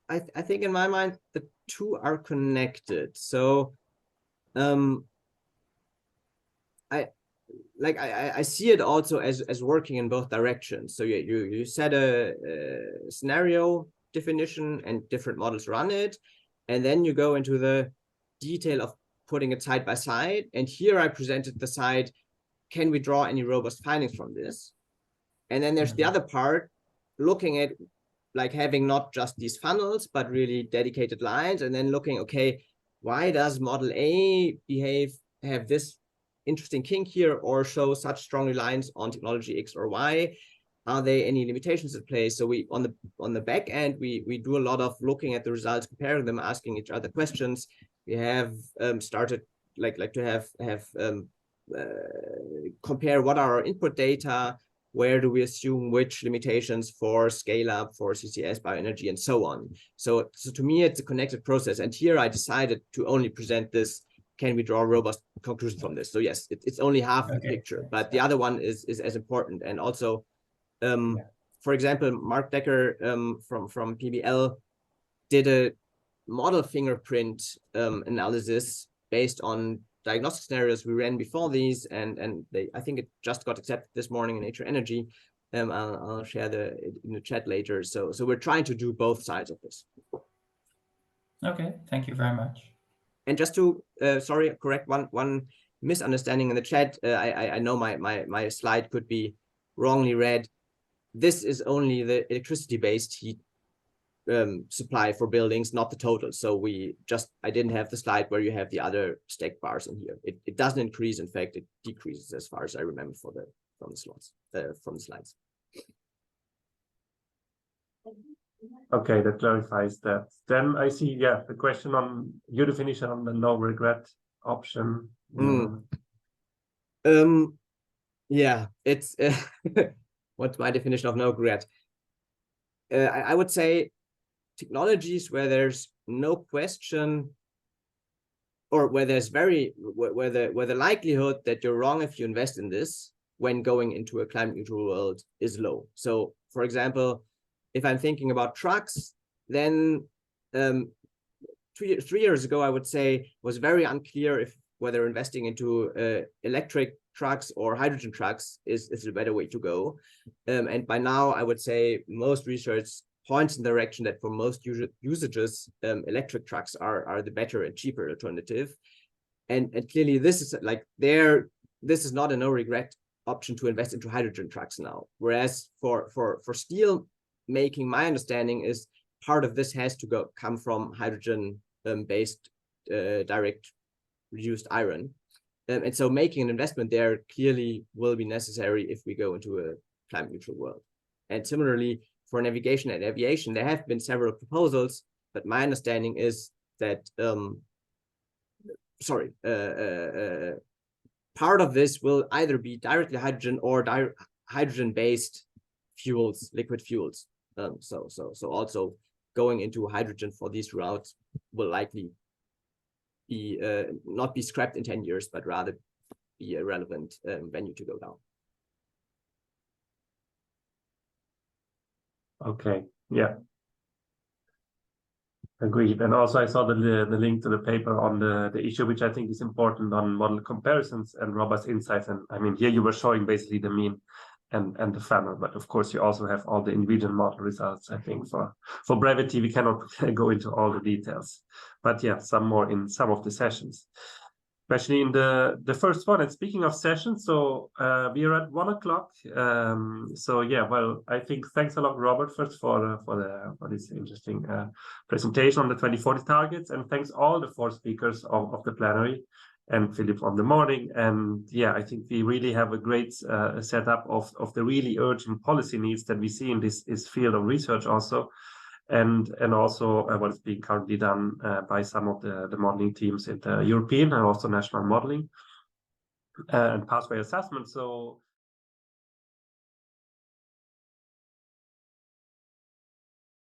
I think in my mind the two are connected. So I see it also as working in both directions. So you set a scenario definition and different models run it, and then you go into the detail of putting it side by side. And here I presented the side, can we draw any robust findings from this? And then there's the other part, looking at like having not just these funnels, but really dedicated lines, and then looking, okay, why does model A have this interesting kink here, or show such strong reliance on technology X or Y? Are there any limitations at play? So we on the back end, we do a lot of looking at the results, comparing them, asking each other questions. We have started like to have compare what are our input data, where do we assume which limitations for scale up, for CCS, bioenergy, and so on. So to me, it's a connected process. And here I decided to only present this, can we draw a robust conclusion from this? So yes, it's only half the picture, but the other one is as important. And also, for example, Mark Decker from PBL did a model fingerprint analysis based on diagnostic scenarios we ran before these, and I think it just got accepted this morning in Nature Energy. I'll share in the chat later. So we're trying to do both sides of this. Okay, thank you very much. And just to correct one misunderstanding in the chat. I know my slide could be wrongly read. This is only the electricity-based heat supply for buildings, not the total. So I didn't have the slide where you have the other stacked bars in here. It doesn't increase. In fact, it decreases as far as I remember from the slides. Okay, that clarifies that. Then I see, yeah, the question on your definition on the no regret option. Yeah, it's what's my definition of no regret? I would say technologies where there's no question, or where there's where the likelihood that you're wrong if you invest in this when going into a climate neutral world is low. So, for example, if I'm thinking about trucks, then 3 years ago, I would say was very unclear whether investing into electric trucks or hydrogen trucks is the better way to go. And by now, I would say most research points in the direction that for most usages, electric trucks are the better and cheaper alternative. And clearly, this is this is not a no regret option to invest into hydrogen trucks now. Whereas for steel making, my understanding is part of this has to come from hydrogen based direct reduced iron. And so making an investment there clearly will be necessary if we go into a climate neutral world. And similarly, for navigation and aviation, there have been several proposals, but my understanding is that part of this will either be directly hydrogen or hydrogen-based fuels, liquid fuels. So also going into hydrogen for these routes will likely be not be scrapped in 10 years, but rather be a relevant venue to go down. Okay, yeah. Agreed. And also I saw the link to the paper on the issue, which I think is important, on model comparisons and robust insights. And I mean, here you were showing basically the mean and the funnel, but of course you also have all the individual model results. I think for brevity, we cannot go into all the details, but yeah, some more in some of the sessions, especially in the first one. And speaking of sessions, so we are at 1 o'clock. So yeah, well, I think thanks a lot, Robert, first for this interesting presentation on the 2040 targets, and thanks all the 4 speakers of the plenary, and Philip on the morning. And yeah, I think we really have a great setup of the really urgent policy needs that we see in this field of research also. And also what is being currently done by some of the modeling teams in the European and also national modeling and pathway assessment. So